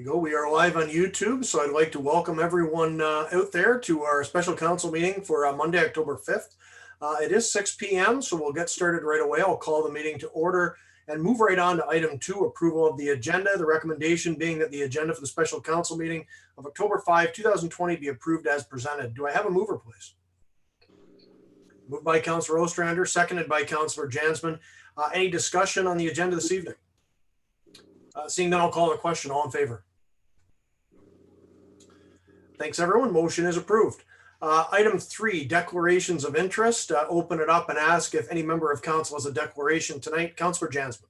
we go. We are live on YouTube, so I'd like to welcome everyone out there to our special council meeting for Monday, October 5th. It is 6 p.m., so we'll get started right away. I'll call the meeting to order and move right on to item 2, approval of the agenda. The recommendation being that the agenda for the special council meeting of October 5, 2020 be approved as presented. Do I have a mover, please? Moved by Councillor Ostrander, seconded by Councillor Jansman. Any discussion on the agenda this evening? Seeing none, I'll call the question. All in favor? Thanks, everyone. Motion is approved. Item 3, declarations of interest. Open it up and ask if any member of council has a declaration tonight. Councillor Jansman.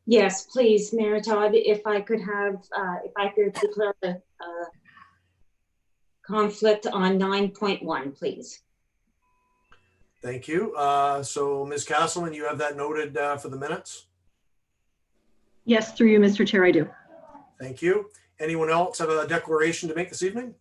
Yes, please, Mayor Todd, if I could declare a conflict on 9.1, please. Thank you. So Ms. Castleman, you have that noted for the minutes? Yes, through you, Mr. Chair, I do. Thank you. Anyone else have a declaration to make this evening?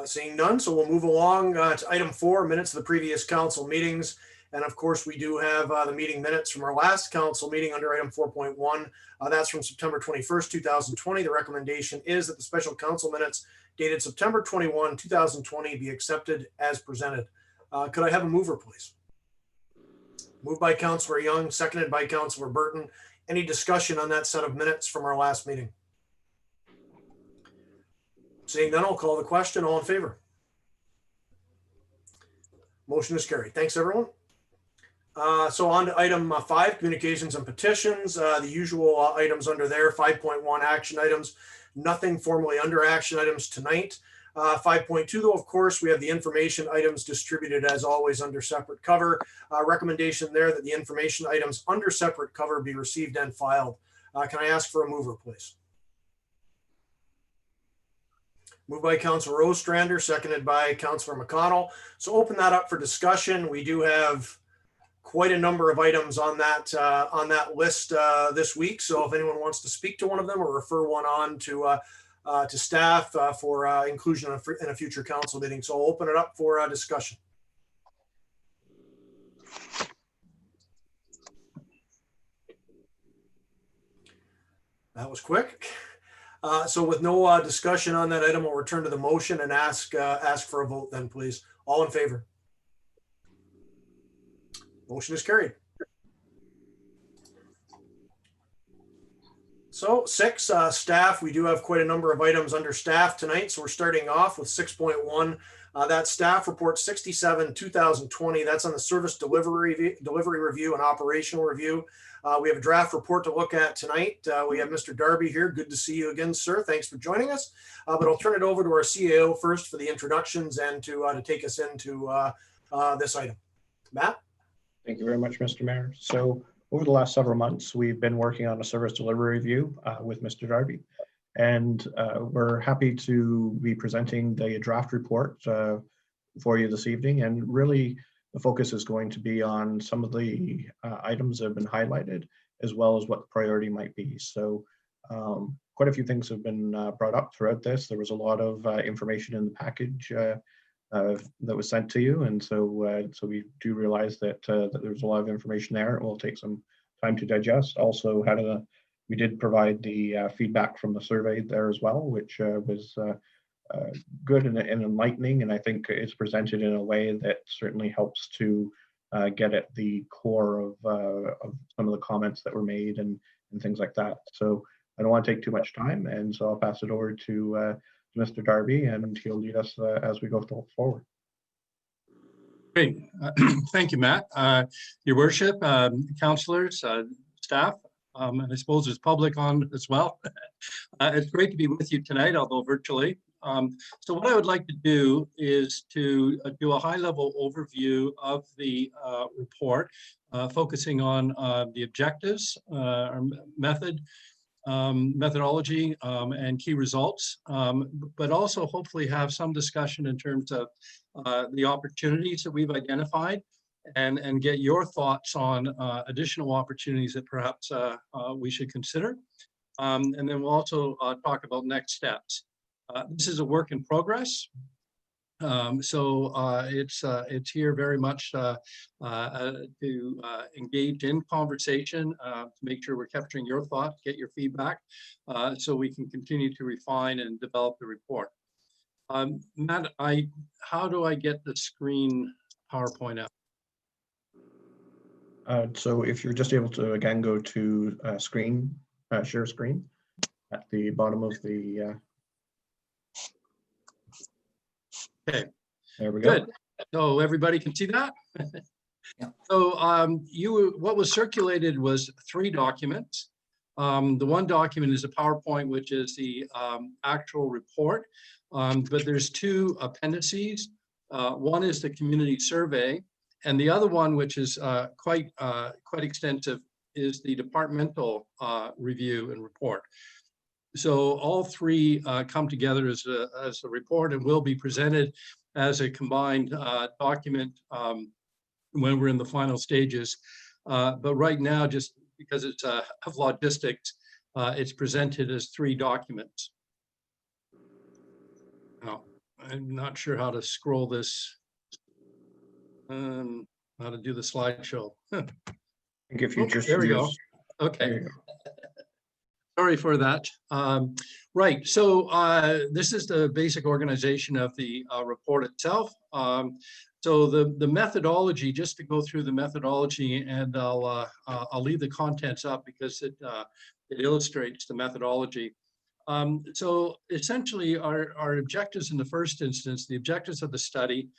Seeing none, so we'll move along to item 4, minutes of the previous council meetings. And of course, we do have the meeting minutes from our last council meeting under item 4.1. That's from September 21st, 2020. The recommendation is that the special council minutes dated September 21, 2020 be accepted as presented. Could I have a mover, please? Moved by Councillor Young, seconded by Councillor Burton. Any discussion on that set of minutes from our last meeting? Seeing none, I'll call the question. All in favor? Motion is carried. Thanks, everyone. So on to item 5, communications and petitions. The usual items under there, 5.1 action items. Nothing formally under action items tonight. 5.2, though, of course, we have the information items distributed as always under separate cover. Recommendation there that the information items under separate cover be received and filed. Can I ask for a mover, please? Moved by Councillor Ostrander, seconded by Councillor McConnell. So open that up for discussion. We do have quite a number of items on that list this week. So if anyone wants to speak to one of them or refer one on to staff for inclusion in a future council meeting. So I'll open it up for discussion. That was quick. So with no discussion on that item, we'll return to the motion and ask for a vote then, please. All in favor? Motion is carried. So 6, staff. We do have quite a number of items under staff tonight. So we're starting off with 6.1. That staff report 67, 2020. That's on the service delivery review and operational review. We have a draft report to look at tonight. We have Mr. Darby here. Good to see you again, sir. Thanks for joining us. But I'll turn it over to our CAO first for the introductions and to take us into this item. Matt? Thank you very much, Mr. Mayor. So over the last several months, we've been working on a service delivery review with Mr. Darby, and we're happy to be presenting the draft report for you this evening. And really, the focus is going to be on some of the items that have been highlighted, as well as what the priority might be. So quite a few things have been brought up throughout this. There was a lot of information in the package that was sent to you, and so so we do realize that that there's a lot of information there. It will take some time to digest. Also, we did provide the feedback from the survey there as well, which was good and enlightening, and I think it's presented in a way that certainly helps to get at the core of some of the comments that were made and things like that. So I don't want to take too much time, and so I'll pass it over to Mr. Darby, and he'll lead us as we go forward. Great. Thank you, Matt. Your worship, councillors, staff, and I suppose there's public on as well. It's great to be with you tonight, although virtually. So what I would like to do is to do a high-level overview of the report, focusing on the objectives, our methodology, and key results, but also hopefully have some discussion in terms of the opportunities that we've identified, and get your thoughts on additional opportunities that perhaps we should consider. And then we'll also talk about next steps. This is a work in progress. It's here very much to engage in conversation, to make sure we're capturing your thoughts, get your feedback, so we can continue to refine and develop the report. Matt, how do I get the screen PowerPoint out? So if you're just able to, again, go to screen, share screen at the bottom of the. Okay. There we go. Good. So everybody can see that? Yeah. So what was circulated was 3 documents. The one document is a PowerPoint, which is the actual report, but there's 2 appendices. One is the community survey, and the other one, which is quite extensive, is the departmental review and report. So all 3 come together as a report and will be presented as a combined document when we're in the final stages. But right now, just because it's of logistics, it's presented as 3 documents. Now, I'm not sure how to scroll this, how to do the slideshow. I think if you just there we go. use- Okay. there you go. Sorry for that. Right, so this is the basic organization of the report itself. So the methodology, just to go through the methodology, and I'll leave the contents up because it illustrates the methodology. So essentially our objectives in the first instance, the objectives of the study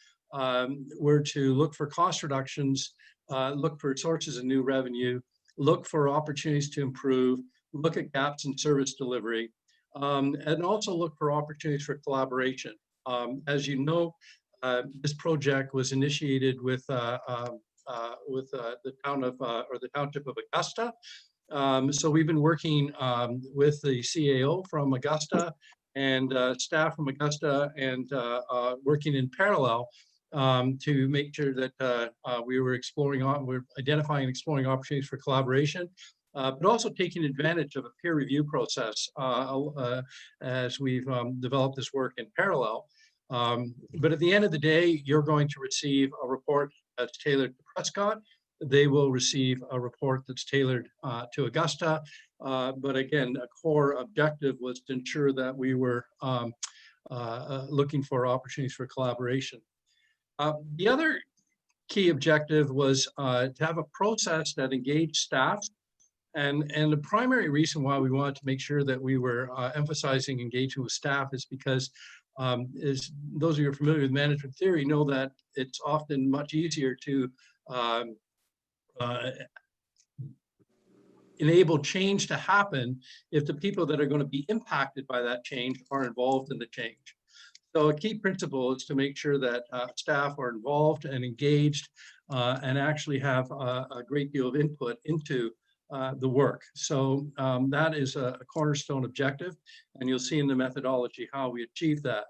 were to look for cost reductions, look for sources of new revenue, look for opportunities to improve, look at gaps in service delivery, and also look for opportunities for collaboration. As you know, this project was initiated with the town of, or the township of Augusta. So we've been working with the CAO from Augusta and staff from Augusta, and working in parallel to make sure that we're identifying and exploring opportunities for collaboration, but also taking advantage of a peer review process as we've developed this work in parallel. But at the end of the day, you're going to receive a report that's tailored to Prescott. They will receive a report that's tailored to Augusta. But again, a core objective was to ensure that we were looking for opportunities for collaboration. The other key objective was to have a process that engaged staff. And the primary reason why we wanted to make sure that we were emphasizing engagement with staff is because, as those of you who are familiar with management theory know, that it's often much easier to enable change to happen if the people that are going to be impacted by that change are involved in the change. So a key principle is to make sure that staff are involved and engaged and actually have a great deal of input into the work. So that is a cornerstone objective, and you'll see in the methodology how we achieve that.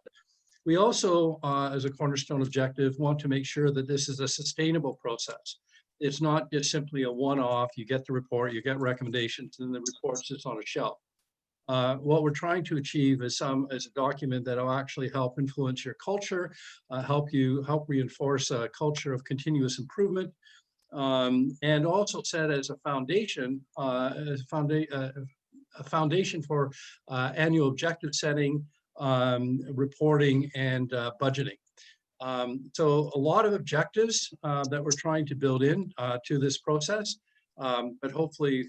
We also, as a cornerstone objective, want to make sure that this is a sustainable process. It's not just simply a one-off, you get the report, you get recommendations, and the report sits on a shelf. What we're trying to achieve is a document that will actually help influence your culture, help reinforce a culture of continuous improvement, and also set as a foundation, a foundation for annual objective setting, reporting, and budgeting. So a lot of objectives that we're trying to build in to this process, but hopefully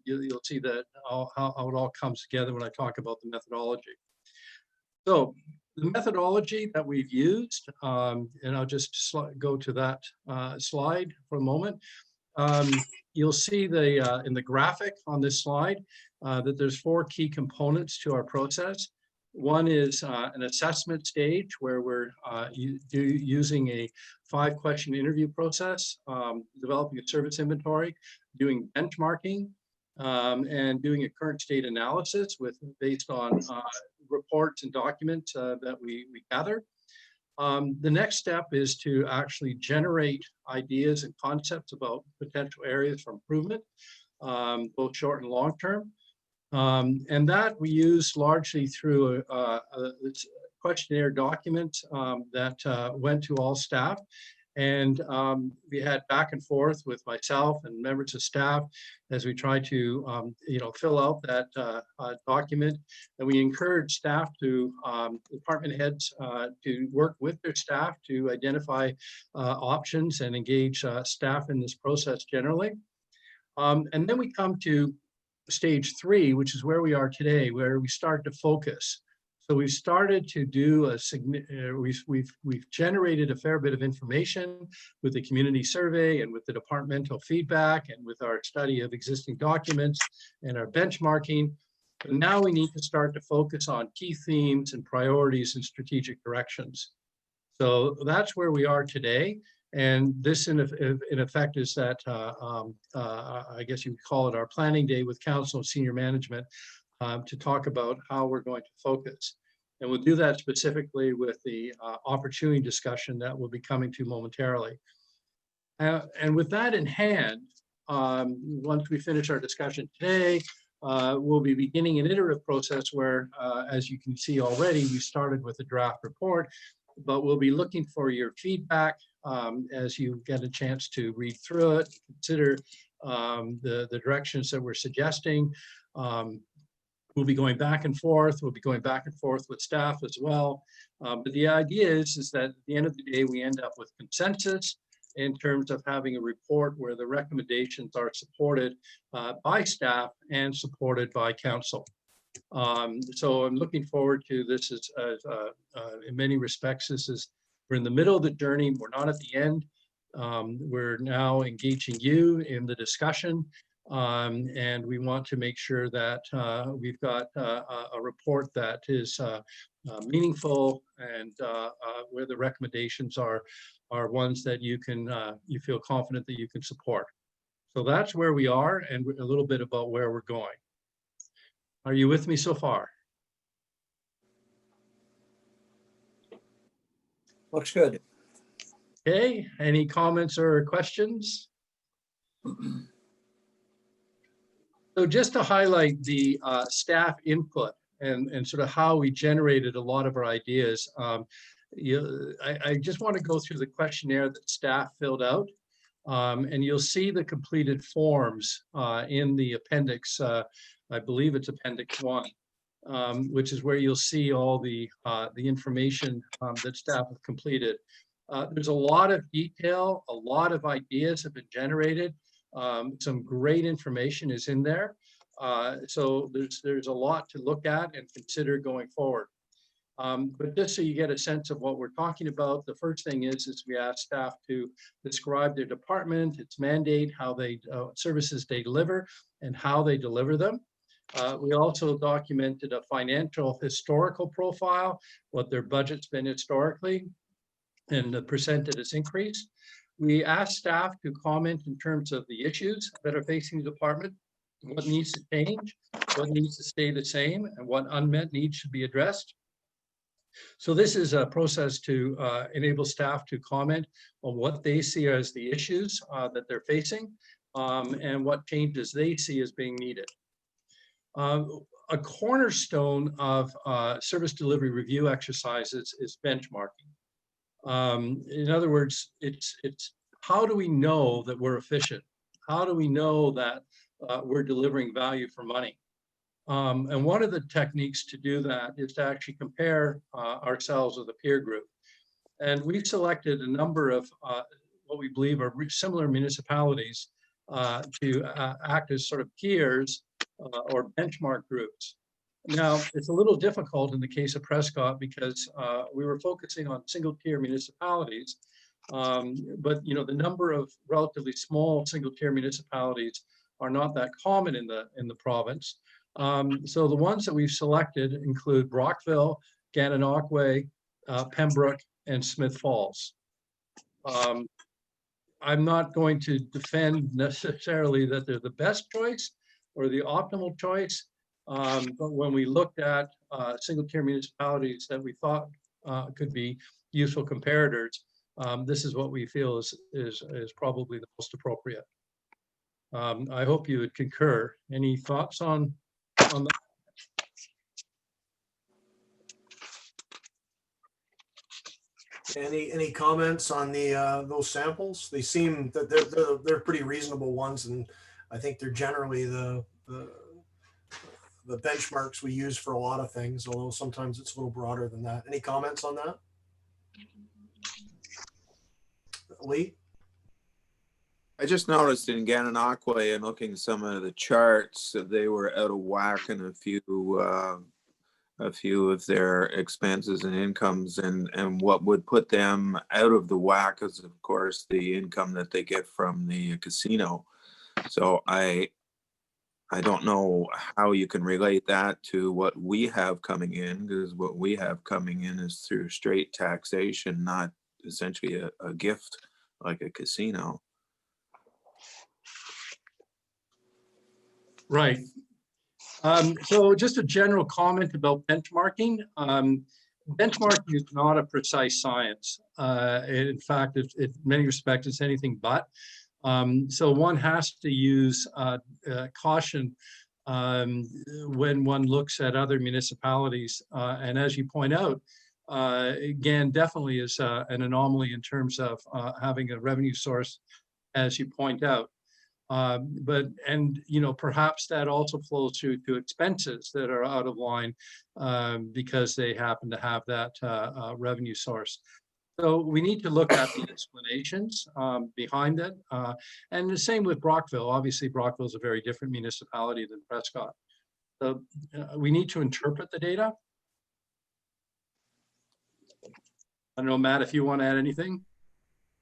you'll see that how it all comes together when I talk about the methodology. So the methodology that we've used, and I'll just go to that slide for a moment. You'll see in the graphic on this slide that there's 4 key components to our process. One is an assessment stage where we're using a 5-question interview process, developing a service inventory, doing benchmarking, and doing a current state analysis based on reports and documents that we gather. The next step is to actually generate ideas and concepts about potential areas for improvement, both short and long term. And that we use largely through a questionnaire document that went to all staff. And we had back and forth with myself and members of staff as we tried to, fill out that document. And we encourage staff to, department heads to work with their staff to identify options and engage staff in this process generally. And then we come to stage 3, which is where we are today, where we start to focus. So we've started to do we've generated a fair bit of information with the community survey and with the departmental feedback and with our study of existing documents and our benchmarking. But now we need to start to focus on key themes and priorities and strategic directions. So that's where we are today. And this in effect is that, I guess you would call it our planning day with council and senior management to talk about how we're going to focus. And we'll do that specifically with the opportunity discussion that we'll be coming to momentarily. And with that in hand, once we finish our discussion today, we'll be beginning an iterative process where, as you can see already, we started with a draft report, but we'll be looking for your feedback as you get a chance to read through it, consider the directions that we're suggesting. We'll be going back and forth. We'll be going back and forth with staff as well. But the idea is that at the end of the day, we end up with consensus in terms of having a report where the recommendations are supported by staff and supported by council. So I'm looking forward to this as in many respects, we're in the middle of the journey. We're not at the end. We're now engaging you in the discussion. And we want to make sure that we've got a report that is meaningful and where the recommendations are ones that you feel confident that you can support. So that's where we are and a little bit about where we're going. Are you with me so far? Looks good. Okay, any comments or questions? So just to highlight the staff input and sort of how we generated a lot of our ideas, I just want to go through the questionnaire that staff filled out. And you'll see the completed forms in the appendix, I believe it's appendix 1, which is where you'll see all the information that staff have completed. There's a lot of detail, a lot of ideas have been generated. Some great information is in there. So there's a lot to look at and consider going forward. But just so you get a sense of what we're talking about, the first thing is we ask staff to describe their department, its mandate, how they services they deliver, and how they deliver them. We also documented a financial historical profile, what their budget's been historically, and the percent that it's increased. We asked staff to comment in terms of the issues that are facing the department, what needs to change, what needs to stay the same, and what unmet needs should be addressed. So this is a process to enable staff to comment on what they see as the issues that they're facing and what changes they see as being needed. A cornerstone of service delivery review exercises is benchmarking. In other words, it's how do we know that we're efficient? How do we know that we're delivering value for money? And one of the techniques to do that is to actually compare ourselves with a peer group. And we've selected a number of what we believe are similar municipalities to act as sort of peers or benchmark groups. Now, it's a little difficult in the case of Prescott because we were focusing on single-tier municipalities, but the number of relatively small single-tier municipalities are not that common in the province. So the ones that we've selected include Brockville, Gananoque, Pembroke, and Smith Falls. I'm not going to defend necessarily that they're the best choice or the optimal choice, but when we looked at single-tier municipalities that we thought could be useful comparators, this is what we feel is probably the most appropriate. I hope you would concur. Any thoughts on that? Any comments on those samples? They seem that they're pretty reasonable ones, and I think they're generally the benchmarks we use for a lot of things, although sometimes it's a little broader than that. Any comments on that? Lee? I just noticed in Gananoque and looking at some of the charts that they were out of whack in a few of their expenses and incomes, and what would put them out of the whack is of course the income that they get from the casino. So I don't know how you can relate that to what we have coming in, because what we have coming in is through straight taxation, not essentially a gift like a casino. Right. So just a general comment about benchmarking. Benchmarking is not a precise science. In fact, in many respects, it's anything but. So one has to use caution when one looks at other municipalities. And as you point out, again, definitely is an anomaly in terms of having a revenue source, as you point out. Perhaps that also flows through to expenses that are out of line because they happen to have that revenue source. So we need to look at the explanations behind it. And the same with Brockville. Obviously, Brockville is a very different municipality than Prescott. So we need to interpret the data. I don't know, Matt, if you want to add anything.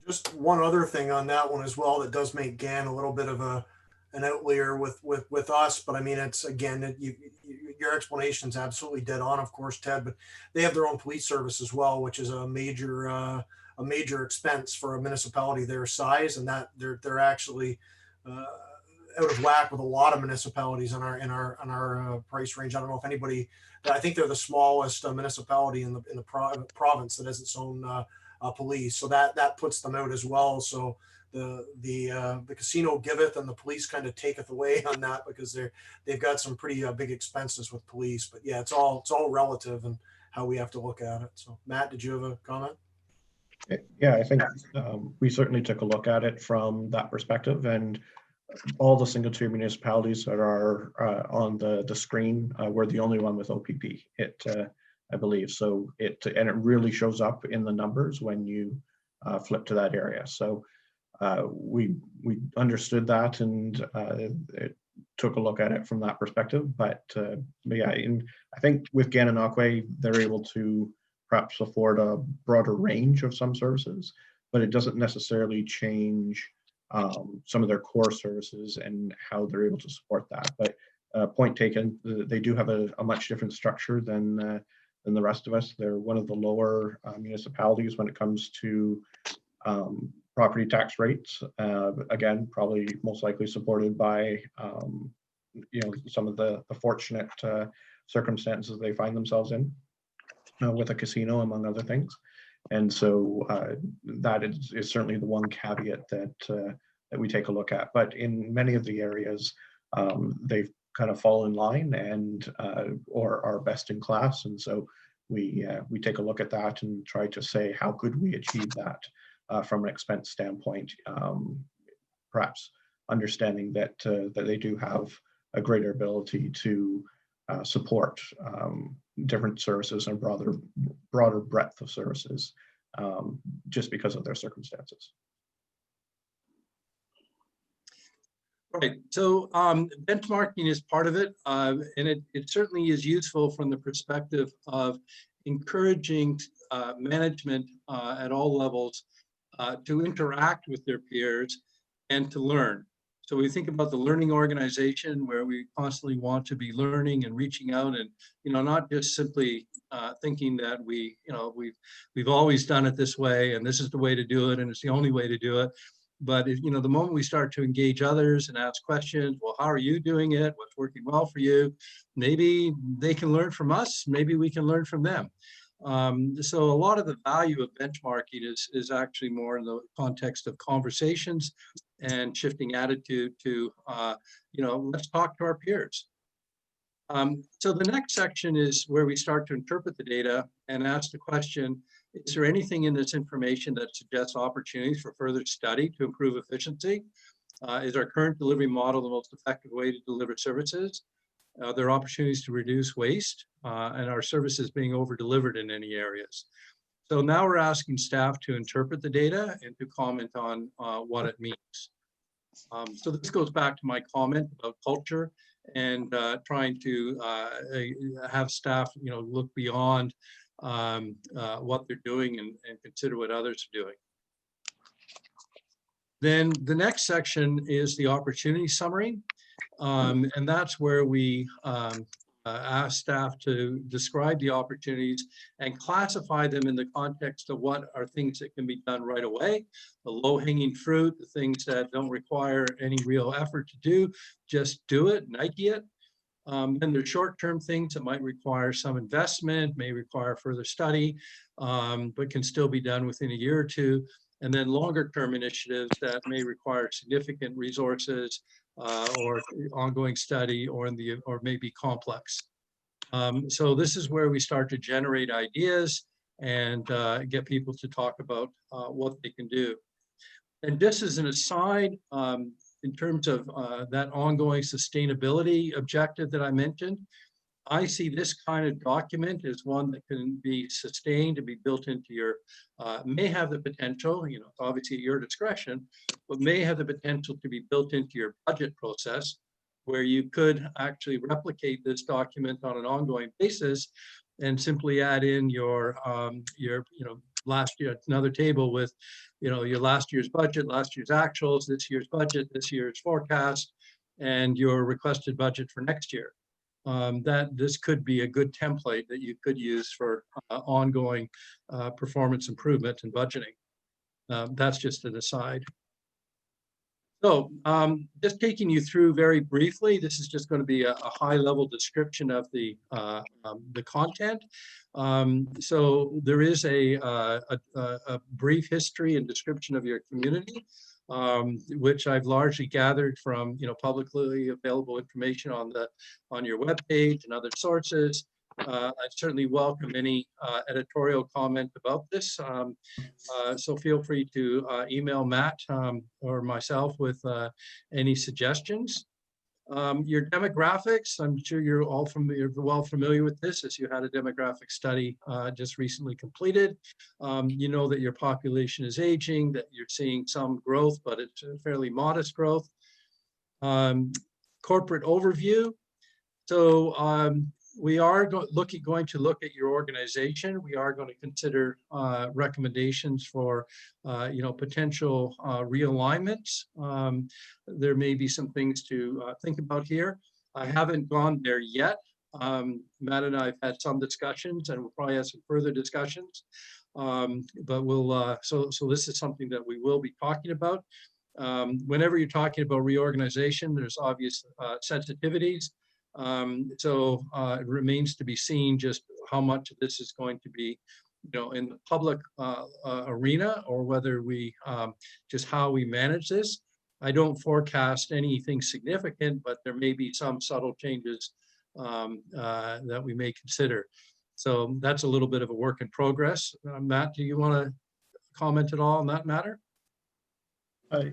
Just one other thing on that one as well that does make GAN a little bit of an outlier with us, but I mean, it's again, your explanation is absolutely dead on, of course, Ted, but they have their own police service as well, which is a major expense for a municipality their size, and that they're actually out of whack with a lot of municipalities in our price range. I don't know if anybody, I think they're the smallest municipality in the province that has its own police, so that puts them out as well. So the casino giveth and the police kind of taketh away on that, because they've got some pretty big expenses with police. But yeah, it's all relative and how we have to look at it. So Matt, did you have a comment? Yeah, I think we certainly took a look at it from that perspective, and all the single tier municipalities that are on the screen, we're the only one with OPP. I believe so. It really shows up in the numbers when you flip to that area. So we understood that, and it took a look at it from that perspective. But yeah, I think with Gananoque, they're able to perhaps afford a broader range of some services, but it doesn't necessarily change some of their core services and how they're able to support that. But point taken, they do have a much different structure than the rest of us. They're one of the lower municipalities when it comes to property tax rates. Again, probably most likely supported by some of the fortunate circumstances they find themselves in with a casino, among other things. And so that is certainly the one caveat that we take a look at. But in many of the areas, they've kind of fall in line and or are best in class. And so we take a look at that and try to say, how could we achieve that from an expense standpoint, perhaps understanding that they do have a greater ability to support different services and broader breadth of services just because of their circumstances. Right. So benchmarking is part of it, and it certainly is useful from the perspective of encouraging management at all levels to interact with their peers and to learn. So we think about the learning organization, where we constantly want to be learning and reaching out, and not just simply thinking that we've always done it this way and this is the way to do it and it's the only way to do it. But the moment we start to engage others and ask questions, well, how are you doing it? What's working well for you? Maybe they can learn from us. Maybe we can learn from them. So a lot of the value of benchmarking is actually more in the context of conversations and shifting attitude to, let's talk to our peers. So the next section is where we start to interpret the data and ask the question, Is there anything in this information that suggests opportunities for further study to improve efficiency? Is our current delivery model the most effective way to deliver services? Are there opportunities to reduce waste? And are services being over-delivered in any areas? So now we're asking staff to interpret the data and to comment on what it means. So this goes back to my comment about culture and trying to have staff, look beyond what they're doing and consider what others are doing. Then the next section is the opportunity summary. And that's where we ask staff to describe the opportunities and classify them in the context of what are things that can be done right away, the low-hanging fruit, the things that don't require any real effort to do, just do it, Nike it. And there's short-term things that might require some investment, may require further study, but can still be done within a year or two. And then longer-term initiatives that may require significant resources or ongoing study or may be complex. So this is where we start to generate ideas and get people to talk about what they can do. And just as an aside, in terms of that ongoing sustainability objective that I mentioned, I see this kind of document as one that can be sustained and be built into your, may have the potential, obviously at your discretion, but may have the potential to be built into your budget process, where you could actually replicate this document on an ongoing basis and simply add in your last year, another table with, your last year's budget, last year's actuals, this year's budget, this year's forecast, and your requested budget for next year. That this could be a good template that you could use for ongoing performance improvement and budgeting. That's just an aside. So just taking you through very briefly, this is just going to be a high-level description of the content. So there is a brief history and description of your community, which I've largely gathered from publicly available information on your webpage and other sources. I certainly welcome any editorial comment about this. So feel free to email Matt or myself with any suggestions. Your demographics, I'm sure you're all well familiar with this, as you had a demographic study just recently completed. You know that your population is aging, that you're seeing some growth, but it's a fairly modest growth. Corporate overview. So we are going to look at your organization. We are going to consider recommendations for, potential realignments. There may be some things to think about here. I haven't gone there yet. Matt and I have had some discussions, and we'll probably have some further discussions. But we'll so this is something that we will be talking about. Whenever you're talking about reorganization, there's obvious sensitivities. So it remains to be seen just how much of this is going to be, in the public arena, or whether we just how we manage this. I don't forecast anything significant, but there may be some subtle changes that we may consider. So that's a little bit of a work in progress. Matt, do you want to comment at all on that matter?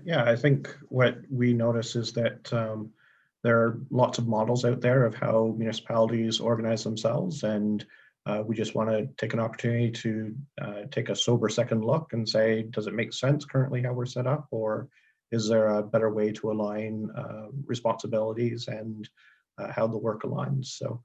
Yeah, I think what we notice is that there are lots of models out there of how municipalities organize themselves, and we just want to take an opportunity to take a sober second look and say, does it make sense currently how we're set up, or is there a better way to align responsibilities and how the work aligns? So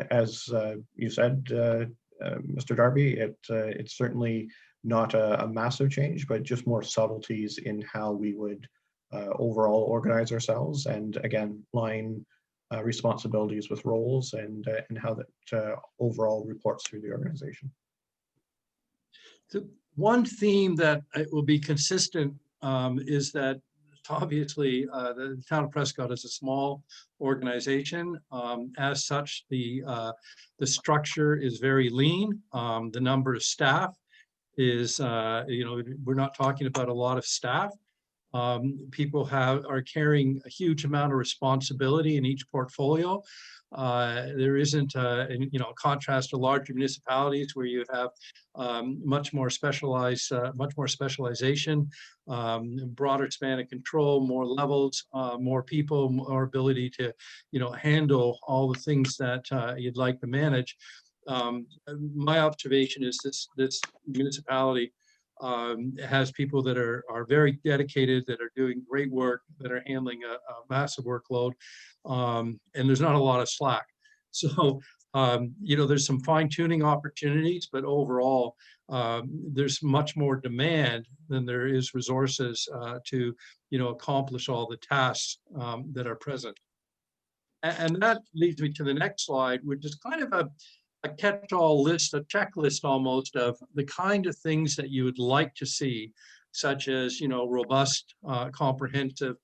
as you said, Mr. Darby, it's certainly not a massive change, but just more subtleties in how we would overall organize ourselves, and again, line responsibilities with roles, and how that overall reports through the organization. So one theme that will be consistent is that obviously the town of Prescott is a small organization. As such, the structure is very lean. The number of staff is, we're not talking about a lot of staff. People are carrying a huge amount of responsibility in each portfolio. There isn't, in contrast to larger municipalities where you have much more specialization, broader span of control, more levels, more people, more ability to, handle all the things that you'd like to manage. My observation is this municipality has people that are very dedicated, that are doing great work, that are handling a massive workload, and there's not a lot of slack. So, there's some fine tuning opportunities, but overall, there's much more demand than there is resources to, accomplish all the tasks that are present. And that leads me to the next slide, which is kind of a catch-all list, a checklist almost of the kind of things that you would like to see, such as, robust, comprehensive,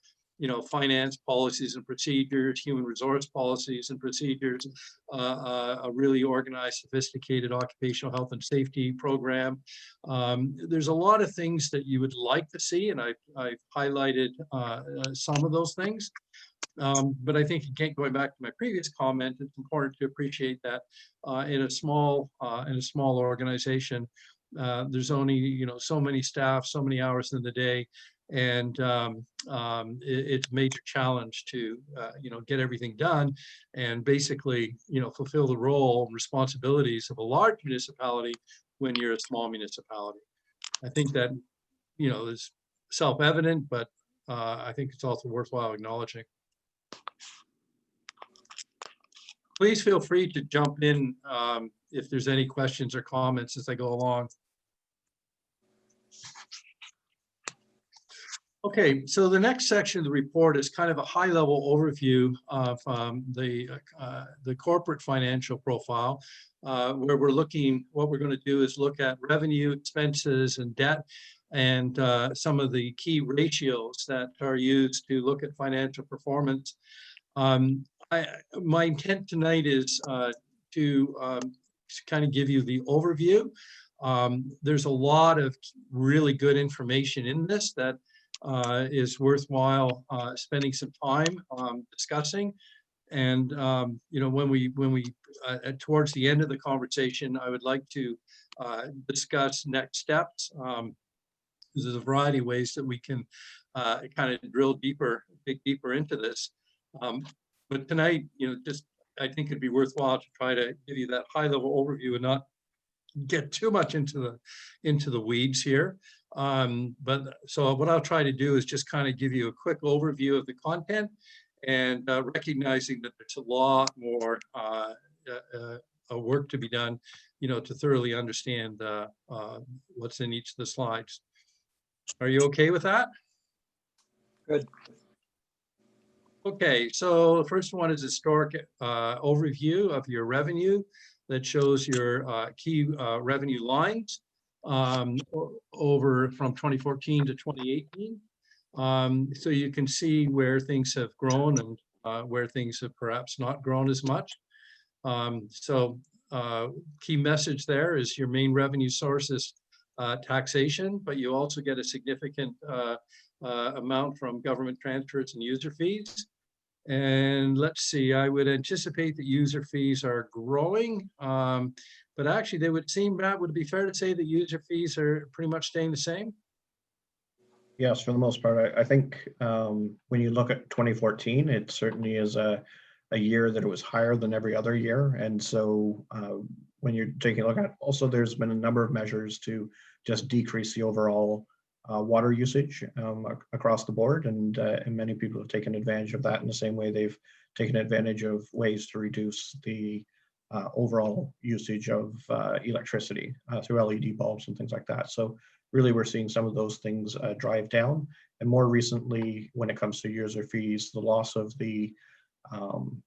finance policies and procedures, human resource policies and procedures, a really organized, sophisticated occupational health and safety program. There's a lot of things that you would like to see, and I've highlighted some of those things. But I think, again, going back to my previous comment, it's important to appreciate that in a small organization, there's only so many staff, so many hours in the day, and it's a major challenge to get everything done and basically fulfill the role and responsibilities of a large municipality when you're a small municipality. I think that is self-evident, but I think it's also worthwhile acknowledging. Please feel free to jump in if there's any questions or comments as I go along. Okay, so the next section of the report is kind of a high-level overview of the corporate financial profile, where what we're going to do is look at revenue, expenses, and debt, and some of the key ratios that are used to look at financial performance. My intent tonight is to kind of give you the overview. There's a lot of really good information in this that is worthwhile spending some time discussing. And when we towards the end of the conversation, I would like to discuss next steps. There's a variety of ways that we can kind of dig deeper into this. But tonight, I think it'd be worthwhile to try to give you that high-level overview and not get too much into the weeds here. But so what I'll try to do is just kind of give you a quick overview of the content, and recognizing that there's a lot more work to be done, to thoroughly understand what's in each of the slides. Are you okay with that? Good. Okay, so the first one is historic overview of your revenue that shows your key revenue lines over from 2014 to 2018. So you can see where things have grown and where things have perhaps not grown as much. Key message there is your main revenue source is taxation, but you also get a significant amount from government transfers and user fees. And let's see, I would anticipate that user fees are growing, but actually they would seem, Matt, would it be fair to say that user fees are pretty much staying the same? Yes, for the most part. I think when you look at 2014, it certainly is a year that it was higher than every other year. And so when you're taking a look at it, also there's been a number of measures to just decrease the overall water usage across the board, and many people have taken advantage of that in the same way they've taken advantage of ways to reduce the overall usage of electricity through LED bulbs and things like that. So really we're seeing some of those things drive down. And more recently, when it comes to user fees, the loss of the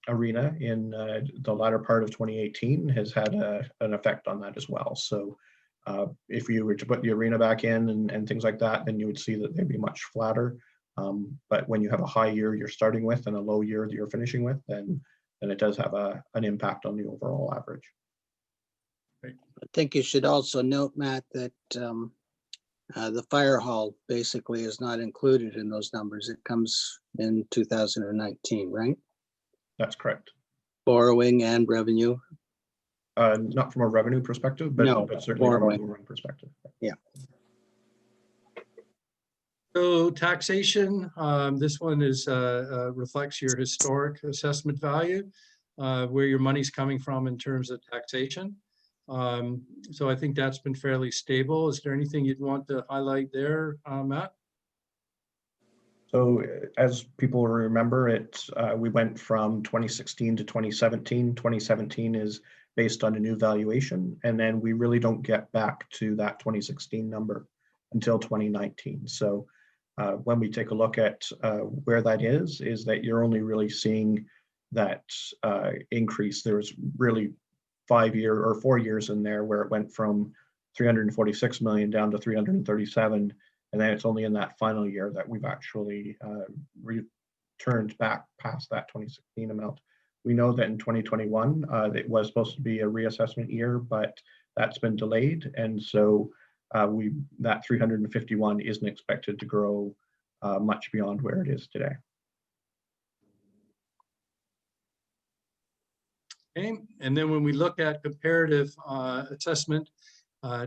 arena in the latter part of 2018 has had an effect on that as well. So if you were to put the arena back in and things like that, then you would see that they'd be much flatter. But when you have a high year you're starting with and a low year that you're finishing with, then it does have an impact on the overall average. I think you should also note, Matt, that The fire hall basically is not included in those numbers. It comes in 2019, right? That's correct. Borrowing and revenue. Not from a revenue perspective, but No, but certainly from a borrowing. borrowing perspective. So taxation, this one is reflects your historic assessment value, where your money's coming from in terms of taxation. So I think that's been fairly stable. Is there anything you'd want to highlight there, Matt? So as people remember it, we went from 2016 to 2017. 2017 is based on a new valuation, and then we really don't get back to that 2016 number until 2019. So when we take a look at where that is that you're only really seeing that increase. There's really 4 years in there where it went from 346 million down to 337. And then it's only in that final year that we've actually returned back past that 2016 amount. We know that in 2021, it was supposed to be a reassessment year, but that's been delayed. And so that 351 isn't expected to grow much beyond where it is today. Okay, and then when we look at comparative assessment,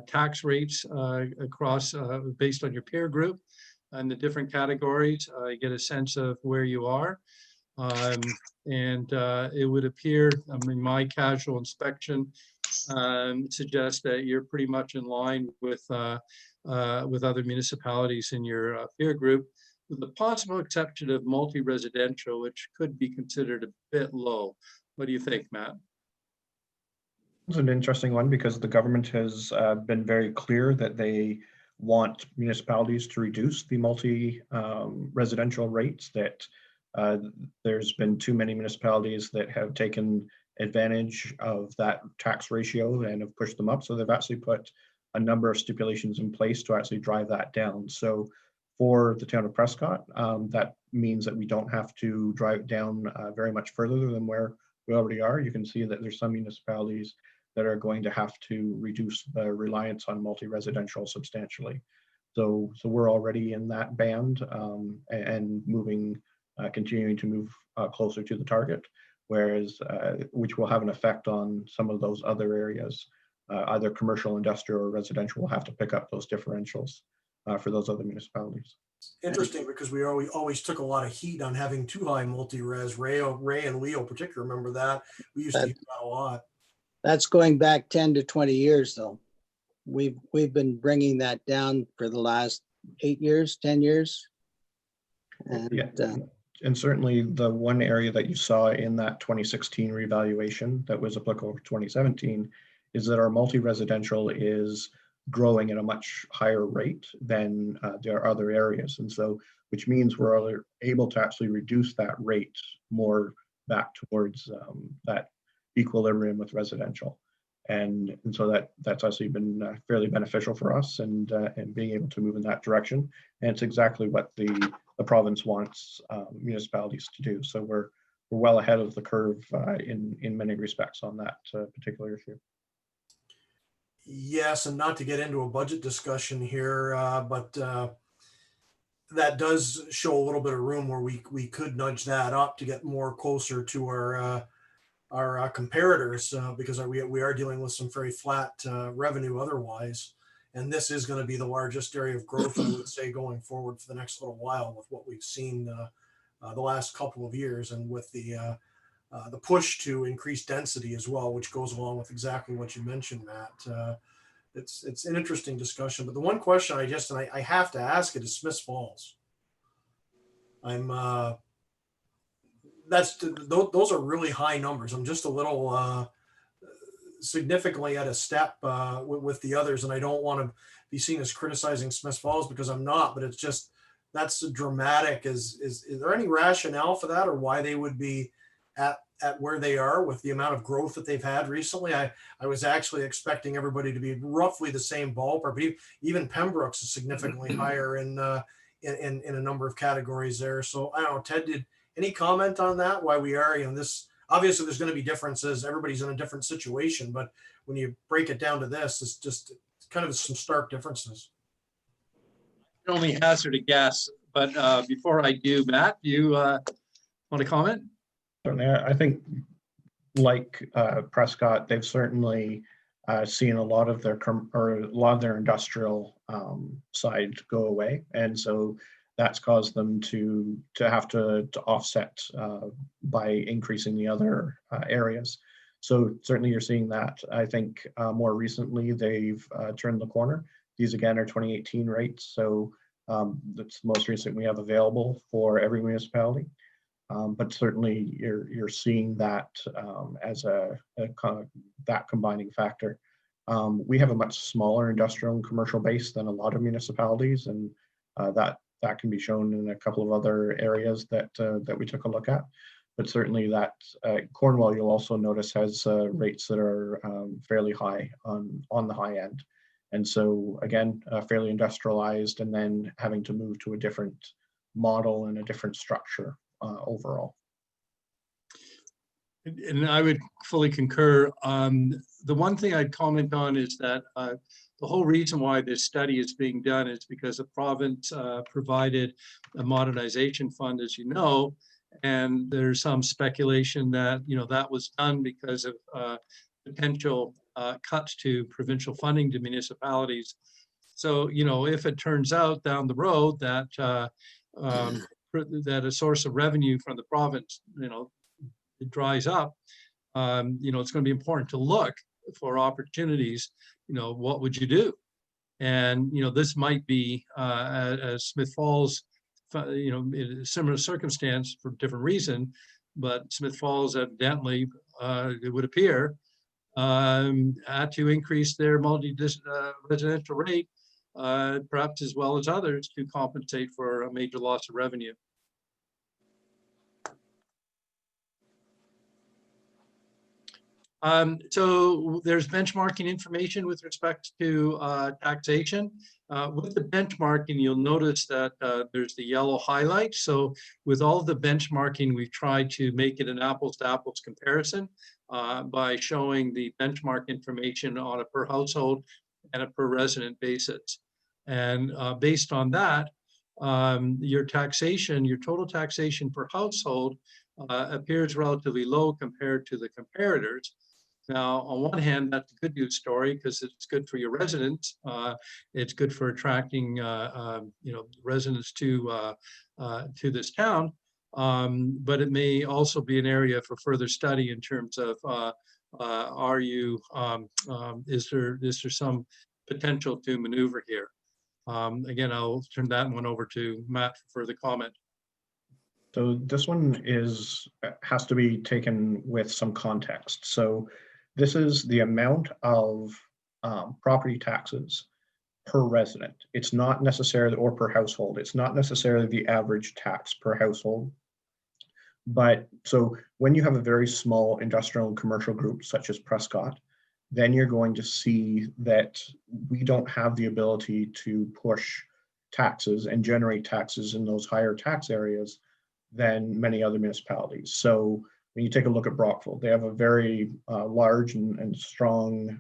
tax rates across based on your peer group and the different categories, you get a sense of where you are. And it would appear, I mean, my casual inspection suggests that you're pretty much in line with other municipalities in your peer group, with the possible exception of multi-residential, which could be considered a bit low. What do you think, Matt? It's an interesting one because the government has been very clear that they want municipalities to reduce the multi-residential rates, that there's been too many municipalities that have taken advantage of that tax ratio and have pushed them up. So they've actually put a number of stipulations in place to actually drive that down. So for the town of Prescott, that means that we don't have to drive it down very much further than where we already are. You can see that there's some municipalities that are going to have to reduce the reliance on multi-residential substantially. So we're already in that band and moving, continuing to move closer to the target, whereas which will have an effect on some of those other areas. Either commercial, industrial, or residential will have to pick up those differentials for those other municipalities. Interesting, because we always took a lot of heat on having too high multi-res. Ray and Leo particularly remember that. We used to hear that a lot. That's going back 10 to 20 years, though. We've been bringing that down for the last 8 years, 10 years. And, yeah, and certainly the one area that you saw in that 2016 revaluation that was applicable for 2017 is that our multi-residential is growing at a much higher rate than there are other areas. And so, which means we're able to actually reduce that rate more back towards that equilibrium with residential. And so that's actually been fairly beneficial for us and being able to move in that direction. And it's exactly what the province wants municipalities to do. So we're well ahead of the curve in many respects on that particular issue. Yes, and not to get into a budget discussion here, but that does show a little bit of room where we could nudge that up to get more closer to our comparators, because we are dealing with some very flat revenue otherwise, and this is going to be the largest area of growth, I would say, going forward for the next little while with what we've seen the last couple of years, and with the push to increase density as well, which goes along with exactly what you mentioned, Matt. It's an interesting discussion, but the one question I have to ask it is Smiths Falls. Those are really high numbers. I'm just a little significantly at a step with the others, and I don't want to be seen as criticizing Smiths Falls because I'm not, but it's just, that's dramatic. Is there any rationale for that, or why they would be at where they are with the amount of growth that they've had recently? I was actually expecting everybody to be roughly the same ballpark, but even Pembroke's is significantly higher in a number of categories there. So I don't know, Ted, any comment on that? Why we are, this, obviously there's going to be differences. Everybody's in a different situation, but when you break it down to this, it's just kind of some stark differences. can only hazard a guess, but before I do, Matt, you want to comment? Certainly, I think like Prescott, they've certainly seen a lot of their industrial side go away, and so that's caused them to have to offset by increasing the other areas. So certainly you're seeing that. I think more recently they've turned the corner. These again are 2018 rates, so that's the most recent we have available for every municipality. But certainly you're seeing that as that combining factor. We have a much smaller industrial and commercial base than a lot of municipalities, and that can be shown in a couple of other areas that we took a look at. But certainly that Cornwall, you'll also notice, has rates that are fairly high on the high end. And so again, fairly industrialized, and then having to move to a different model and a different structure overall. And I would fully concur. The one thing I'd comment on is that the whole reason why this study is being done is because the province provided a modernization fund, as you know, and there's some speculation that that was done because of potential cuts to provincial funding to municipalities. So if it turns out down the road that that a source of revenue from the province it dries up, it's going to be important to look for opportunities. What would you do? And this might be as Smith Falls, in a similar circumstance for a different reason, but Smith Falls evidently, it would appear, had to increase their multi-residential rate, perhaps as well as others, to compensate for a major loss of revenue. So there's benchmarking information with respect to taxation. With the benchmarking, you'll notice that there's the yellow highlight. So with all of the benchmarking, we've tried to make it an apples to apples comparison by showing the benchmark information on a per household and a per resident basis. And based on that, your total taxation per household appears relatively low compared to the comparators. Now, on one hand, that's a good news story because it's good for your residents. It's good for attracting, residents to this town. But it may also be an area for further study in terms of is there some potential to maneuver here? Again, I'll turn that one over to Matt for further comment. So this one has to be taken with some context. So this is the amount of property taxes per resident. It's not necessarily, or per household. It's not necessarily the average tax per household. But so when you have a very small industrial and commercial group such as Prescott, then you're going to see that we don't have the ability to push taxes and generate taxes in those higher tax areas than many other municipalities. So when you take a look at Brockville, they have a very large and strong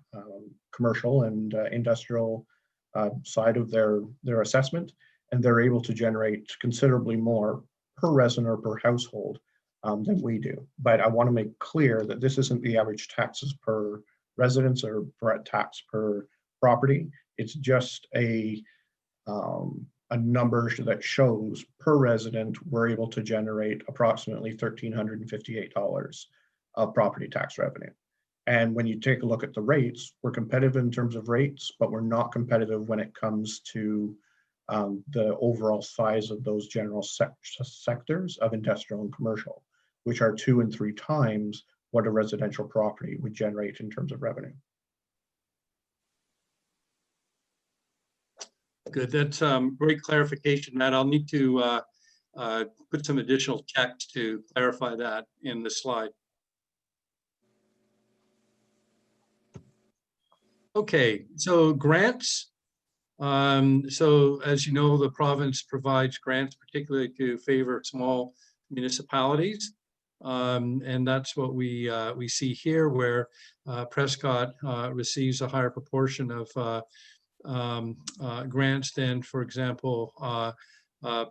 commercial and industrial side of their assessment, and they're able to generate considerably more per resident or per household than we do. But I want to make clear that this isn't the average taxes per residence or tax per property. It's just a number that shows per resident we're able to generate approximately $1,358 of property tax revenue. And when you take a look at the rates, we're competitive in terms of rates, but we're not competitive when it comes to the overall size of those general sectors of industrial and commercial, which are 2 and 3 times what a residential property would generate in terms of revenue. Good, that's great clarification, Matt. I'll need to put some additional text to clarify that in the slide. Okay, so grants. So as you know, the province provides grants particularly to favor small municipalities. And that's what we see here, where Prescott receives a higher proportion of grants than, for example,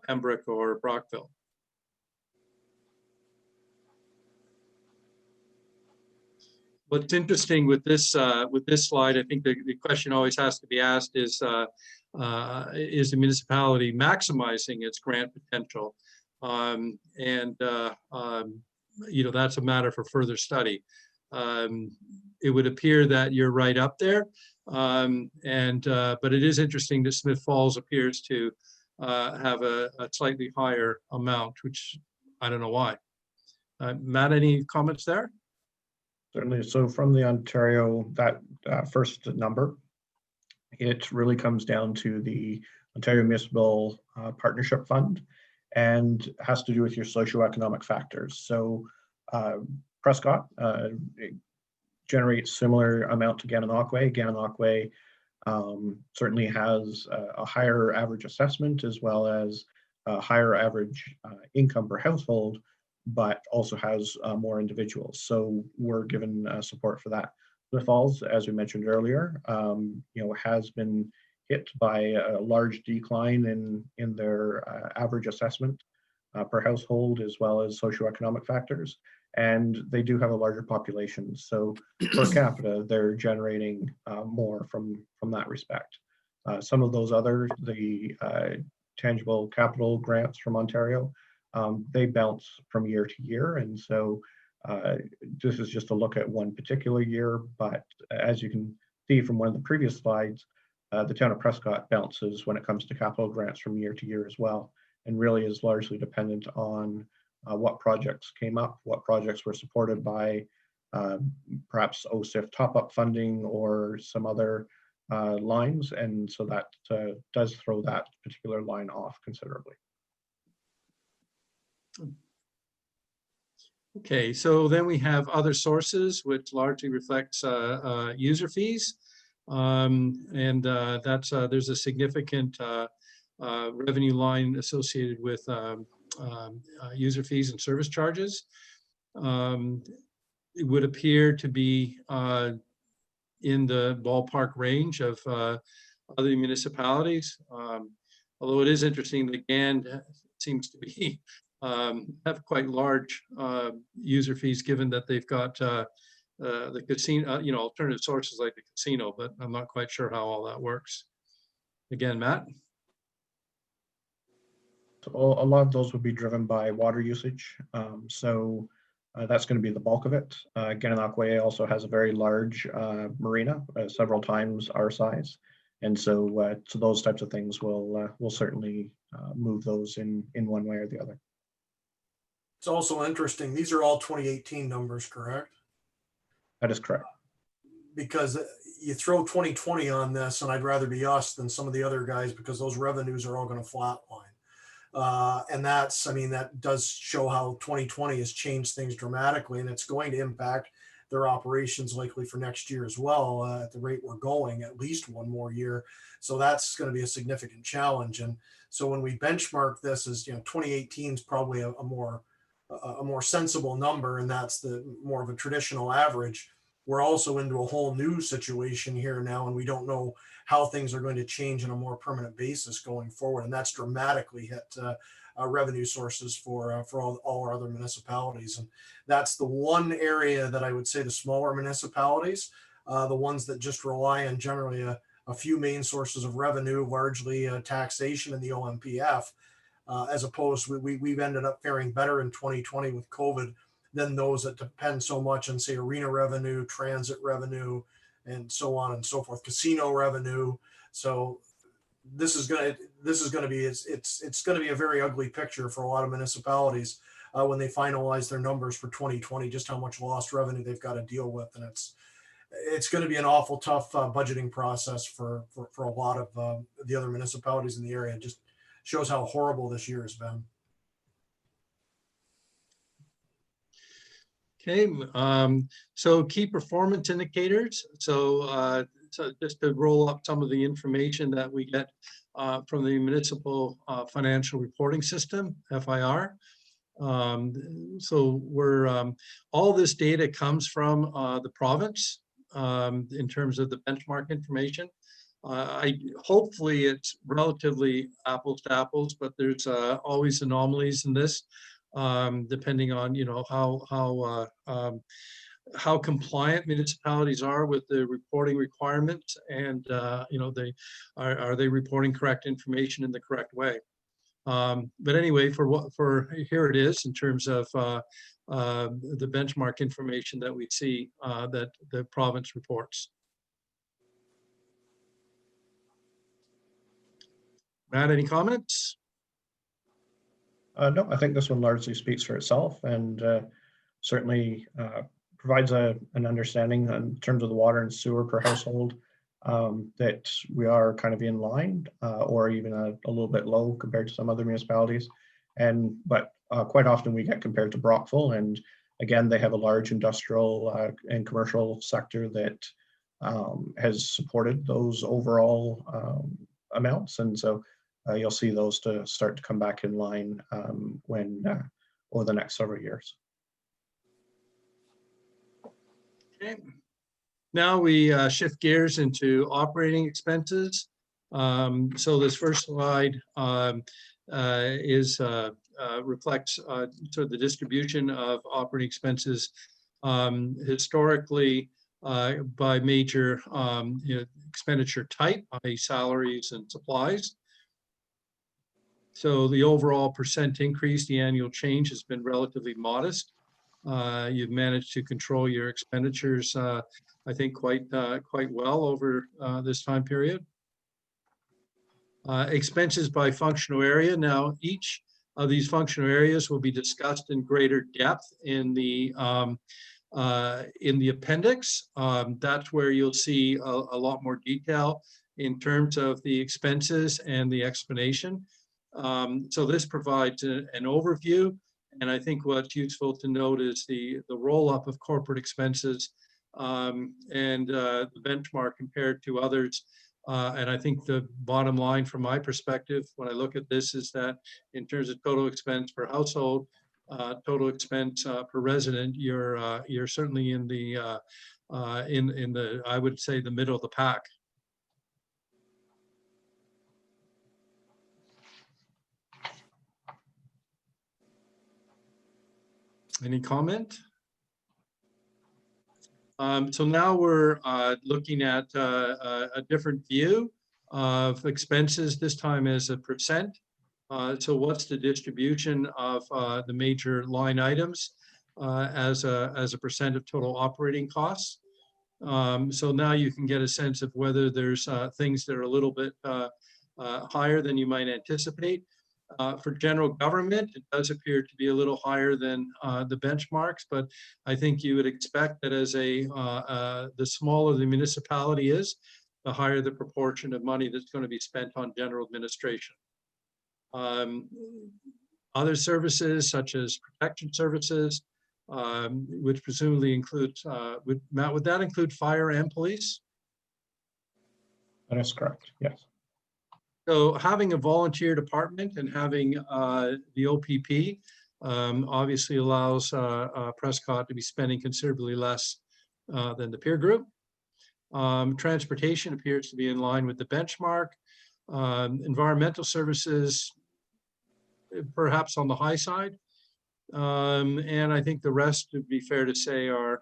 Pembroke or Brockville. What's interesting with this slide, I think the question always has to be asked is the municipality maximizing its grant potential? You know, that's a matter for further study. It would appear that you're right up there, but it is interesting that Smith Falls appears to have a slightly higher amount, which I don't know why. Matt, any comments there? Certainly. So from the Ontario, that first number, it really comes down to the Ontario Municipal Partnership Fund and has to do with your socioeconomic factors. So Prescott generates similar amount to Gananoque. Gananoque certainly has a higher average assessment as well as a higher average income per household, but also has more individuals. So we're given support for that. Smith Falls, as we mentioned earlier, you know, has been hit by a large decline in their average assessment per household, as well as socioeconomic factors. And they do have a larger population. So per capita, they're generating more from that respect. Some of those other, the tangible capital grants from Ontario, they bounce from year to year. And so this is just a look at one particular year, but as you can see from one of the previous slides, the town of Prescott bounces when it comes to capital grants from year to year as well, and really is largely dependent on what projects came up, what projects were supported by perhaps OSIF top-up funding or some other lines. And so that does throw that particular line off considerably. Okay, so then we have other sources, which largely reflects user fees. There's a significant revenue line associated with user fees and service charges. It would appear to be in the ballpark range of other municipalities. Although it is interesting that GAN seems to be have quite large user fees, given that they've got the casino, you know, alternative sources like the casino, but I'm not quite sure how all that works. Again, Matt? So a lot of those would be driven by water usage. That's going to be the bulk of it. Gananoque also has a very large marina, several times our size. And so those types of things will certainly move those in one way or the other. It's also interesting. These are all 2018 numbers, correct? That is correct. Because you throw 2020 on this, and I'd rather be us than some of the other guys because those revenues are all going to flatline. And that's, I mean, that does show how 2020 has changed things dramatically, and it's going to impact their operations likely for next year as well, at the rate we're going, at least one more year. So that's going to be a significant challenge. And so when we benchmark this as, you know, 2018 is probably a more sensible number, and that's the more of a traditional average. We're also into a whole new situation here now, and we don't know how things are going to change on a more permanent basis going forward. And that's dramatically hit revenue sources for all our other municipalities. And that's the one area that I would say the smaller municipalities, the ones that just rely on generally a few main sources of revenue, largely taxation and the OMPF, as opposed we've ended up faring better in 2020 with COVID than those that depend so much on, say, arena revenue, transit revenue, and so on and so forth, casino revenue. So this is going to be it's going to be a very ugly picture for a lot of municipalities when they finalize their numbers for 2020, just how much lost revenue they've got to deal with. And it's going to be an awful tough budgeting process for a lot of the other municipalities in the area. It just shows how horrible this year has been. Okay, so key performance indicators. So just to roll up some of the information that we get from the Municipal Financial Reporting System, FIR. So we're all this data comes from the province in terms of the benchmark information. Hopefully it's relatively apples to apples, but there's always anomalies in this, depending on, you know, how compliant municipalities are with the reporting requirements, and you know, are they reporting correct information in the correct way. But anyway, for here it is in terms of the benchmark information that we see that the province reports. Matt, any comments? No, I think this one largely speaks for itself, and certainly provides an understanding in terms of the water and sewer per household, that we are kind of in line or even a little bit low compared to some other municipalities. But quite often we get compared to Brockville, and again, they have a large industrial and commercial sector that has supported those overall amounts. And so you'll see those to start to come back in line when over the next several years. Okay. Now we shift gears into operating expenses. So this first slide reflects sort of the distribution of operating expenses historically by major you know, expenditure type, i.e. salaries and supplies. So the overall percent increase, the annual change has been relatively modest. You've managed to control your expenditures, I think, quite well over this time period. Expenses by functional area. Now, each of these functional areas will be discussed in greater depth in the appendix. That's where you'll see a lot more detail in terms of the expenses and the explanation. So this provides an overview, and I think what's useful to note is the roll-up of corporate expenses and the benchmark compared to others. And I think the bottom line from my perspective, when I look at this, is that in terms of total expense per household, total expense per resident, you're certainly in the I would say the middle of the pack. Any comment? So now we're looking at a different view of expenses, this time as a percent. So what's the distribution of the major line items as a percent of total operating costs? So now you can get a sense of whether there's things that are a little bit higher than you might anticipate. For general government, it does appear to be a little higher than the benchmarks, but I think you would expect that as the smaller the municipality is, the higher the proportion of money that's going to be spent on general administration. Other services such as protection services, which presumably includes, Matt, would that include fire and police? That is correct, yes. So having a volunteer department and having the OPP obviously allows Prescott to be spending considerably less than the peer group. Transportation appears to be in line with the benchmark. Environmental services, perhaps on the high side. And I think the rest, to be fair to say, are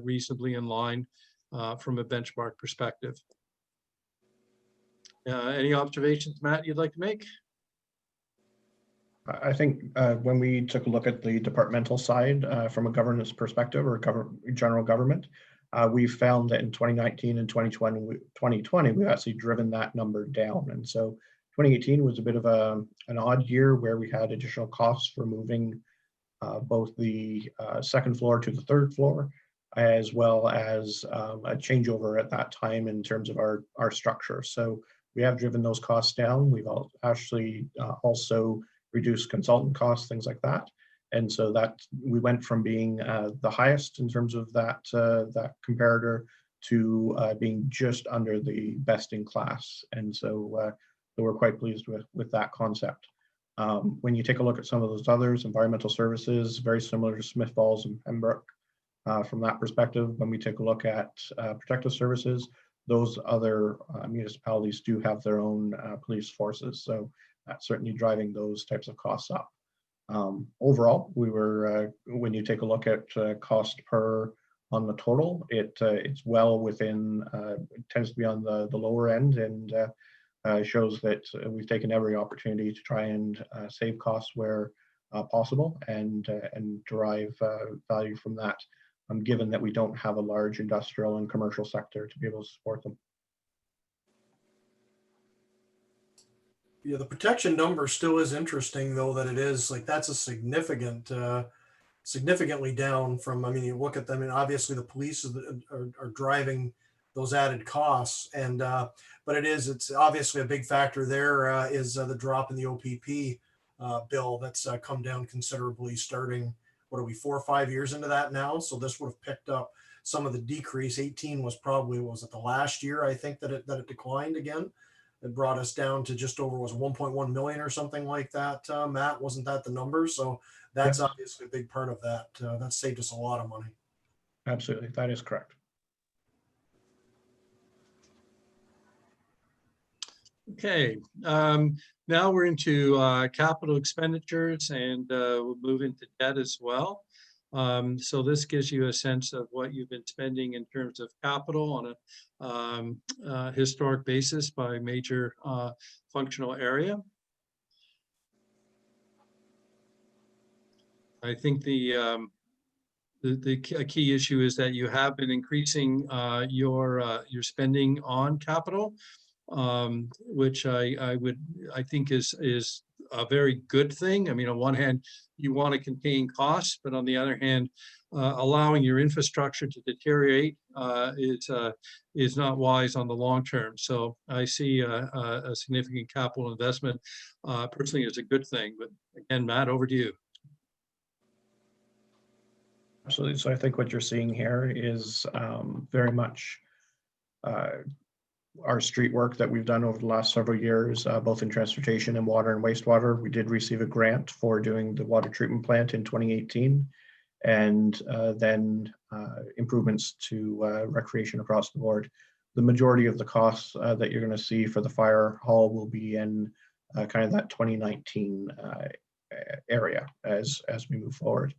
reasonably in line from a benchmark perspective. Any observations, Matt, you'd like to make? I think when we took a look at the departmental side from a governance perspective or general government, we found that in 2019 and 2020, we've actually driven that number down. And so 2018 was a bit of an odd year where we had additional costs for moving both the second floor to the third floor, as well as a changeover at that time in terms of our structure. So we have driven those costs down. We've actually also reduced consultant costs, things like that. And so that we went from being the highest in terms of that comparator to being just under the best in class. And so we're quite pleased with that concept. When you take a look at some of those others, environmental services, very similar to Smith Falls and Pembroke from that perspective. When we take a look at protective services, those other municipalities do have their own police forces. So that's certainly driving those types of costs up. Overall, we were, when you take a look at cost per on the total, it's well within, it tends to be on the lower end, and shows that we've taken every opportunity to try and save costs where possible, and derive value from that, given that we don't have a large industrial and commercial sector to be able to support them. Yeah, the protection number still is interesting, though, that it is like that's a significant, significantly down from. I mean, you look at them, and obviously the police are driving those added costs, and but it's obviously a big factor. There is the drop in the OPP bill that's come down considerably. Starting, what are we, 4 or 5 years into that now? So this would have picked up some of the decrease. 18 was probably, was it the last year, I think, that it declined again. It brought us down to just over, was 1.1 million or something like that. Matt, wasn't that the number? So that's Yes. obviously a big part of that. That saved us a lot of money. Absolutely, that is correct. Okay, now we're into capital expenditures, and we'll move into debt as well. So this gives you a sense of what you've been spending in terms of capital on a historic basis by major functional area. I think the key issue is that you have been increasing your spending on capital, which I think is a very good thing. I mean, on one hand, you want to contain costs, but on the other hand, allowing your infrastructure to deteriorate is not wise on the long term. So I see a significant capital investment personally as a good thing. But again, Matt, over to you. Absolutely. So I think what you're seeing here is very much our street work that we've done over the last several years, both in transportation and water and wastewater. We did receive a grant for doing the water treatment plant in 2018, and then improvements to recreation across the board. The majority of the costs that you're going to see for the fire hall will be in kind of that 2019 area as we move forward.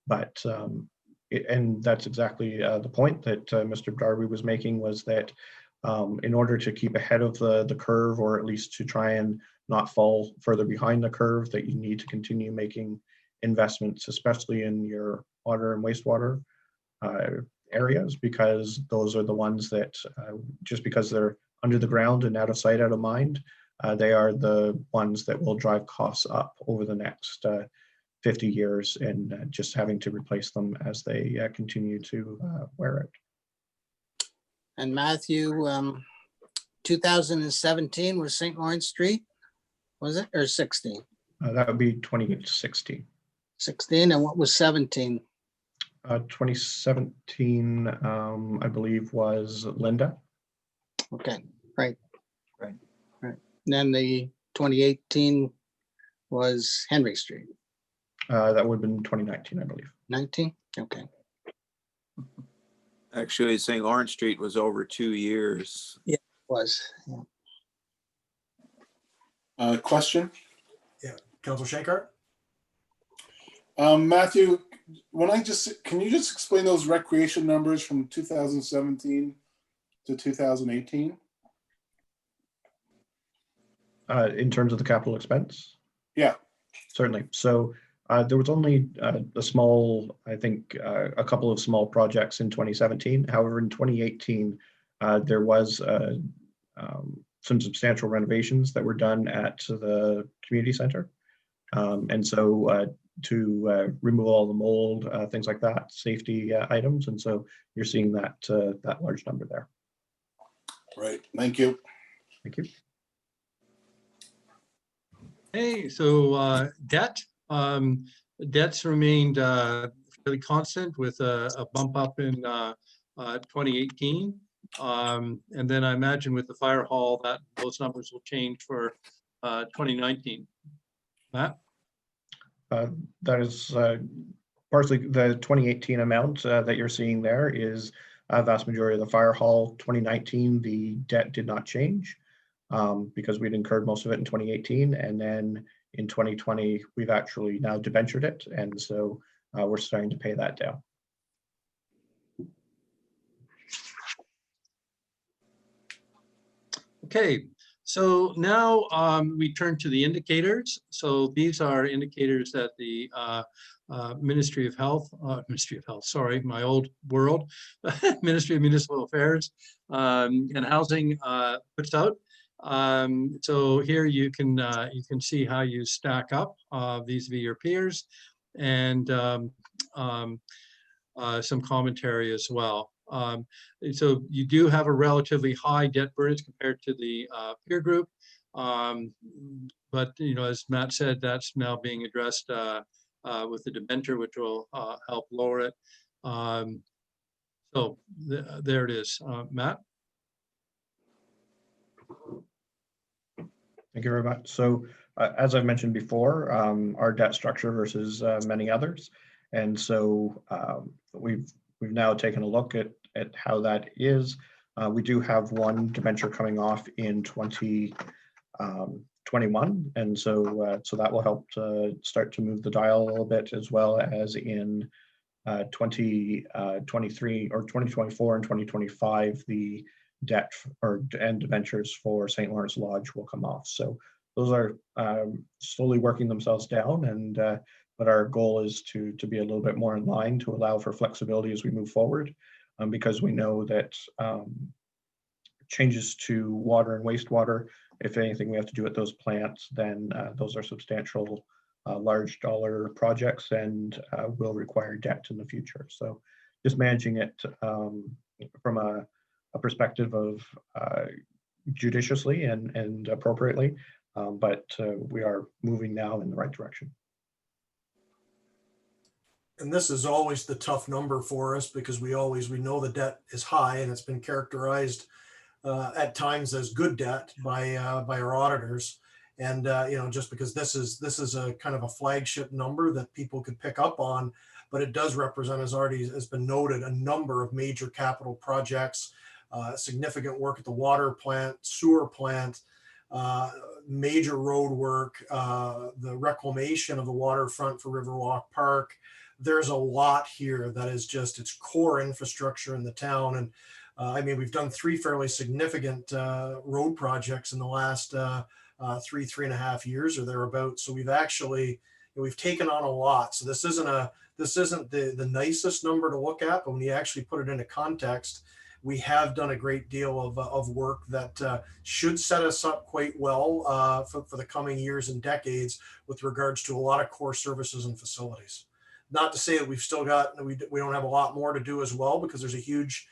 But and that's exactly the point that Mr. Darby was making, was that in order to keep ahead of the curve, or at least to try and not fall further behind the curve, that you need to continue making investments, especially in your water and wastewater areas, because those are the ones that just because they're under the ground and out of sight, out of mind, they are the ones that will drive costs up over the next 50 years, and just having to replace them as they continue to wear out. And Matthew, 2017 was St. Lawrence Street, was it, or 16? That would be 2016. 16, and what was 17? 2017, I believe, was Linda. Okay, right. Then the 2018 was Henry Street. That would have been 2019, I believe. 19, okay. Actually, St. Lawrence Street was over 2 years. Was, yeah. Question? Yeah, Councilor Shankar? Matthew, can you just explain those recreation numbers from 2017 to 2018? In terms of the capital expense? Yeah. Certainly. So there was only a small, I think, a couple of small projects in 2017. However, in 2018, there was some substantial renovations that were done at the community center. And so to remove all the mold, things like that, safety items. And so you're seeing that that large number there. Right. Thank you. Thank you. Hey, so debt's remained fairly constant with a bump up in 2018. And then I imagine with the fire hall that those numbers will change for 2019. Matt? That is partially the 2018 amount that you're seeing there is vast majority of the fire hall. 2019, the debt did not change because we'd incurred most of it in 2018. And then in 2020, we've actually now debentured it. And so we're starting to pay that down. Okay, so now we turn to the indicators. So these are indicators that the Ministry of Health, sorry, my old world, Ministry of Municipal Affairs and Housing puts out. So here you can see how you stack up vis-a-vis your peers, and some commentary as well. So you do have a relatively high debt burden compared to the peer group. But, you know, as Matt said, that's now being addressed with the debenture, which will help lower it. So there it is. Matt? Thank you very much. So as I've mentioned before, our debt structure versus many others. And so we've now taken a look at how that is. We do have one debenture coming off in 2021. And so that will help to start to move the dial a little bit, as well as in 2023 or 2024 and 2025, the debt and debentures for St. Lawrence Lodge will come off. So those are slowly working themselves down, and but our goal is to be a little bit more in line to allow for flexibility as we move forward, because we know that changes to water and wastewater, if anything we have to do at those plants, then those are substantial large dollar projects and will require debt in the future. So just managing it from a perspective of judiciously and appropriately, but we are moving now in the right direction. And this is always the tough number for us, because we know the debt is high, and it's been characterized at times as good debt by our auditors. And you know, just because this is a kind of a flagship number that people could pick up on, but it does represent, as already has been noted, a number of major capital projects, significant work at the water plant, sewer plant, major road work, the reclamation of the waterfront for Riverwalk Park. There's a lot here that is just its core infrastructure in the town. And I mean, we've done 3 fairly significant road projects in the last 3.5 years or thereabouts. So we've taken on a lot. So this isn't the nicest number to look at, but when you actually put it into context, we have done a great deal of work that should set us up quite well for the coming years and decades with regards to a lot of core services and facilities. Not to say that we don't have a lot more to do as well, because there's a huge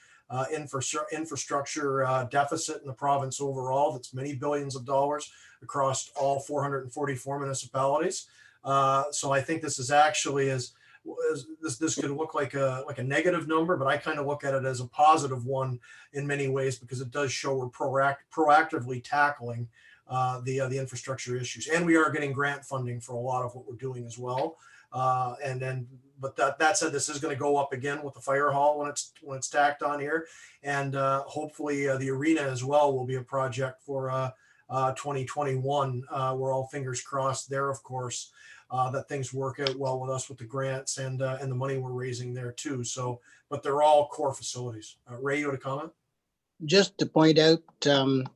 infrastructure deficit in the province overall. That's many billions of dollars across all 444 municipalities. So I think this is actually this could look like a negative number, but I kind of look at it as a positive one in many ways, because it does show we're proactively tackling the infrastructure issues, and we are getting grant funding for a lot of what we're doing as well. But that said, this is going to go up again with the fire hall when it's tacked on here, and hopefully the arena as well will be a project for 2021. We're all fingers crossed there, of course, that things work out well with us with the grants and the money we're raising there too. So, but they're all core facilities. Ray, you had a comment? Just to point out the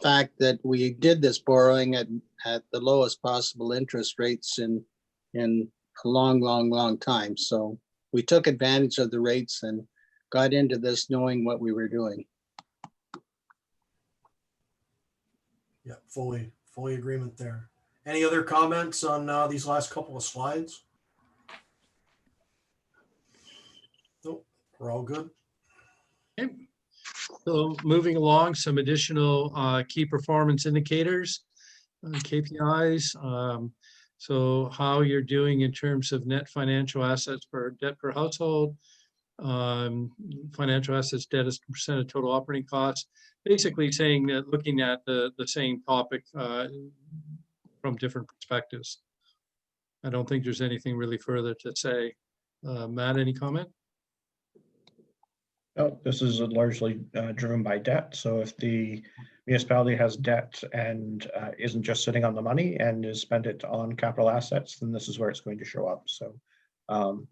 fact that we did this borrowing at the lowest possible interest rates in a long time. So we took advantage of the rates and got into this knowing what we were doing. Yeah, fully agreement there. Any other comments on these last couple of slides? Nope, we're all good. Okay. So moving along, some additional key performance indicators, KPIs. So how you're doing in terms of net financial assets per debt per household, financial assets debt as a percent of total operating costs, basically saying that looking at the same topic from different perspectives. I don't think there's anything really further to say. Matt, any comment? No, this is largely driven by debt. So if the municipality has debt and isn't just sitting on the money and is spent it on capital assets, then this is where it's going to show up. So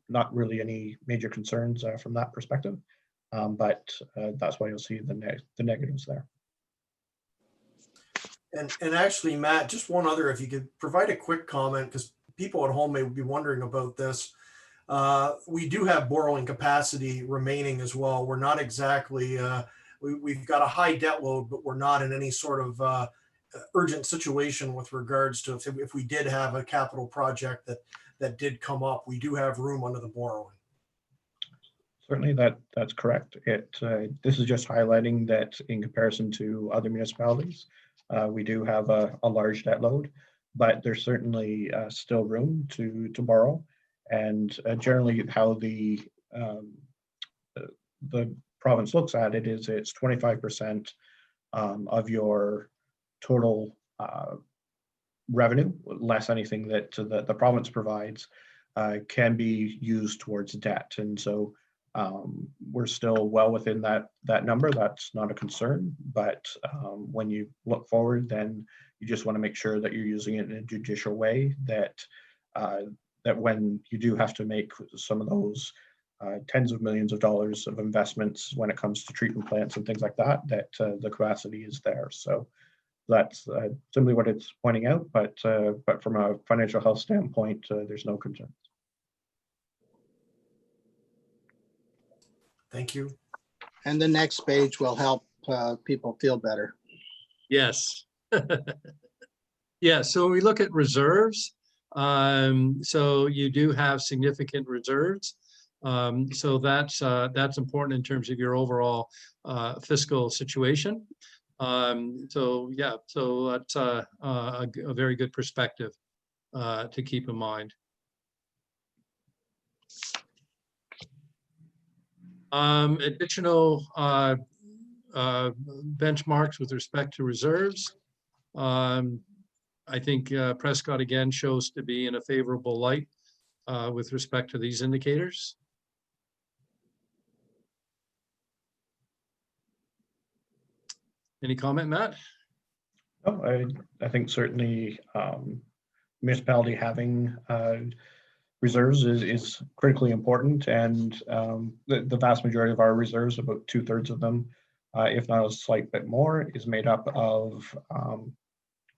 not really any major concerns from that perspective, but that's why you'll see the negatives there. And actually, Matt, just one other, if you could provide a quick comment, because people at home may be wondering about this. We do have borrowing capacity remaining as well. We're not exactly, we've got a high debt load, but we're not in any sort of urgent situation with regards to if we did have a capital project that did come up, we do have room under the borrowing. Certainly that's correct. This is just highlighting that in comparison to other municipalities, we do have a large debt load, but there's certainly still room to borrow. And generally how the province looks at it is it's 25% of your total revenue, less anything that the province provides, can be used towards debt. And so we're still well within that number. That's not a concern, but when you look forward, then you just want to make sure that you're using it in a judicial way, that when you do have to make some of those tens of millions of dollars of investments when it comes to treatment plants and things like that, that the capacity is there. So that's simply what it's pointing out, but from a financial health standpoint, there's no concerns. Thank you. And the next page will help people feel better. Yes. Yeah, so we look at reserves. So you do have significant reserves. So that's important in terms of your overall fiscal situation. So yeah, so that's a very good perspective to keep in mind. Additional benchmarks with respect to reserves. I think Prescott again shows to be in a favorable light with respect to these indicators. Any comment, Matt? No, I think certainly municipality having reserves is critically important, and the vast majority of our reserves, about 2/3 of them, if not a slight bit more, is made up of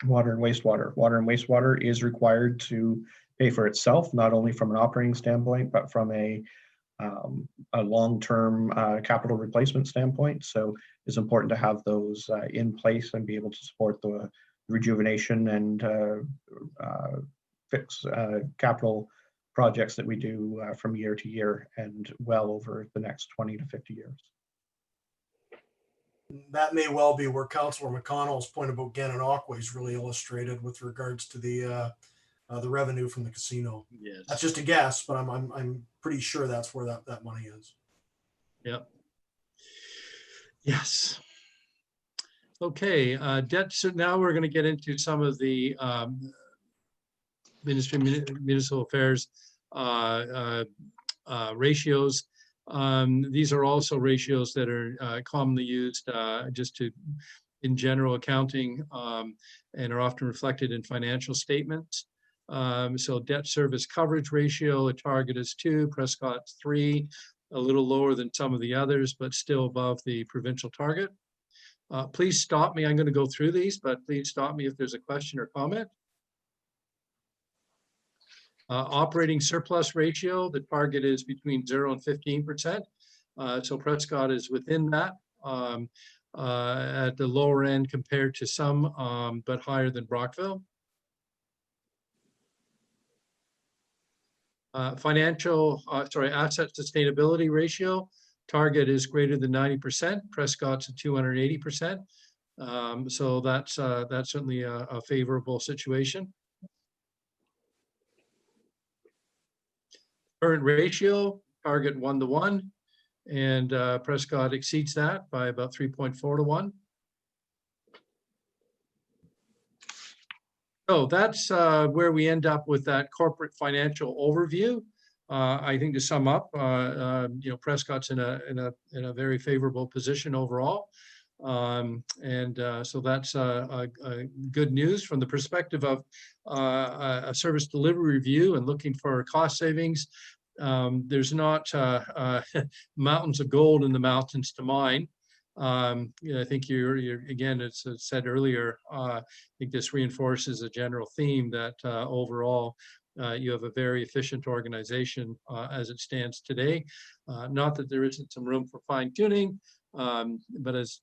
water and wastewater. Water and wastewater is required to pay for itself, not only from an operating standpoint, but from a long-term capital replacement standpoint. So it's important to have those in place and be able to support the rejuvenation and fix capital projects that we do from year to year and well over the next 20 to 50 years. That may well be where Councillor McConnell's point about Gananoque is really illustrated with regards to the revenue from the casino. Yes. That's just a guess, but I'm pretty sure that's where that money is. Yep. Yes. Okay, debt. So now we're going to get into some of the municipal affairs ratios. These are also ratios that are commonly used just in general accounting and are often reflected in financial statements. So debt service coverage ratio, a target is 2, Prescott's 3, a little lower than some of the others, but still above the provincial target. Please stop me. I'm going to go through these, but please stop me if there's a question or comment. Operating surplus ratio, the target is between 0 and 15%. So Prescott is within that at the lower end compared to some, but higher than Brockville. Asset sustainability ratio, target is greater than 90%. Prescott's at 280%. So that's certainly a favorable situation. Current ratio, target 1-to-1, and Prescott exceeds that by about 3.4-to-1. So that's where we end up with that corporate financial overview. I think to sum up, Prescott's in a very favorable position overall. So that's good news from the perspective of a service delivery review and looking for cost savings. There's not mountains of gold in the mountains to mine. I think you're again, it's said earlier, I think this reinforces a general theme that overall you have a very efficient organization as it stands today. Not that there isn't some room for fine tuning, but as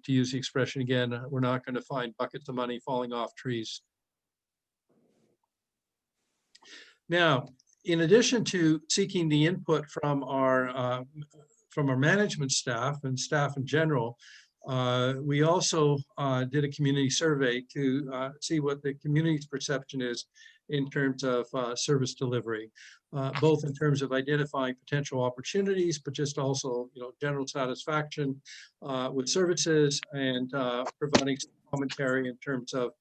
to use the expression again, we're not going to find buckets of money falling off trees. Now, in addition to seeking the input from our management staff and staff in general, we also did a community survey to see what the community's perception is in terms of service delivery, both in terms of identifying potential opportunities, but just also, general satisfaction with services and providing some commentary in terms of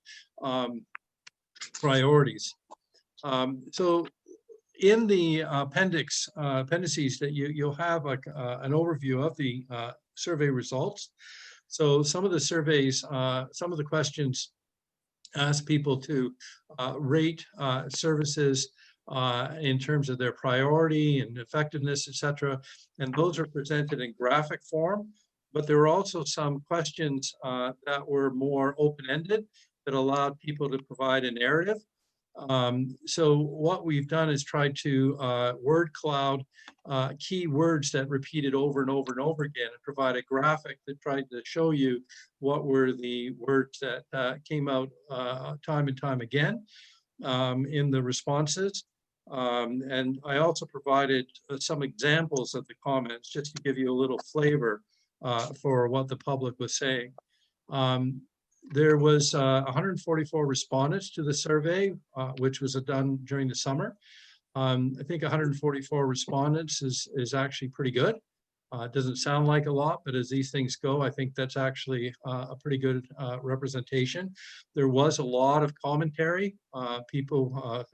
priorities. So in the appendices that you'll have an overview of the survey results. So some of the surveys, some of the questions ask people to rate services in terms of their priority and effectiveness, et cetera. And those are presented in graphic form, but there were also some questions that were more open-ended that allowed people to provide a narrative. So what we've done is tried to word cloud key words that repeated over and over and over again and provide a graphic that tried to show you what were the words that came out time and time again in the responses. And I also provided some examples of the comments just to give you a little flavor for what the public was saying. There was 144 respondents to the survey, which was done during the summer. I think 144 respondents is actually pretty good. It doesn't sound like a lot, but as these things go, I think that's actually a pretty good representation. There was a lot of commentary. There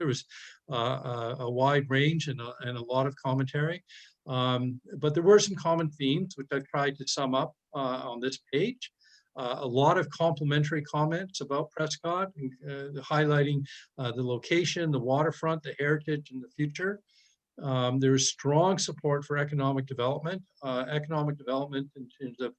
was a wide range and a lot of commentary. But there were some common themes, which I've tried to sum up on this page. A lot of complimentary comments about Prescott, highlighting the location, the waterfront, the heritage, and the future. There is strong support for economic development in terms of,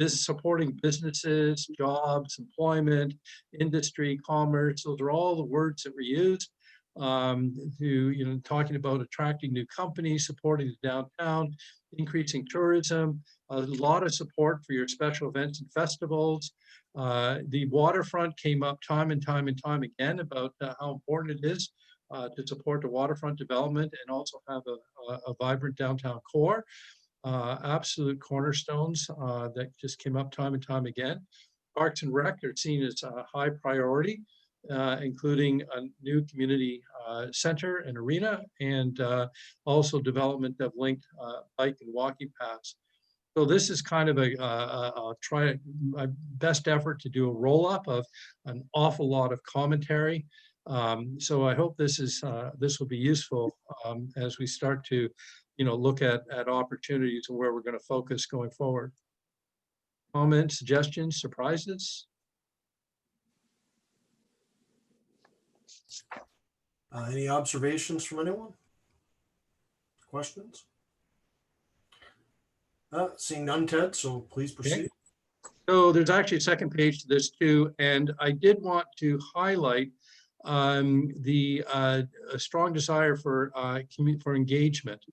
supporting businesses, jobs, employment, industry, commerce. Those are all the words that were used. Talking about attracting new companies, supporting the downtown, increasing tourism, a lot of support for your special events and festivals. The waterfront came up time and time again about how important it is to support the waterfront development and also have a vibrant downtown core. Absolute cornerstones that just came up time and time again. Parks and Rec are seen as a high priority, including a new community center and arena, and also development of linked bike and walking paths. So this is kind of my best effort to do a roll-up of an awful lot of commentary. So I hope this will be useful as we start to, look at opportunities and where we're going to focus going forward. Comments, suggestions, surprises? Any observations from anyone? Questions? Seeing none, Ted, so please proceed. Okay. So there's actually a second page to this too, and I did want to highlight a strong desire for engagement.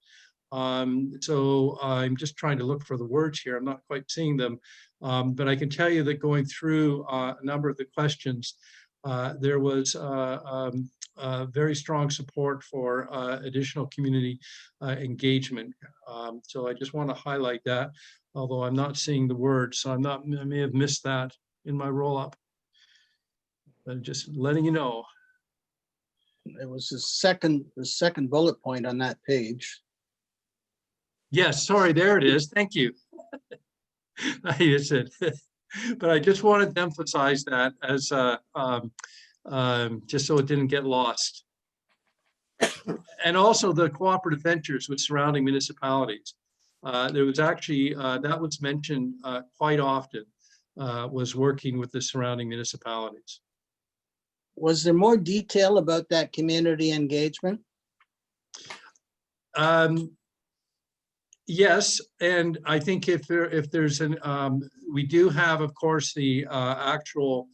So I'm just trying to look for the words here. I'm not quite seeing them, but I can tell you that going through a number of the questions, there was very strong support for additional community engagement. So I just want to highlight that, although I'm not seeing the words, so I may have missed that in my roll-up. But just letting you know. It was the second bullet point on that page. Yes, sorry, there it is. Thank you. Yes, but I just wanted to emphasize that as just so it didn't get lost. And also the cooperative ventures with surrounding municipalities. There was actually, that was mentioned quite often, was working with the surrounding municipalities. Was there more detail about that community engagement? Yes, and I think if there's an, we do have, of course, the actual,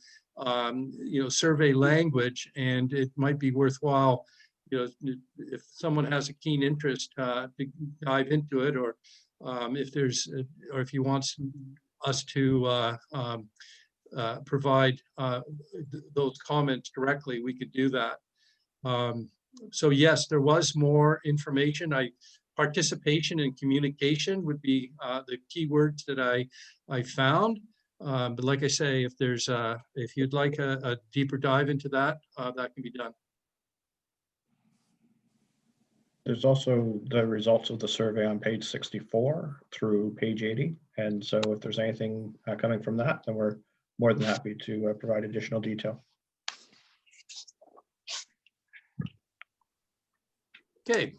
survey language, and it might be worthwhile, if someone has a keen interest to dive into it, or if there's, or if he wants us to provide those comments directly, we could do that. So yes, there was more information. Participation and communication would be the key words that I found. But like I say, if there's if you'd like a deeper dive into that, that can be done. There's also the results of the survey on page 64 through page 80. And so if there's anything coming from that, then we're more than happy to provide additional detail. Okay.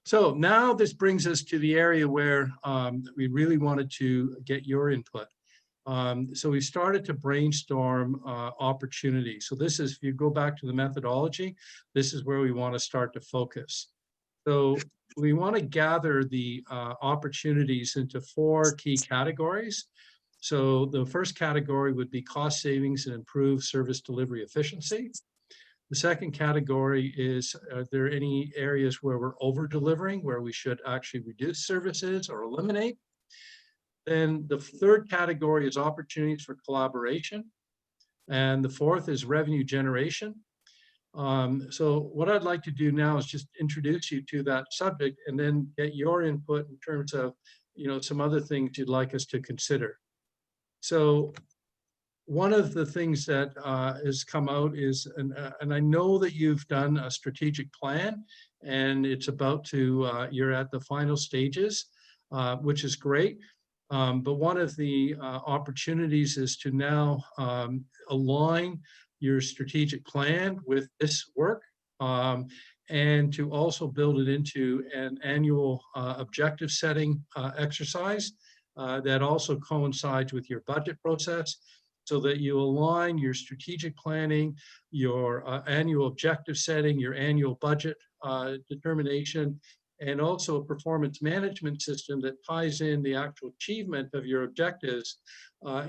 So now this brings us to the area where we really wanted to get your input. So we started to brainstorm opportunities. So this is, if you go back to the methodology, this is where we want to start to focus. So we want to gather the opportunities into 4 key categories. So the first category would be cost savings and improved service delivery efficiency. The second category is, are there any areas where we're over delivering, where we should actually reduce services or eliminate? Then the third category is opportunities for collaboration. And the fourth is revenue generation. So what I'd like to do now is just introduce you to that subject and then get your input in terms of, some other things you'd like us to consider. So one of the things that has come out is, and I know that you've done a strategic plan, and it's about to, you're at the final stages, which is great. But one of the opportunities is to now align your strategic plan with this work, and to also build it into an annual objective setting exercise that also coincides with your budget process, so that you align your strategic planning, your annual objective setting, your annual budget determination, and also a performance management system that ties in the actual achievement of your objectives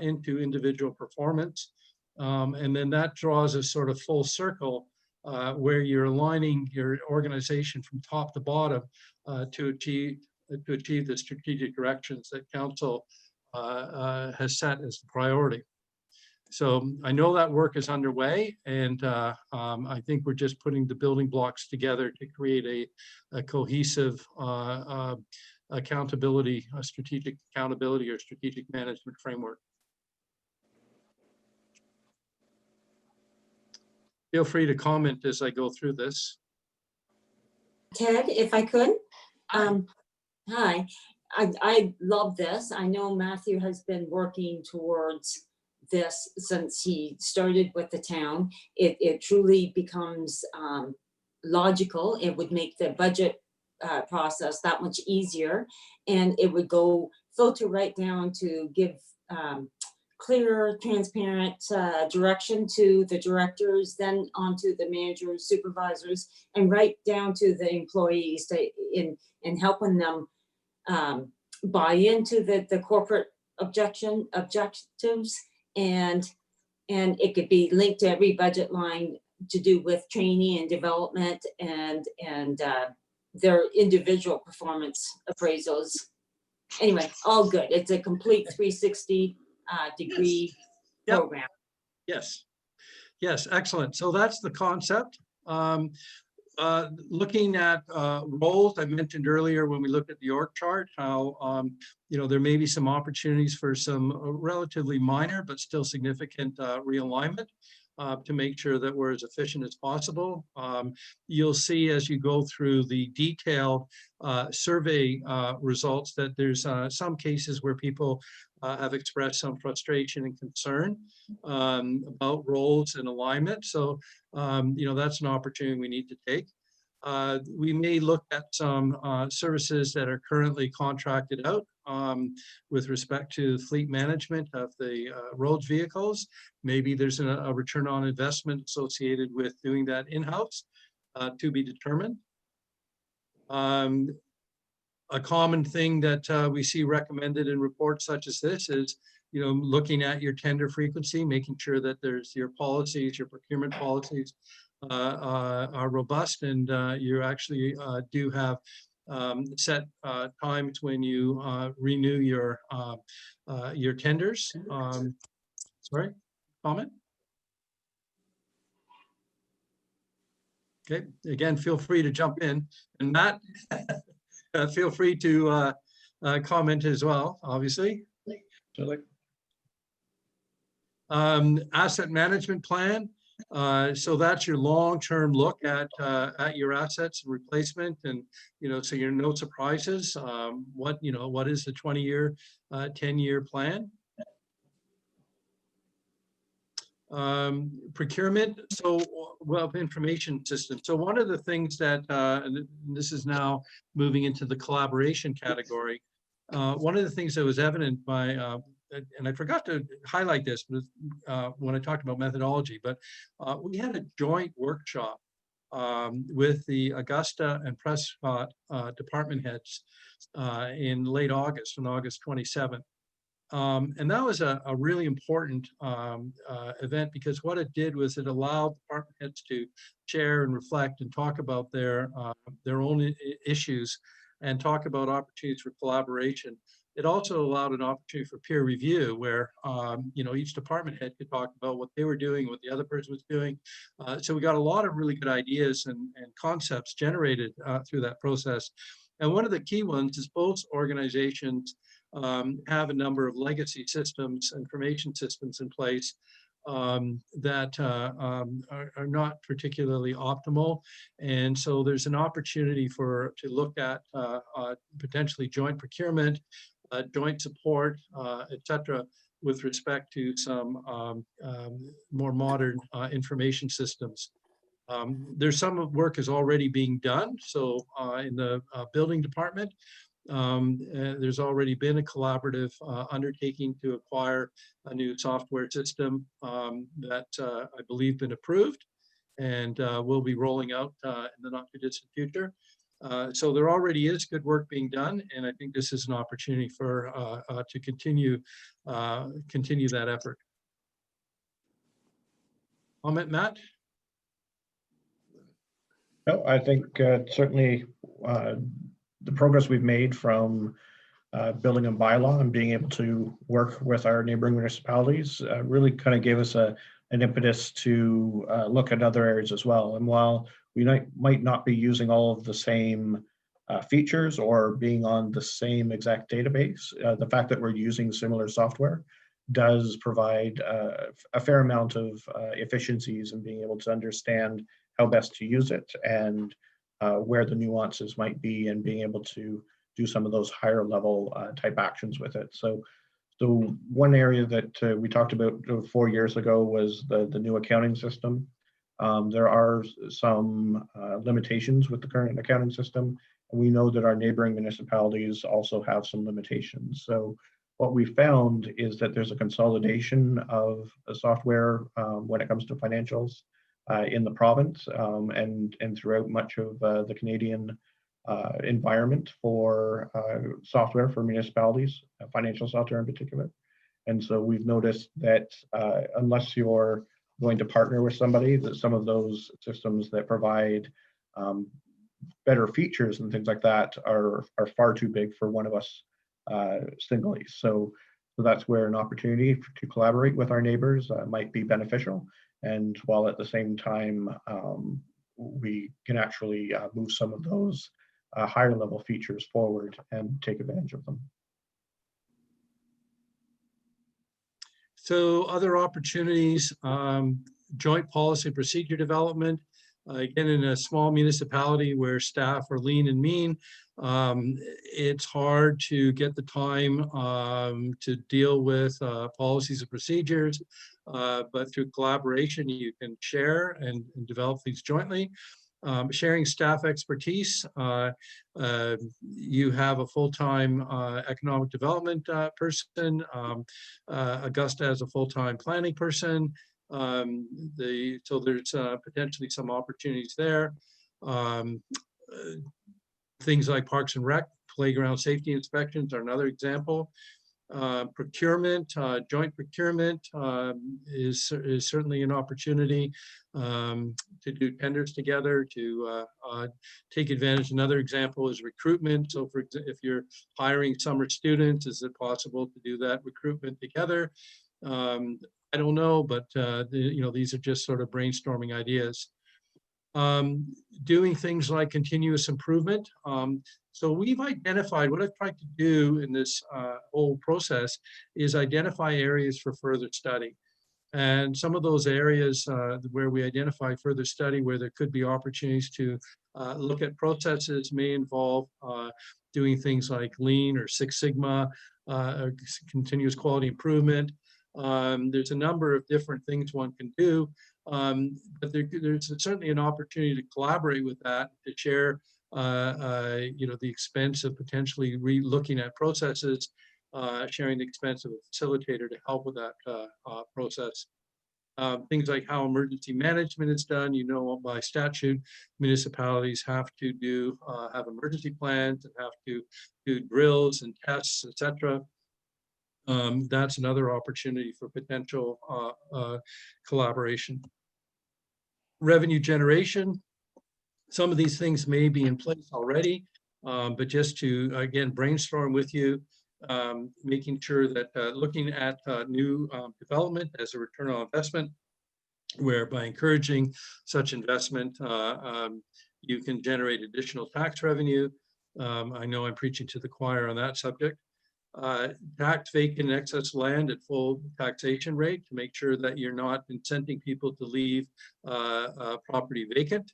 into individual performance. And then that draws a sort of full circle where you're aligning your organization from top to bottom to achieve the strategic directions that council has set as the priority. So I know that work is underway, and I think we're just putting the building blocks together to create a cohesive accountability, a strategic accountability or strategic management framework. Feel free to comment as I go through this. Ted, if I could. Hi, I love this. I know Matthew has been working towards this since he started with the town. It truly becomes logical. It would make the budget process that much easier, and it would go filter right down to give clear, transparent direction to the directors, then onto the managers, supervisors, and right down to the employees in helping them buy into the corporate objectives, and it could be linked to every budget line to do with training and development and their individual performance appraisals. Anyway, all good. It's a complete 360 degree Yep. program. Yes, yes, excellent. So that's the concept. Looking at roles, I mentioned earlier when we looked at the org chart, how there may be some opportunities for some relatively minor but still significant realignment to make sure that we're as efficient as possible. You'll see as you go through the detailed survey results that there's some cases where people have expressed some frustration and concern about roles and alignment. So, that's an opportunity we need to take. We may look at some services that are currently contracted out with respect to fleet management of the roads vehicles. Maybe there's a return on investment associated with doing that in-house to be determined. A common thing that we see recommended in reports such as this is, looking at your tender frequency, making sure that there's your policies, your procurement policies are robust, and you actually do have set times when you renew your tenders. Sorry, comment? Okay, again, feel free to jump in. And Matt, feel free to comment as well, obviously. Asset management plan. So that's your long-term look at your assets and replacement, and so you're no surprises. What is the 20-year, 10-year plan? Procurement, so information systems. So one of the things that, and this is now moving into the collaboration category, one of the things that was evident by, and I forgot to highlight this when I talked about methodology, but we had a joint workshop with the Augusta and Prescott department heads in late August, on August 27th. And that was a really important event, because what it did was it allowed department heads to share and reflect and talk about their own issues and talk about opportunities for collaboration. It also allowed an opportunity for peer review, where each department head could talk about what they were doing, what the other person was doing. So we got a lot of really good ideas and concepts generated through that process. And one of the key ones is both organizations have a number of legacy systems, information systems in place that are not particularly optimal. And so there's an opportunity to look at potentially joint procurement, joint support, et cetera, with respect to some more modern information systems. There's some work is already being done. So in the building department, there's already been a collaborative undertaking to acquire a new software system that I believe been approved and will be rolling out in the not too distant future. So there already is good work being done, and I think this is an opportunity for to continue that effort. Comment, Matt? No, I think certainly the progress we've made from building a bylaw and being able to work with our neighboring municipalities really kind of gave us an impetus to look at other areas as well. And while we might not be using all of the same features or being on the same exact database, the fact that we're using similar software does provide a fair amount of efficiencies in being able to understand how best to use it and where the nuances might be, and being able to do some of those higher level type actions with it. So one area that we talked about 4 years ago was the new accounting system. There are some limitations with the current accounting system, and we know that our neighboring municipalities also have some limitations. So what we found is that there's a consolidation of software when it comes to financials in the province and throughout much of the Canadian environment for software for municipalities, financial software in particular. And so we've noticed that unless you're going to partner with somebody, that some of those systems that provide better features and things like that are far too big for one of us singly. So that's where an opportunity to collaborate with our neighbors might be beneficial. And while at the same time, we can actually move some of those higher level features forward and take advantage of them. So other opportunities, joint policy procedure development. Again, in a small municipality where staff are lean and mean, It's hard to get the time to deal with policies and procedures, but through collaboration, you can share and develop these jointly. Sharing staff expertise. You have a full-time economic development person. Augusta has a full-time planning person. So there's potentially some opportunities there. Things like Parks and Rec, playground safety inspections are another example. Procurement, joint procurement is certainly an opportunity to do tenders together, to take advantage. Another example is recruitment. So if you're hiring summer students, is it possible to do that recruitment together? I don't know, but these are just sort of brainstorming ideas. Doing things like continuous improvement. So we've identified, what I've tried to do in this whole process is identify areas for further study. And some of those areas where we identify further study, where there could be opportunities to look at processes, may involve doing things like Lean or Six Sigma, continuous quality improvement. There's a number of different things one can do. But there's certainly an opportunity to collaborate with that, to share, the expense of potentially re-looking at processes, sharing the expense of a facilitator to help with that process. Things like how emergency management is done. By statute, municipalities have to have emergency plans and have to do drills and tests, etc. That's another opportunity for potential collaboration. Revenue generation. Some of these things may be in place already, but just to, again, brainstorm with you, making sure that looking at new development as a return on investment, where by encouraging such investment, you can generate additional tax revenue. I know I'm preaching to the choir on that subject. Tax vacant excess land at full taxation rate to make sure that you're not incenting people to leave property vacant.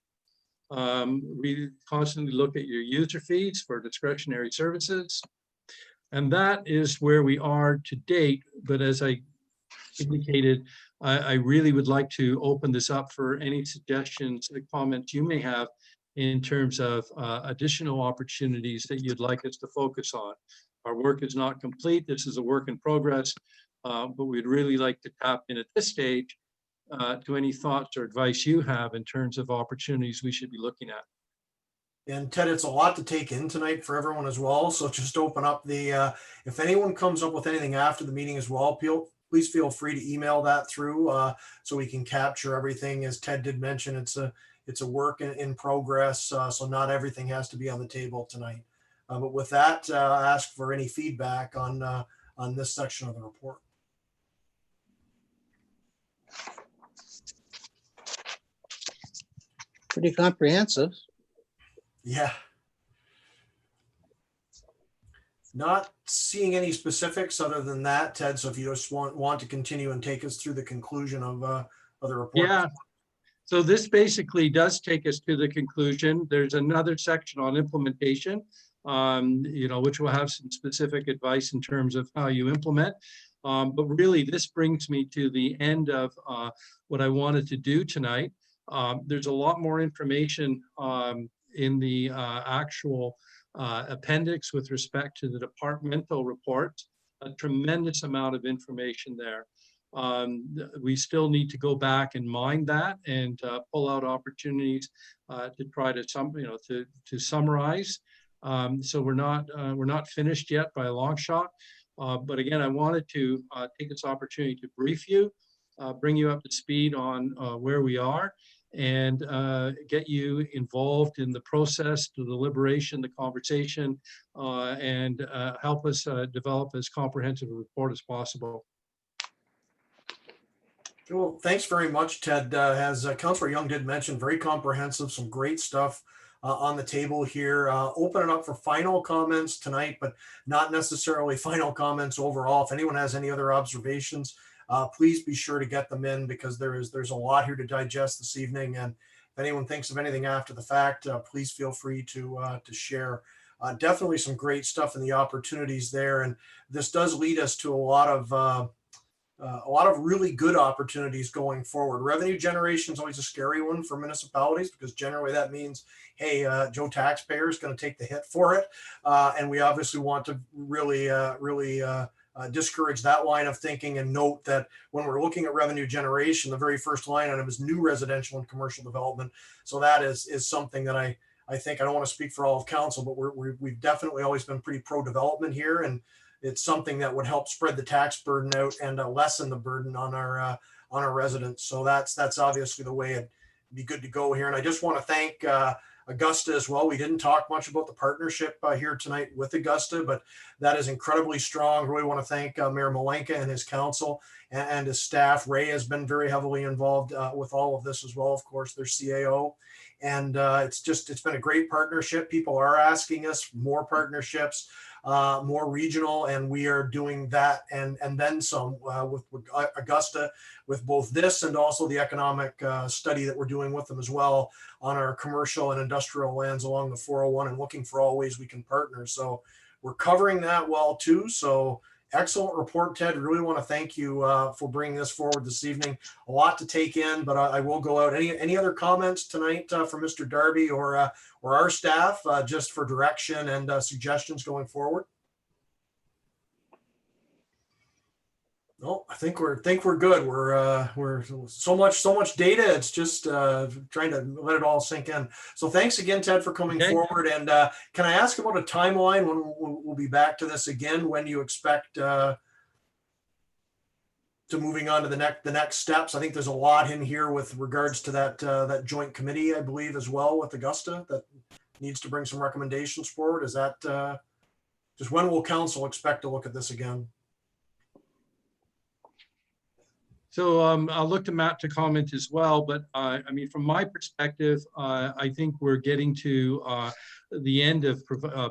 We constantly look at your user fees for discretionary services. And that is where we are to date. But as I indicated, I really would like to open this up for any suggestions and comments you may have in terms of additional opportunities that you'd like us to focus on. Our work is not complete. This is a work in progress, but we'd really like to tap in at this stage to any thoughts or advice you have in terms of opportunities we should be looking at. And Ted, it's a lot to take in tonight for everyone as well. So just open up the, if anyone comes up with anything after the meeting as well, please feel free to email that through so we can capture everything. As Ted did mention, it's a work in progress. So not everything has to be on the table tonight. But with that, ask for any feedback on this section of the report. Pretty comprehensive. Yeah. Not seeing any specifics other than that, Ted. So if you just want to continue and take us through the conclusion of the report. Yeah. So this basically does take us to the conclusion. There's another section on implementation, which will have some specific advice in terms of how you implement. But really, this brings me to the end of what I wanted to do tonight. There's a lot more information in the actual appendix with respect to the departmental report, a tremendous amount of information there. We still need to go back and mine that and pull out opportunities to try to to summarize. So we're not finished yet by a long shot. But again, I wanted to take this opportunity to brief you, bring you up to speed on where we are, and get you involved in the process, the deliberation, the conversation, and help us develop as comprehensive a report as possible. Well, thanks very much, Ted. As Councillor Young did mention, very comprehensive, some great stuff on the table here. Open it up for final comments tonight, but not necessarily final comments overall. If anyone has any other observations, please be sure to get them in, because there's a lot here to digest this evening. And if anyone thinks of anything after the fact, please feel free to share. definitely some great stuff in the opportunities there. And this does lead us to a lot of really good opportunities going forward. Revenue generation is always a scary one for municipalities because generally that means, hey, Joe taxpayer is going to take the hit for it. And we obviously want to really discourage that line of thinking and note that when we're looking at revenue generation, the very first line item is new residential and commercial development. So that is something that I think, I don't want to speak for all of council, but we've definitely always been pretty pro-development here. And it's something that would help spread the tax burden out and lessen the burden on our residents. So that's obviously the way it'd be good to go here. And I just want to thank Augusta as well. We didn't talk much about the partnership here tonight with Augusta, but that is incredibly strong. Really want to thank Mayor Malenka and his council and his staff. Ray has been very heavily involved with all of this as well. Of course, their CAO. And it's been a great partnership. People are asking us more partnerships, more regional, and we are doing that and then some with Augusta, with both this and also the economic study that we're doing with them as well on our commercial and industrial lands along the 401 and looking for all ways we can partner. So we're covering that well too. So excellent report, Ted. Really want to thank you for bringing this forward this evening. A lot to take in, but I will go out. Any other comments tonight from Mr. Darby or our staff, just for direction and suggestions going forward? No, I think we're good. We're so much data. It's just trying to let it all sink in. So thanks again, Ted, for coming forward. And can I ask about a timeline when we'll be back to this again? When you expect to moving on to the next steps? I think there's a lot in here with regards to that joint committee, I believe, as well with Augusta that needs to bring some recommendations forward. Is that just when will council expect to look at this again? So I'll look to Matt to comment as well, but I mean, from my perspective, I think we're getting to the end of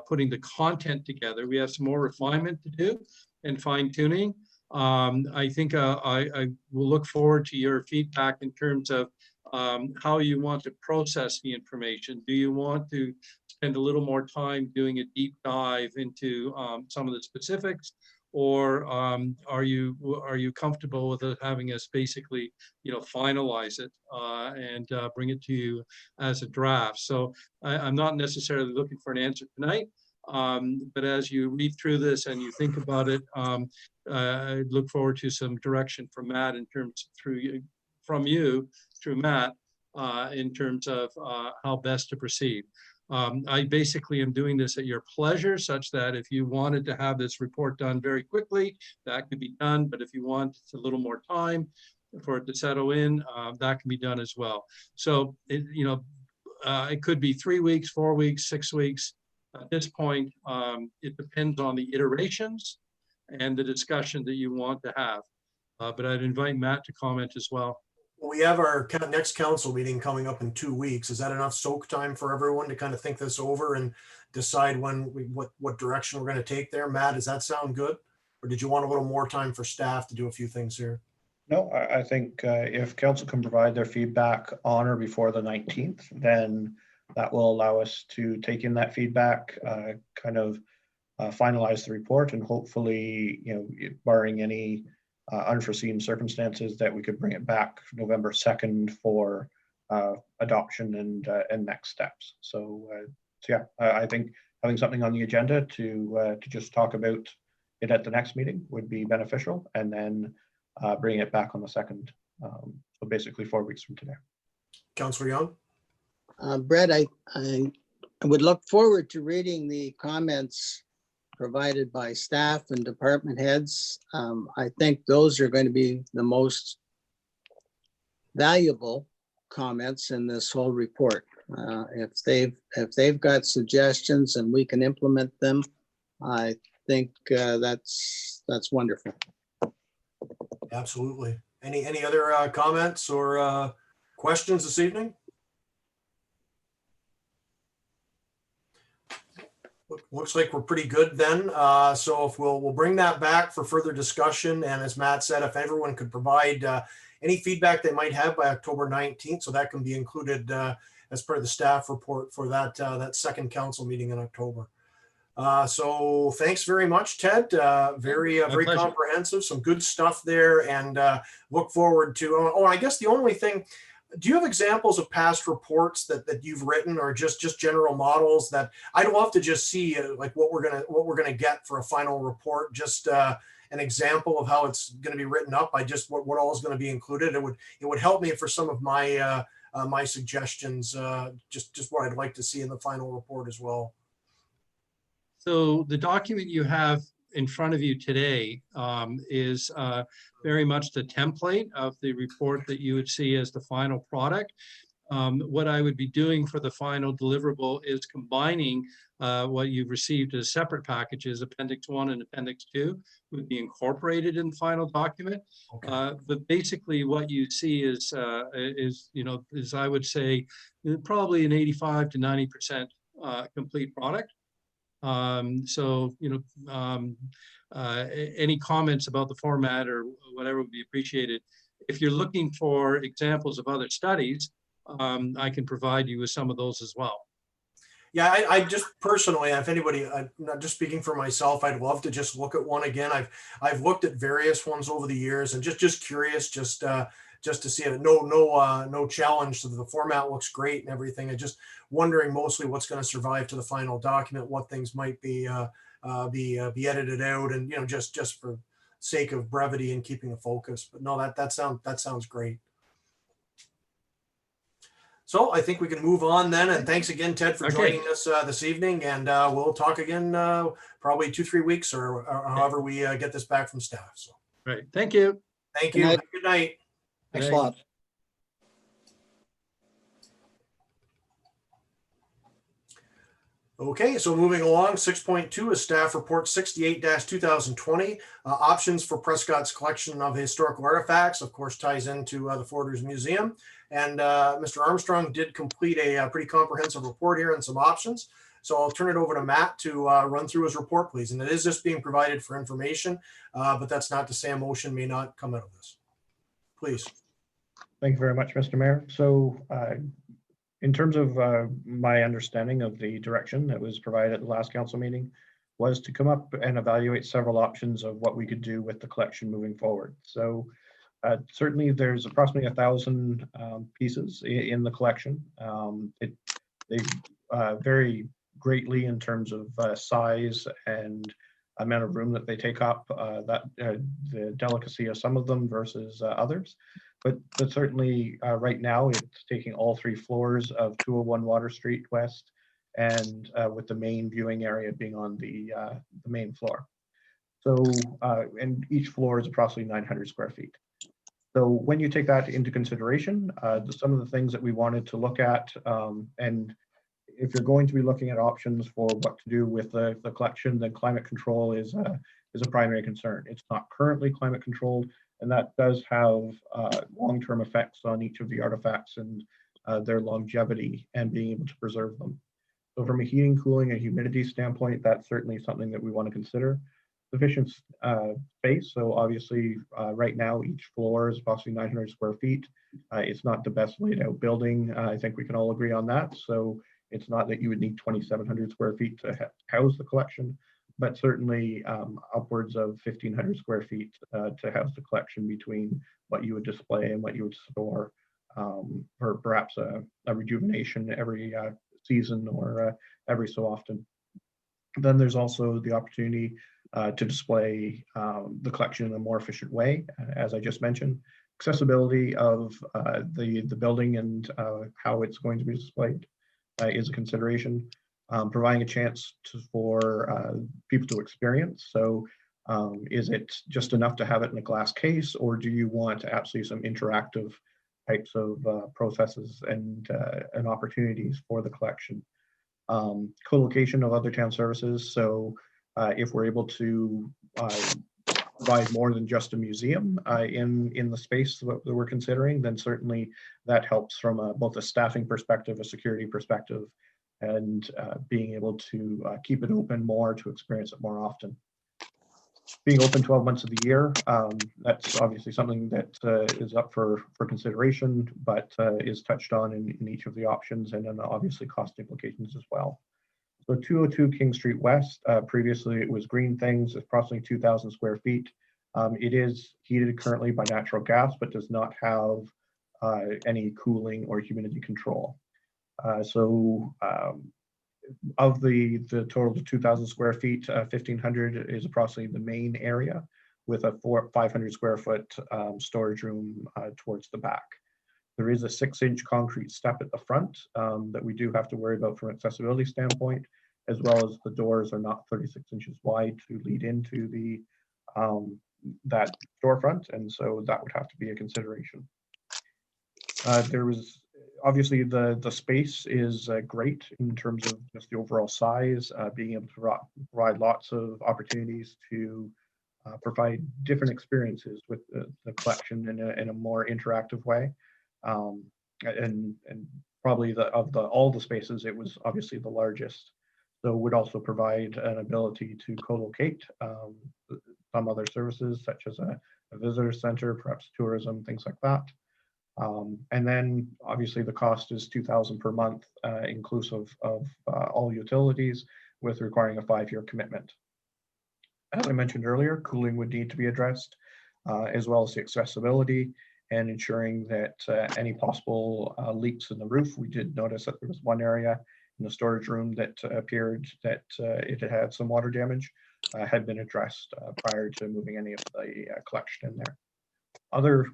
putting the content together. We have some more refinement to do and fine tuning. I think I will look forward to your feedback in terms of how you want to process the information. Do you want to spend a little more time doing a deep dive into some of the specifics? Or are you comfortable with it having us basically, finalize it and bring it to you as a draft? So I'm not necessarily looking for an answer tonight, but as you read through this and you think about it, I look forward to some direction from Matt in terms through Matt in terms of how best to proceed. I basically am doing this at your pleasure, such that if you wanted to have this report done very quickly, that could be done. But if you want a little more time for it to settle in, that can be done as well. So, it could be 3 weeks, 4 weeks, 6 weeks. At this point, it depends on the iterations and the discussion that you want to have. But I'd invite Matt to comment as well. We have our next council meeting coming up in 2 weeks. Is that enough soak time for everyone to kind of think this over and decide what direction we're going to take there? Matt, does that sound good? Or did you want a little more time for staff to do a few things here? No, I think if council can provide their feedback on or before the 19th, then that will allow us to take in that feedback, finalize the report, and hopefully, barring any unforeseen circumstances, that we could bring it back November 2nd for adoption and next steps. So yeah, I think having something on the agenda to just talk about it at the next meeting would be beneficial, and then bring it back on the 2nd. So basically 4 weeks from today. Councillor Young? Brett, I would look forward to reading the comments provided by staff and department heads. I think those are going to be the most valuable comments in this whole report. If they've got suggestions and we can implement them, I think that's wonderful. Absolutely. Any other comments or questions this evening? Looks like we're pretty good then. So if we'll bring that back for further discussion. And as Matt said, if everyone could provide any feedback they might have by October 19th, so that can be included as part of the staff report for that second council meeting in October. So thanks very much, Ted. Very My pleasure. comprehensive, some good stuff there, and look forward to. Oh, I guess the only thing. Do you have examples of past reports that you've written, or just general models that I'd love to just see, like what we're gonna get for a final report? Just an example of how it's going to be written up. I just what all is going to be included. It would help me for some of my my suggestions. Just what I'd like to see in the final report as well. So the document you have in front of you today is very much the template of the report that you would see as the final product. What I would be doing for the final deliverable is combining what you've received as separate packages, Appendix 1 and Appendix 2, would be incorporated in the final document. Okay. But basically what you see is I would say, probably an 85 to 90% complete product. Any comments about the format or whatever would be appreciated. If you're looking for examples of other studies, I can provide you with some of those as well. Yeah, I just personally, if anybody, I'm not just speaking for myself, I'd love to just look at one again. I've looked at various ones over the years, and just curious, just to see it. No challenge. So the format looks great and everything. I'm just wondering mostly what's going to survive to the final document, what things might be edited out, and just for sake of brevity and keeping the focus. But no, that sounds great. So I think we can move on then. And thanks again, Ted, for joining us this evening. And we'll talk again probably 2-3 weeks or however we get this back from staff. So Right. Thank you. Thank you. Good night. Good night. Thanks a lot. Okay, so moving along, 6.2 is staff report 68-2020, options for Prescott's collection of historical artifacts, of course, ties into the Forder's Museum. And Mr. Armstrong did complete a pretty comprehensive report here and some options. So I'll turn it over to Matt to run through his report, please. And it is just being provided for information, but that's not to say a motion may not come out of this. Please. Thank you very much, Mr. Mayor. So in terms of my understanding of the direction that was provided at the last council meeting was to come up and evaluate several options of what we could do with the collection moving forward. So certainly there's approximately 1,000 pieces in the collection. They vary greatly in terms of size and amount of room that they take up, the delicacy of some of them versus others. But certainly right now it's taking all 3 floors of 201 Water Street West, and with the main viewing area being on the main floor. So, and each floor is approximately 900 square feet. So when you take that into consideration, some of the things that we wanted to look at, and if you're going to be looking at options for what to do with the collection, then climate control is a primary concern. It's not currently climate controlled, and that does have long-term effects on each of the artifacts and their longevity and being able to preserve them. So from a heating, cooling, and humidity standpoint, that's certainly something that we want to consider. Sufficient space. So obviously right now each floor is approximately 900 square feet. It's not the best laid out building. I think we can all agree on that. So it's not that you would need 2,700 square feet to house the collection, but certainly upwards of 1,500 square feet to house the collection between what you would display and what you would store for perhaps a rejuvenation every season or every so often. Then there's also the opportunity to display the collection in a more efficient way, as I just mentioned. Accessibility of the building and how it's going to be displayed is a consideration. Providing a chance for people to experience. So is it just enough to have it in a glass case, or do you want absolutely some interactive types of processes and opportunities for the collection? Co-location of other town services. So if we're able to provide more than just a museum in the space that we're considering, then certainly that helps from both a staffing perspective, a security perspective, and being able to keep it open more to experience it more often. Being open 12 months of the year, that's obviously something that is up for consideration, but is touched on in each of the options, and then obviously cost implications as well. So 202 King Street West, previously it was Green Things, it's approximately 2,000 square feet. It is heated currently by natural gas, but does not have any cooling or humidity control. Of the total of 2,000 square feet, 1,500 is approximately the main area, with a 500 square foot storage room towards the back. There is a 6-inch concrete step at the front that we do have to worry about from an accessibility standpoint, as well as the doors are not 36 inches wide to lead into the that storefront, and so that would have to be a consideration. There was obviously the space is great in terms of just the overall size, being able to provide lots of opportunities to provide different experiences with the collection in a more interactive way. And probably all the spaces, it was obviously the largest. So would also provide an ability to co-locate some other services such as a visitor center, perhaps tourism, things like that. And then obviously the cost is $2,000 per month, inclusive of all utilities, with requiring a 5-year commitment. As I mentioned earlier, cooling would need to be addressed, as well as the accessibility and ensuring that any possible leaks in the roof. We did notice that there was one area in the storage room that appeared that it had some water damage, had been addressed prior to moving any of the collection in there. Other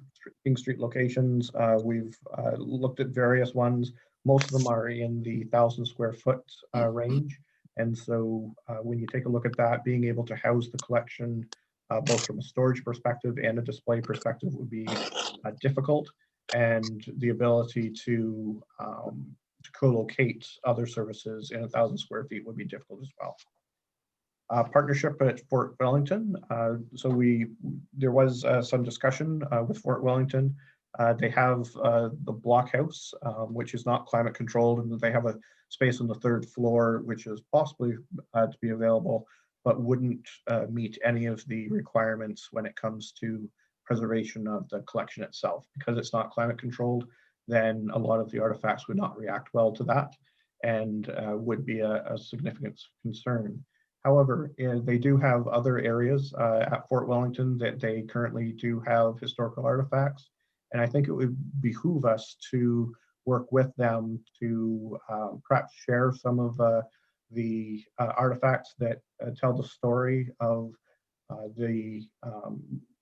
King Street locations, we've looked at various ones. Most of them are in the 1,000 square foot range. And so when you take a look at that, being able to house the collection, both from a storage perspective and a display perspective, would be difficult. And the ability to co-locate other services in 1,000 square feet would be difficult as well. Partnership at Fort Wellington. So there was some discussion with Fort Wellington. They have the blockhouse, which is not climate controlled, and they have a space on the 3rd floor, which is possibly to be available, but wouldn't meet any of the requirements when it comes to preservation of the collection itself. Because it's not climate controlled, then a lot of the artifacts would not react well to that, and would be a significant concern. However, they do have other areas at Fort Wellington that they currently do have historical artifacts. And I think it would behoove us to work with them to perhaps share some of the artifacts that tell the story of the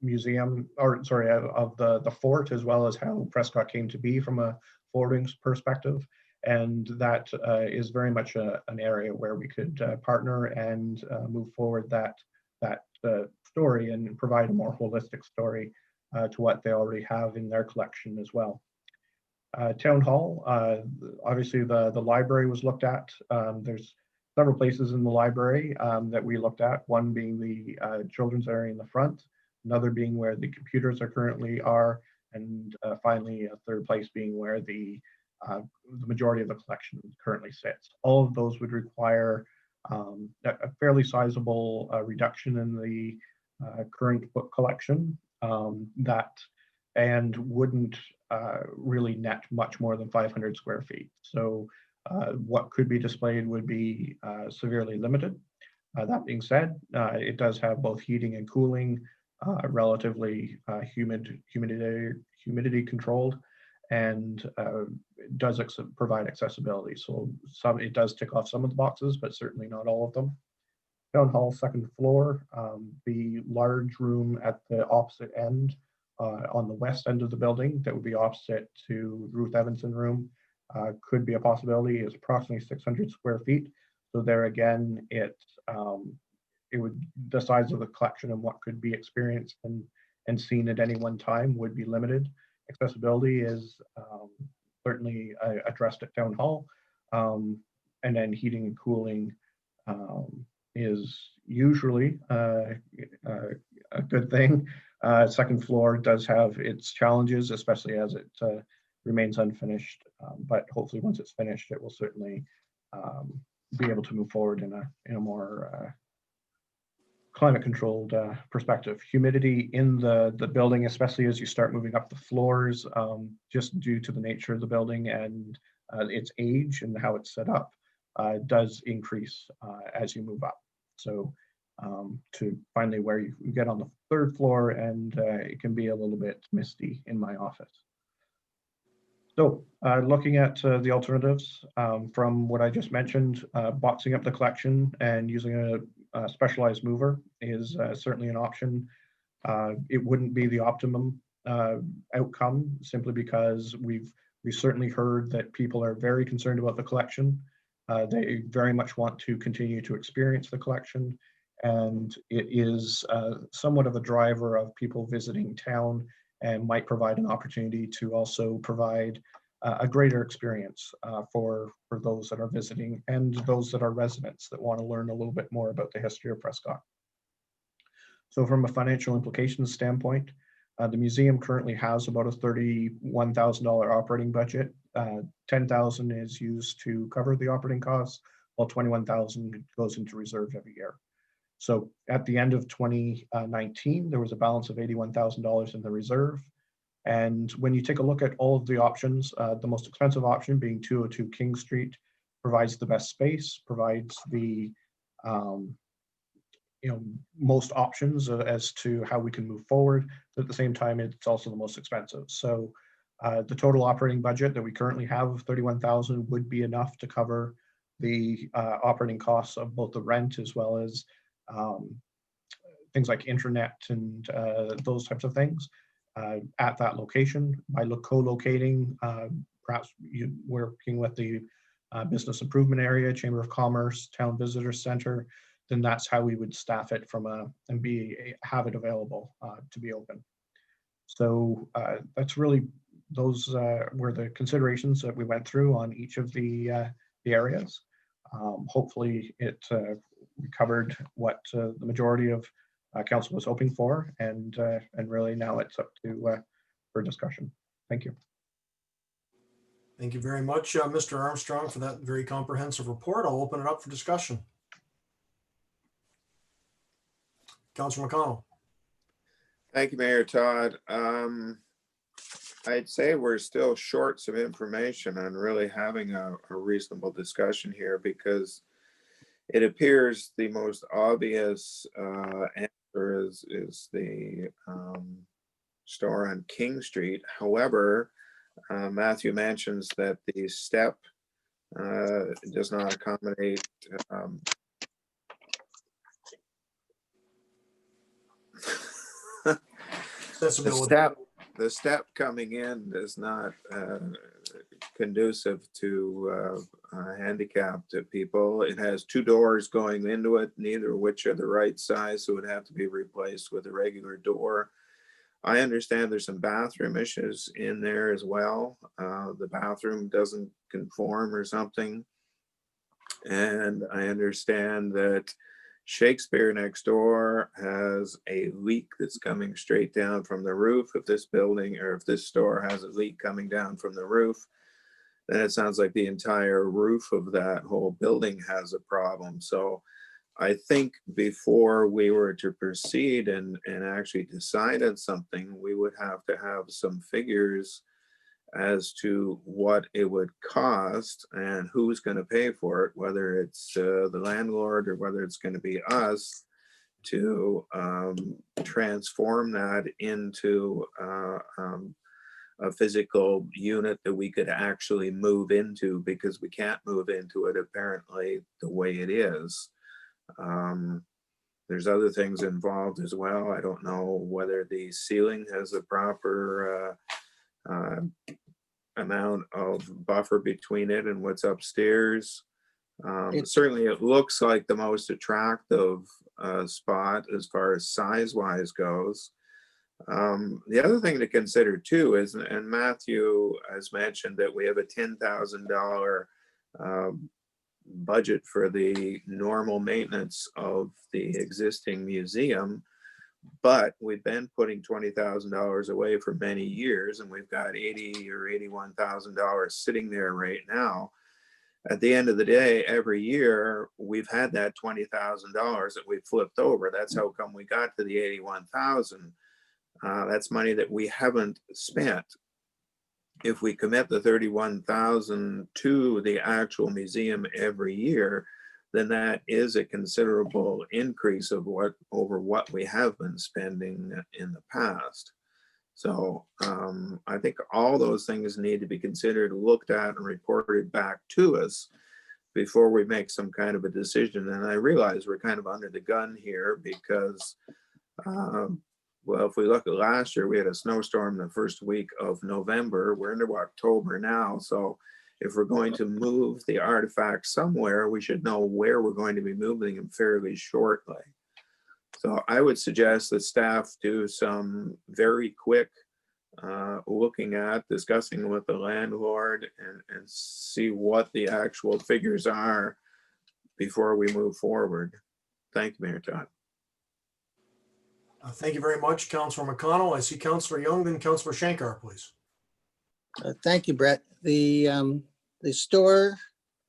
museum, or sorry, of the fort, as well as how Prescott came to be from a forwarding perspective. And that is very much an area where we could partner and move forward that story and provide a more holistic story to what they already have in their collection as well. Town Hall, obviously the library was looked at. There's several places in the library that we looked at, one being the children's area in the front, another being where the computers currently are, and finally a third place being where the majority of the collection currently sits. All of those would require a fairly sizable reduction in the current book collection and wouldn't really net much more than 500 square feet. So what could be displayed would be severely limited. That being said, it does have both heating and cooling, relatively humidity controlled, and does provide accessibility. So it does tick off some of the boxes, but certainly not all of them. Town Hall 2nd floor, the large room at the opposite end, on the west end of the building, that would be opposite to Ruth Evanson room, could be a possibility. Is approximately 600 square feet. So there again, it would, the size of the collection and what could be experienced and seen at any one time would be limited. Accessibility is certainly addressed at Town Hall, and then heating and cooling is usually a good thing. 2nd floor does have its challenges, especially as it remains unfinished, but hopefully once it's finished, it will certainly be able to move forward in a more climate controlled perspective. Humidity in the building, especially as you start moving up the floors, just due to the nature of the building and its age and how it's set up, does increase as you move up. So to finally where you get on the 3rd floor, and it can be a little bit misty in my office. So looking at the alternatives from what I just mentioned, boxing up the collection and using a specialized mover is certainly an option. It wouldn't be the optimum outcome, simply because we've certainly heard that people are very concerned about the collection. They very much want to continue to experience the collection, and it is somewhat of a driver of people visiting town, and might provide an opportunity to also provide a greater experience for those that are visiting and those that are residents that want to learn a little bit more about the history of Prescott. So from a financial implications standpoint, the museum currently has about a $31,000 operating budget. $10,000 is used to cover the operating costs, while $21,000 goes into reserve every year. So at the end of 2019, there was a balance of $81,000 in the reserve. And when you take a look at all of the options, the most expensive option being 202 King Street provides the best space, provides the most options as to how we can move forward. But at the same time, it's also the most expensive. So the total operating budget that we currently have of $31,000 would be enough to cover the operating costs of both the rent as well as things like internet and those types of things at that location. By co-locating, perhaps working with the business improvement area, Chamber of Commerce, Town Visitor Center, then that's how we would staff it and have it available to be open. So that's really, those were the considerations that we went through on each of the areas. Hopefully it covered what the majority of council was hoping for, and really now it's up to for discussion. Thank you. Thank you very much, Mr. Armstrong, for that very comprehensive report. I'll open it up for discussion. Councilor McConnell. Thank you, Mayor Todd. I'd say we're still short some information on really having a reasonable discussion here, because it appears the most obvious answer is the store on King Street. However, Matthew mentions that the step does not accommodate the step coming in is not conducive to handicapped people. It has 2 doors going into it, neither of which are the right size, so it would have to be replaced with a regular door. I understand there's some bathroom issues in there as well. The bathroom doesn't conform or something. And I understand that Shakespeare next door has a leak that's coming straight down from the roof. If this building, or if this store has a leak coming down from the roof, then it sounds like the entire roof of that whole building has a problem. So I think before we were to proceed and actually decide on something, we would have to have some figures as to what it would cost and who's going to pay for it, whether it's the landlord or whether it's going to be us, to transform that into a physical unit that we could actually move into, because we can't move into it apparently the way it is. There's other things involved as well. I don't know whether the ceiling has a proper amount of buffer between it and what's upstairs. Certainly it looks like the most attractive spot as far as size wise goes. The other thing to consider too is, and Matthew has mentioned, that we have a $10,000 budget for the normal maintenance of the existing museum, but we've been putting $20,000 away for many years, and we've got $80,000 or $81,000 sitting there right now. At the end of the day, every year we've had that $20,000 that we flipped over. That's how come we got to the $81,000. That's money that we haven't spent. if we commit the 31,000 to the actual museum every year, then that is a considerable increase of over what we have been spending in the past. So I think all those things need to be considered, looked at, and reported back to us before we make some kind of a decision. And I realize we're kind of under the gun here because, well, if we look at last year, we had a snowstorm the first week of November. We're into October now. So if we're going to move the artifacts somewhere, we should know where we're going to be moving them fairly shortly. So I would suggest that staff do some very quick looking at, discussing with the landlord and see what the actual figures are before we move forward. Thank you, Mayor Todd. Thank you very much, Councilor McConnell. I see Councilor Young, then Councilor Shankar, please. Thank you, Brett. The store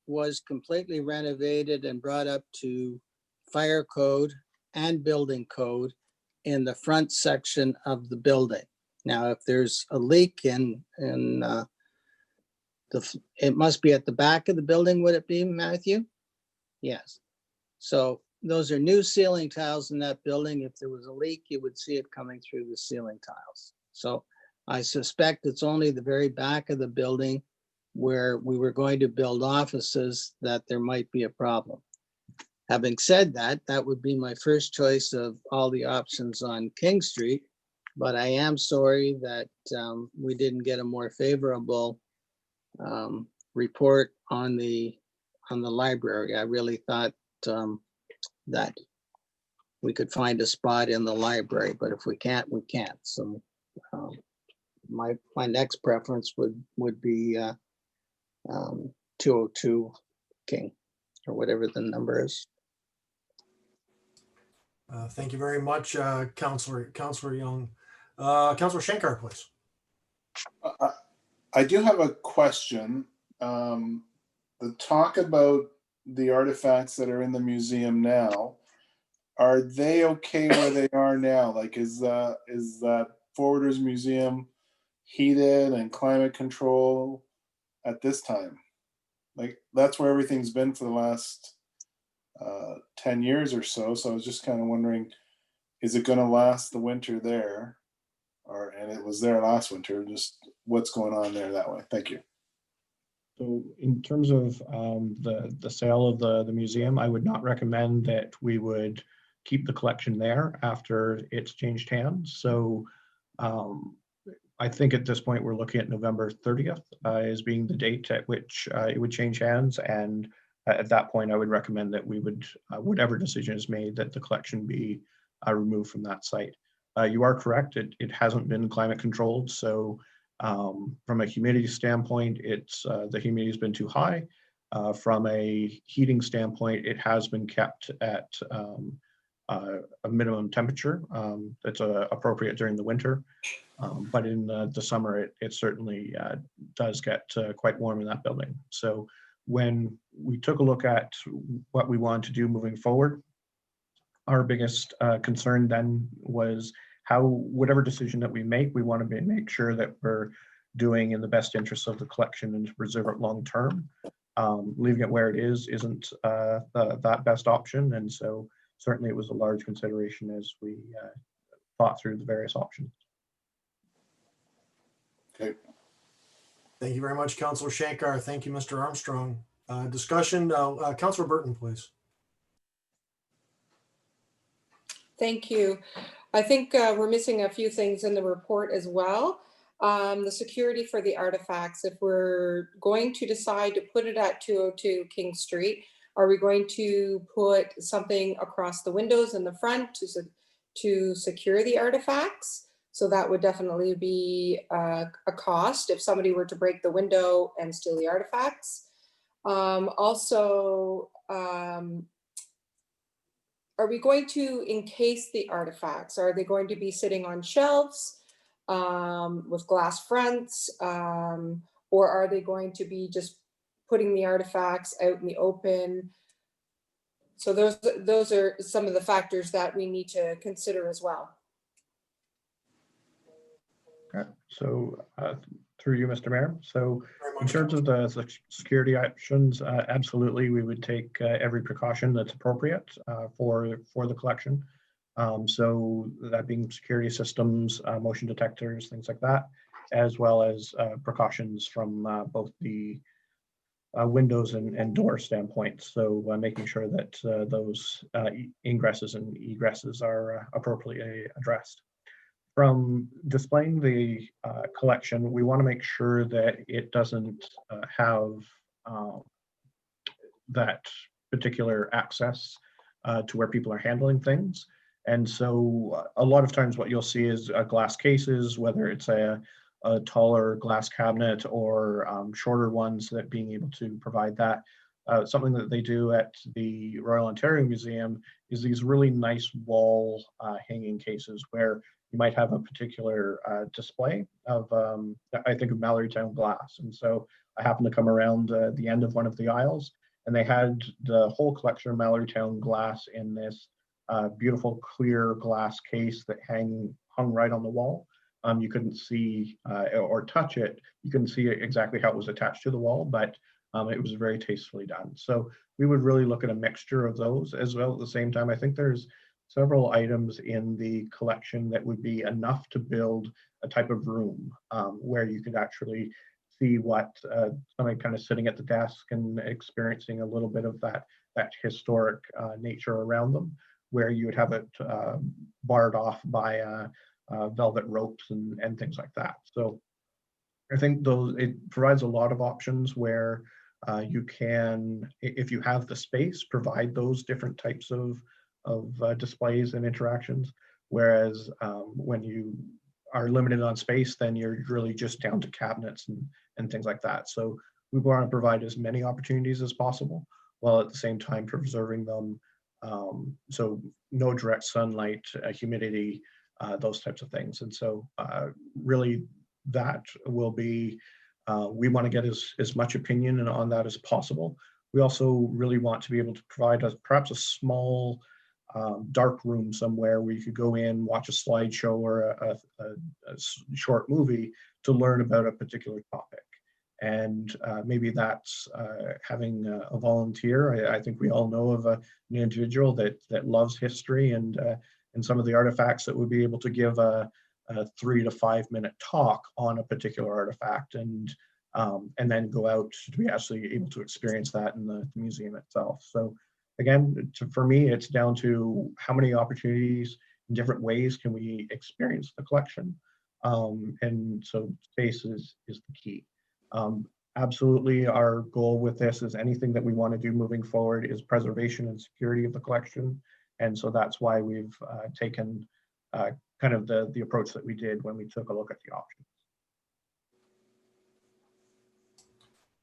was completely renovated and brought up to fire code and building code in the front section of the building. Now, if there's a leak it must be at the back of the building, would it be, Matthew? Yes. So those are new ceiling tiles in that building. If there was a leak, you would see it coming through the ceiling tiles. So I suspect it's only the very back of the building where we were going to build offices that there might be a problem. Having said that, that would be my first choice of all the options on King Street, but I am sorry that we didn't get a more favorable report on the library. I really thought that we could find a spot in the library, but if we can't, we can't. So my next preference would be 202 King, or whatever the number is. Thank you very much, Councilor Young. Councilor Shankar, please. I do have a question. The talk about the artifacts that are in the museum now, are they okay where they are now? Like, is that Forwarders Museum heated and climate control at this time? Like, that's where everything's been for the last 10 years or so. So I was just kind of wondering, is it going to last the winter there? And it was there last winter, just what's going on there that way? Thank you. So in terms of the sale of the museum, I would not recommend that we would keep the collection there after it's changed hands. So I think at this point, we're looking at November 30th as being the date at which it would change hands. And at that point, I would recommend that we would, whatever decision is made, that the collection be removed from that site. You are correct, it hasn't been climate controlled. So from a humidity standpoint, the humidity has been too high. From a heating standpoint, it has been kept at a minimum temperature that's appropriate during the winter. But in the summer, it certainly does get quite warm in that building. So when we took a look at what we wanted to do moving forward, our biggest concern then was whatever decision that we make, we want to make sure that we're doing in the best interest of the collection and to preserve it long term. Leaving it where it is isn't that best option. And so certainly it was a large consideration as we thought through the various options. Okay. Thank you very much, Councilor Shankar. Thank you, Mr. Armstrong. Discussion, Councilor Burton, please. Thank you. I think we're missing a few things in the report as well. The security for the artifacts, if we're going to decide to put it at 202 King Street, are we going to put something across the windows in the front to secure the artifacts? So that would definitely be a cost if somebody were to break the window and steal the artifacts. Also, are we going to encase the artifacts? Are they going to be sitting on shelves with glass fronts? Or are they going to be just putting the artifacts out in the open? So those are some of the factors that we need to consider as well. Okay, so through you, Mr. Mayor. So Very in much, terms of the security options, absolutely, we would take every precaution that's appropriate for the collection. So that being security systems, motion detectors, things like that, as well as precautions from both the windows and door standpoints. So making sure that those ingresses and egresses are appropriately addressed. From displaying the collection, we want to make sure that it doesn't have that particular access to where people are handling things. And so a lot of times what you'll see is glass cases, whether it's a taller glass cabinet or shorter ones, that being able to provide that. Something that they do at the Royal Ontario Museum is these really nice wall hanging cases where you might have a particular display of, I think of Mallorytown glass. And so I happened to come around the end of one of the aisles, and they had the whole collection of Mallorytown glass in this beautiful clear glass case that hung right on the wall. You couldn't see or touch it. You couldn't see exactly how it was attached to the wall, but it was very tastefully done. So we would really look at a mixture of those as well. At the same time, I think there's several items in the collection that would be enough to build a type of room where you could actually see what somebody kind of sitting at the desk and experiencing a little bit of that historic nature around them, where you would have it barred off by velvet ropes and things like that. So I think it provides a lot of options where you can, if you have the space, provide those different types of displays and interactions. Whereas when you are limited on space, then you're really just down to cabinets and things like that. So we want to provide as many opportunities as possible, while at the same time preserving them. So no direct sunlight, humidity, those types of things. And so really that will be, we want to get as much opinion on that as possible. We also really want to be able to provide perhaps a small dark room somewhere where you could go in, watch a slideshow or a short movie to learn about a particular topic. And maybe that's having a volunteer. I think we all know of an individual that loves history and some of the artifacts that would be able to give a 3 to 5 minute talk on a particular artifact, and then go out to be actually able to experience that in the museum itself. So again, for me, it's down to how many opportunities in different ways can we experience the collection. And so space is the key. Absolutely, our goal with this is anything that we want to do moving forward is preservation and security of the collection. And so that's why we've taken kind of the approach that we did when we took a look at the options.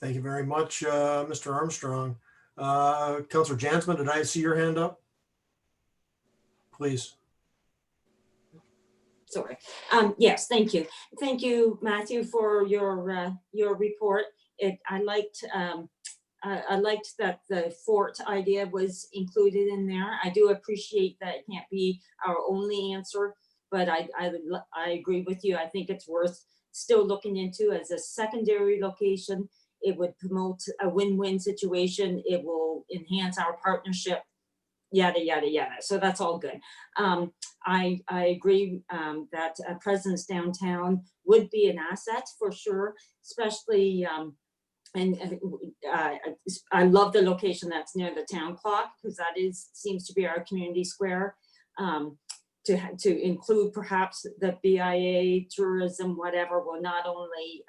Thank you very much, Mr. Armstrong. Councillor Jansman, did I see your hand up? Please. Sorry. Yes, thank you. Thank you, Matthew, for your report. I liked that the fort idea was included in there. I do appreciate that it can't be our only answer, but I agree with you. I think it's worth still looking into as a secondary location. It would promote a win-win situation. It will enhance our partnership, yada, yada, yada. So that's all good. I agree that a presence downtown would be an asset for sure, especially, I love the location that's near the town clock, because that seems to be our community square. To include perhaps the BIA, tourism, whatever, will not only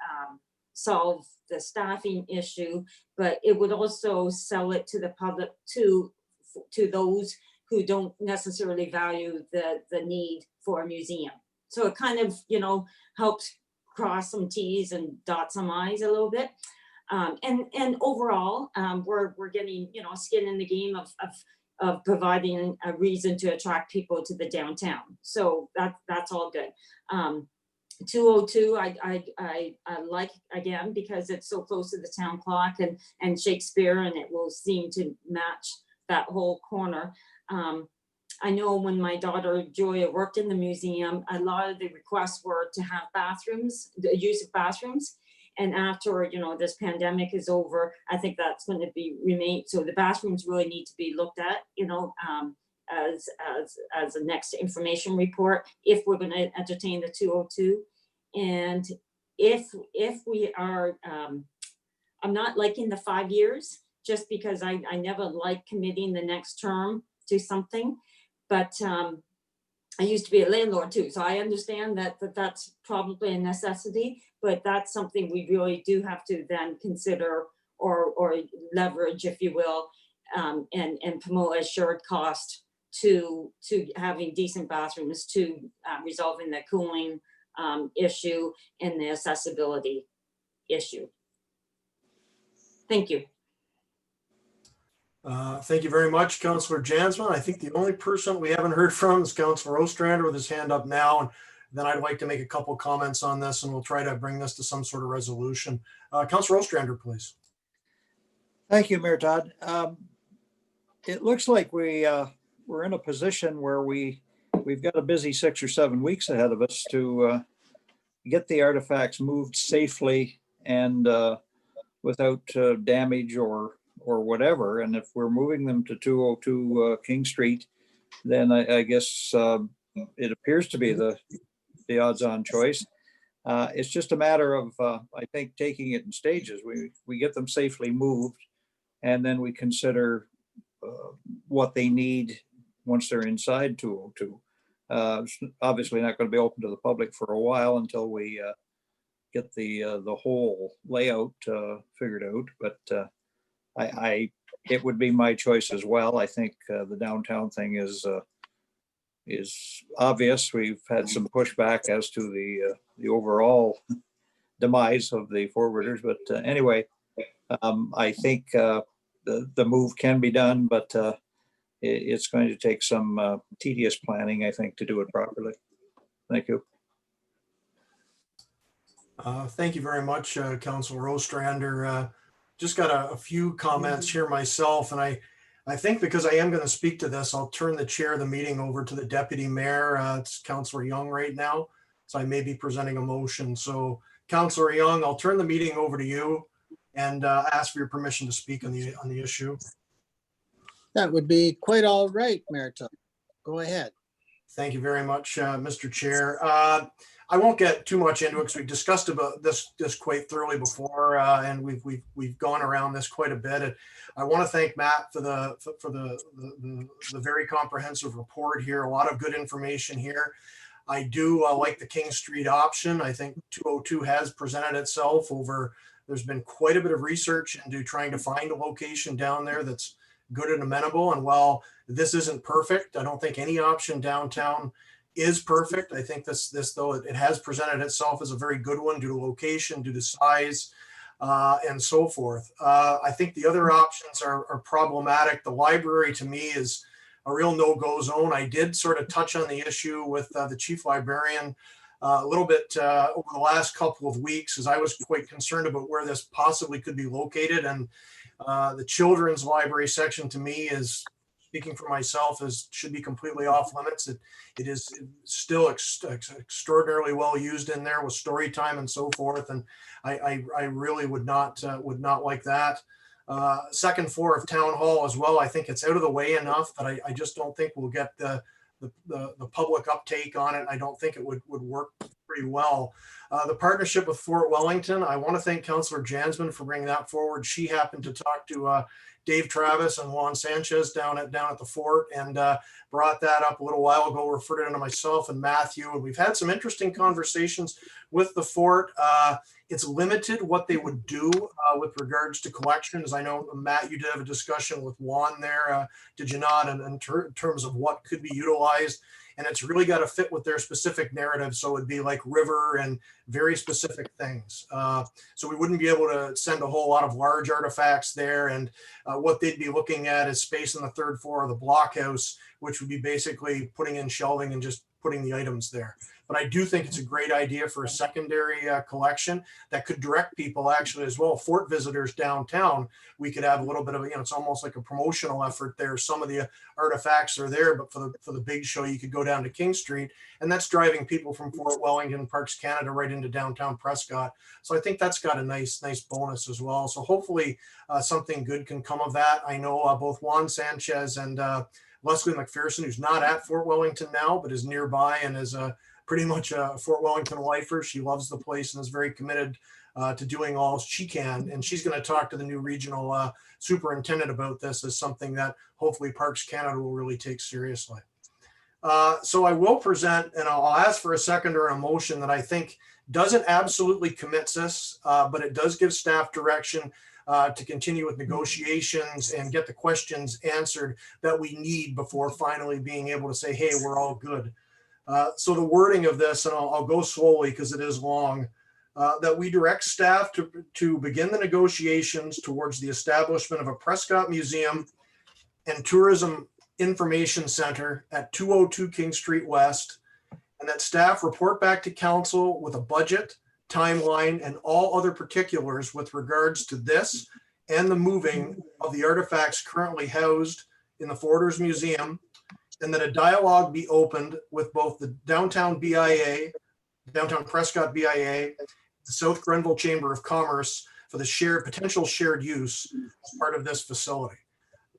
solve the staffing issue, but it would also sell it to the public, to those who don't necessarily value the need for a museum. So it kind of, helps cross some T's and dot some I's a little bit. And overall, we're getting, skin in the game of providing a reason to attract people to the downtown. So that's all good. 202, I like, again, because it's so close to the town clock and Shakespeare, and it will seem to match that whole corner. I know when my daughter Julia worked in the museum, a lot of the requests were to have bathrooms, the use of bathrooms. And after, this pandemic is over, I think that's going to be remain. So the bathrooms really need to be looked at, as a next information report, if we're going to entertain the 202. And if we are, I'm not liking the 5 years, just because I never like committing the next term to something. But I used to be a landlord too, so I understand that's probably a necessity, but that's something we really do have to then consider or leverage, if you will, and promote as shared cost to having decent bathrooms, to resolving the cooling issue and the accessibility issue. Thank you. Thank you very much, Councillor Jansman. I think the only person we haven't heard from is Councillor Ostrander with his hand up now. And then I'd like to make a couple comments on this, and we'll try to bring this to some sort of resolution. Councillor Ostrander, please. Thank you, Mayor Todd. It looks like we're in a position where we've got a busy 6 or 7 weeks ahead of us to get the artifacts moved safely and without damage or whatever. And if we're moving them to 202 King Street, then I guess it appears to be the odds-on choice. It's just a matter of, I think, taking it in stages. We get them safely moved, and then we consider what they need once they're inside 202. It's obviously not going to be open to the public for a while until we get the whole layout figured out. But it would be my choice as well. I think the downtown thing is obvious. We've had some pushback as to the overall demise of the forwarders, but anyway, I think the move can be done, but it's going to take some tedious planning, I think, to do it properly. Thank you. Thank you very much, Councillor Ostrander. Just got a few comments here myself, and I think because I am going to speak to this, I'll turn the chair of the meeting over to the Deputy Mayor. It's Councillor Young right now, so I may be presenting a motion. So Councillor Young, I'll turn the meeting over to you and ask for your permission to speak on the issue. That would be quite all right, Mayor Todd. Go ahead. Thank you very much, Mr. Chair. I won't get too much into it because we've discussed about this quite thoroughly before, and we've gone around this quite a bit. And I want to thank Matt for the very comprehensive report here. A lot of good information here. I do like the King Street option. I think 202 has presented itself over. There's been quite a bit of research into trying to find a location down there that's good and amenable. And while this isn't perfect, I don't think any option downtown is perfect. I think this though, it has presented itself as a very good one due to location, due to size, and so forth. I think the other options are problematic. The library to me is a real no-go zone. I did sort of touch on the issue with the chief librarian a little bit over the last couple of weeks, as I was quite concerned about where this possibly could be located. And the children's library section to me is, speaking for myself, should be completely off limits. It is still extraordinarily well used in there with story time and so forth, and I really would not like that. Second floor of town hall as well. I think it's out of the way enough that I just don't think we'll get the public uptake on it. I don't think it would work pretty well. The partnership with Fort Wellington, I want to thank Councillor Jansman for bringing that forward. She happened to talk to Dave Travis and Juan Sanchez down at the fort, and brought that up a little while ago, referred it to myself and Matthew, and we've had some interesting conversations with the fort. It's limited what they would do with regards to collections. I know, Matt, you did have a discussion with Juan there, did you not, in terms of what could be utilized? And it's really got to fit with their specific narrative. So it'd be like river and very specific things. So we wouldn't be able to send a whole lot of large artifacts there. And what they'd be looking at is space on the third floor of the blockhouse, which would be basically putting in shelving and just putting the items there. But I do think it's a great idea for a secondary collection that could direct people actually as well. Fort visitors downtown, we could have a little bit of, it's almost like a promotional effort there. Some of the artifacts are there, but for the big show, you could go down to King Street, and that's driving people from Fort Wellington, Parks Canada, right into downtown Prescott. So I think that's got a nice bonus as well. So hopefully something good can come of that. I know both Juan Sanchez and Leslie McPherson, who's not at Fort Wellington now, but is nearby and is pretty much a Fort Wellington lifer. She loves the place and is very committed to doing all she can. And she's going to talk to the new regional superintendent about this as something that hopefully Parks Canada will really take seriously. So I will present, and I'll ask for a second or a motion that I think doesn't absolutely commits us, but it does give staff direction to continue with negotiations and get the questions answered that we need before finally being able to say, hey, we're all good. So the wording of this, and I'll go slowly because it is long, that we direct staff to begin the negotiations towards the establishment of a Prescott Museum and Tourism Information Center at 202 King Street West, and that staff report back to council with a budget, timeline, and all other particulars with regards to this and the moving of the artifacts currently housed in the Forters Museum, and that a dialogue be opened with both the Downtown BIA, Downtown Prescott BIA, the South Grenville Chamber of Commerce for the potential shared use as part of this facility.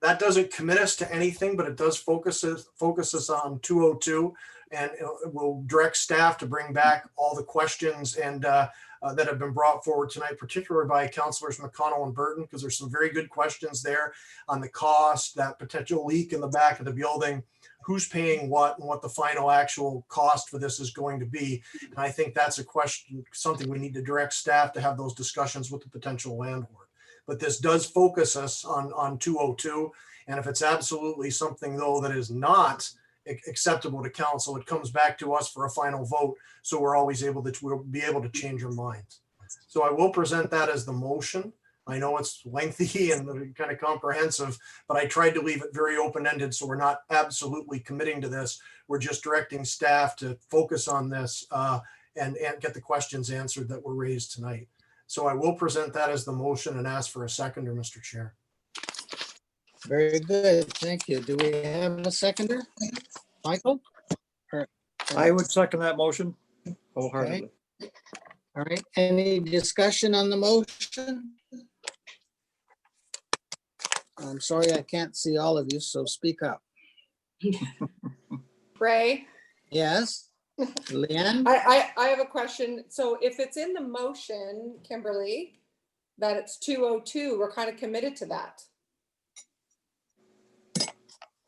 That doesn't commit us to anything, but it does focus us on 202, and it will direct staff to bring back all the questions and that have been brought forward tonight, particularly by Councilors McConnell and Burton, because there's some very good questions there on the cost, that potential leak in the back of the building, who's paying what, and what the final actual cost for this is going to be. And I think that's a question, something we need to direct staff to have those discussions with the potential landlord. But this does focus us on 202. And if it's absolutely something, though, that is not acceptable to council, it comes back to us for a final vote. So we're always able to, we'll be able to change our minds. So I will present that as the motion. I know it's lengthy and kind of comprehensive, but I tried to leave it very open-ended. So we're not absolutely committing to this. We're just directing staff to focus on this and get the questions answered that were raised tonight. So I will present that as the motion and ask for a seconder, Mr. Chair. Very good, thank you. Do we have a seconder? Michael? I would second that motion wholeheartedly. All right, any discussion on the motion? I'm sorry, I can't see all of you, so speak up. Ray, Yes? Leanne? I have a question. So if it's in the motion, Kimberly, that it's 202, we're kind of committed to that.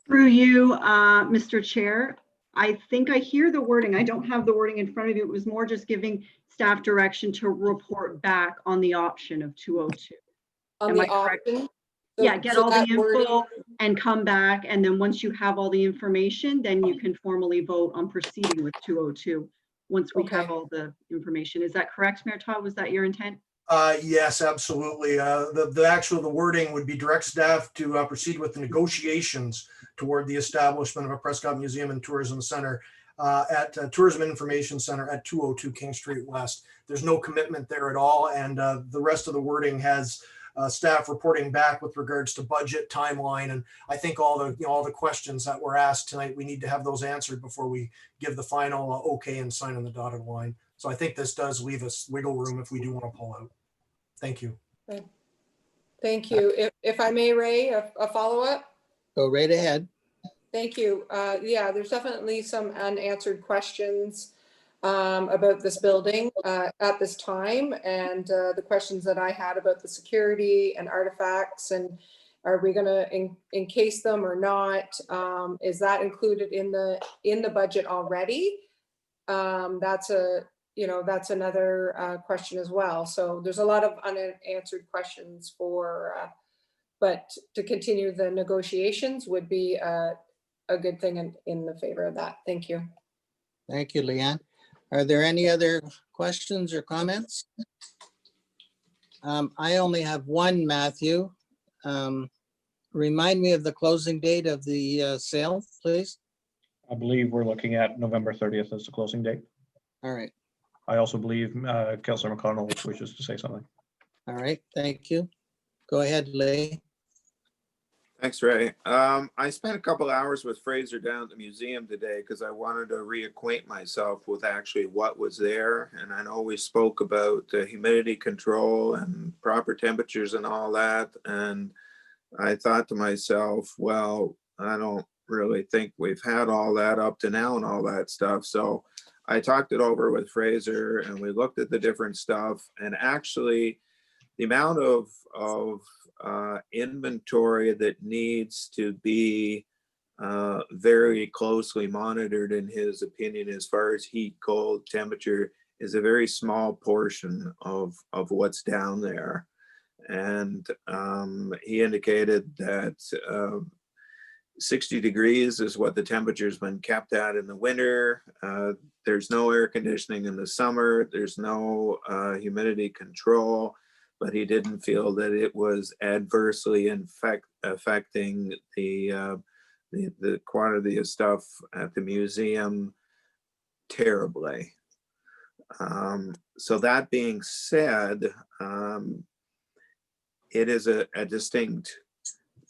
Through you, Mr. Chair, I think I hear the wording. I don't have the wording in front of you. It was more just giving staff direction to report back on the option of 202. On Am the I correct? option? So- Yeah, get so all the that wording- info and come back. And then once you have all the information, then you can formally vote on proceeding with 202. Once we have Okay. all the information. Is that correct, Mayor Todd? Was that your intent? Yes, absolutely. The wording would be direct staff to proceed with the negotiations toward the establishment of a Prescott Museum and Tourism Center at Tourism Information Center at 202 King Street West. There's no commitment there at all. And the rest of the wording has staff reporting back with regards to budget, timeline. And I think all the questions that were asked tonight, we need to have those answered before we give the final okay and sign on the dotted line. So I think this does leave us wiggle room if we do want to pull out. Thank you. Thank you. If I may, Ray, a follow-up? Go right ahead. Thank you. Yeah, there's definitely some unanswered questions about this building at this time, and the questions that I had about the security and artifacts, and are we going to encase them or not? Is that included in the budget already? That's another question as well. So there's a lot of unanswered questions but to continue the negotiations would be a good thing in the favor of that. Thank you. Thank you, Leanne. Are there any other questions or comments? I only have one, Matthew. Remind me of the closing date of the sale, please. I believe we're looking at November 30th as the closing date. All right, I also believe Councillor McConnell wishes to say something. all right, thank you. Go ahead, Lee. Thanks, Ray. I spent a couple hours with Fraser down at the museum today because I wanted to reacquaint myself with actually what was there. And I know we spoke about humidity control and proper temperatures and all that. And I thought to myself, well, I don't really think we've had all that up to now and all that stuff. So I talked it over with Fraser and we looked at the different stuff, and actually the amount of inventory that needs to be very closely monitored, in his opinion, as far as heat, cold, temperature, is a very small portion of what's down there. And he indicated that 60 degrees is what the temperature's been kept at in the winter. There's no air conditioning in the summer. There's no humidity control, but he didn't feel that it was adversely affecting the quantity of stuff at the museum terribly. So that being said, it is a distinct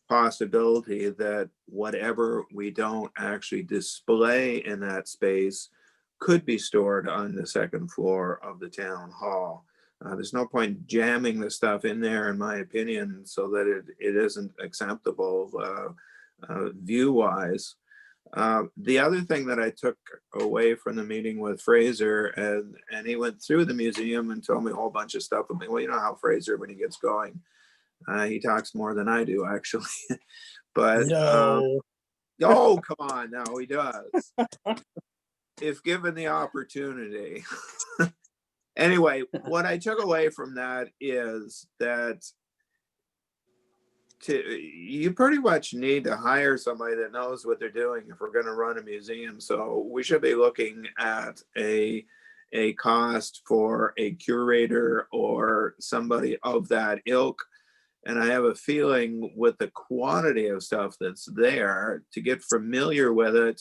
possibility that whatever we don't actually display in that space could be stored on the second floor of the town hall. There's no point jamming the stuff in there, in my opinion, so that it isn't acceptable view-wise. The other thing that I took away from the meeting with Fraser, and he went through the museum and told me a whole bunch of stuff. I mean, well, you know how Fraser, when he gets going, he talks more than I do, actually. But No. oh, come on, now he does. If given the opportunity. Anyway, what I took away from that is that you pretty much need to hire somebody that knows what they're doing if we're going to run a museum. So we should be looking at a cost for a curator or somebody of that ilk. And I have a feeling with the quantity of stuff that's there, to get familiar with it,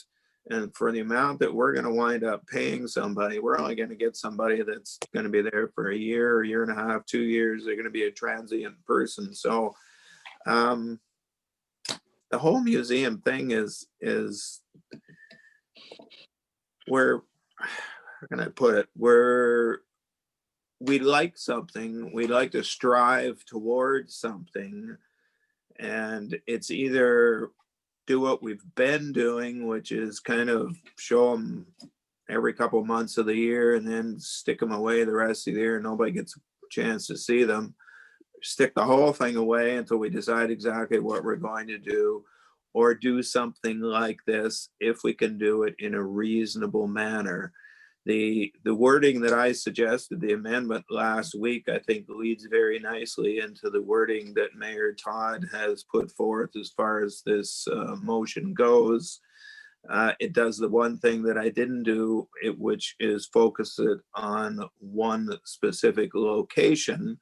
and for the amount that we're going to wind up paying somebody, we're only going to get somebody that's going to be there for a year and a half, 2 years. They're going to be a transient person. So the whole museum thing is where, how can I put it, where we like something, we like to strive towards something, and it's either do what we've been doing, which is kind of show them every couple months of the year and then stick them away the rest of the year. Nobody gets a chance to see them. Stick the whole thing away until we decide exactly what we're going to do, or do something like this if we can do it in a reasonable manner. The wording that I suggested, the amendment last week, I think leads very nicely into the wording that Mayor Todd has put forth as far as this motion goes. It does the one thing that I didn't do, which is focus it on one specific location.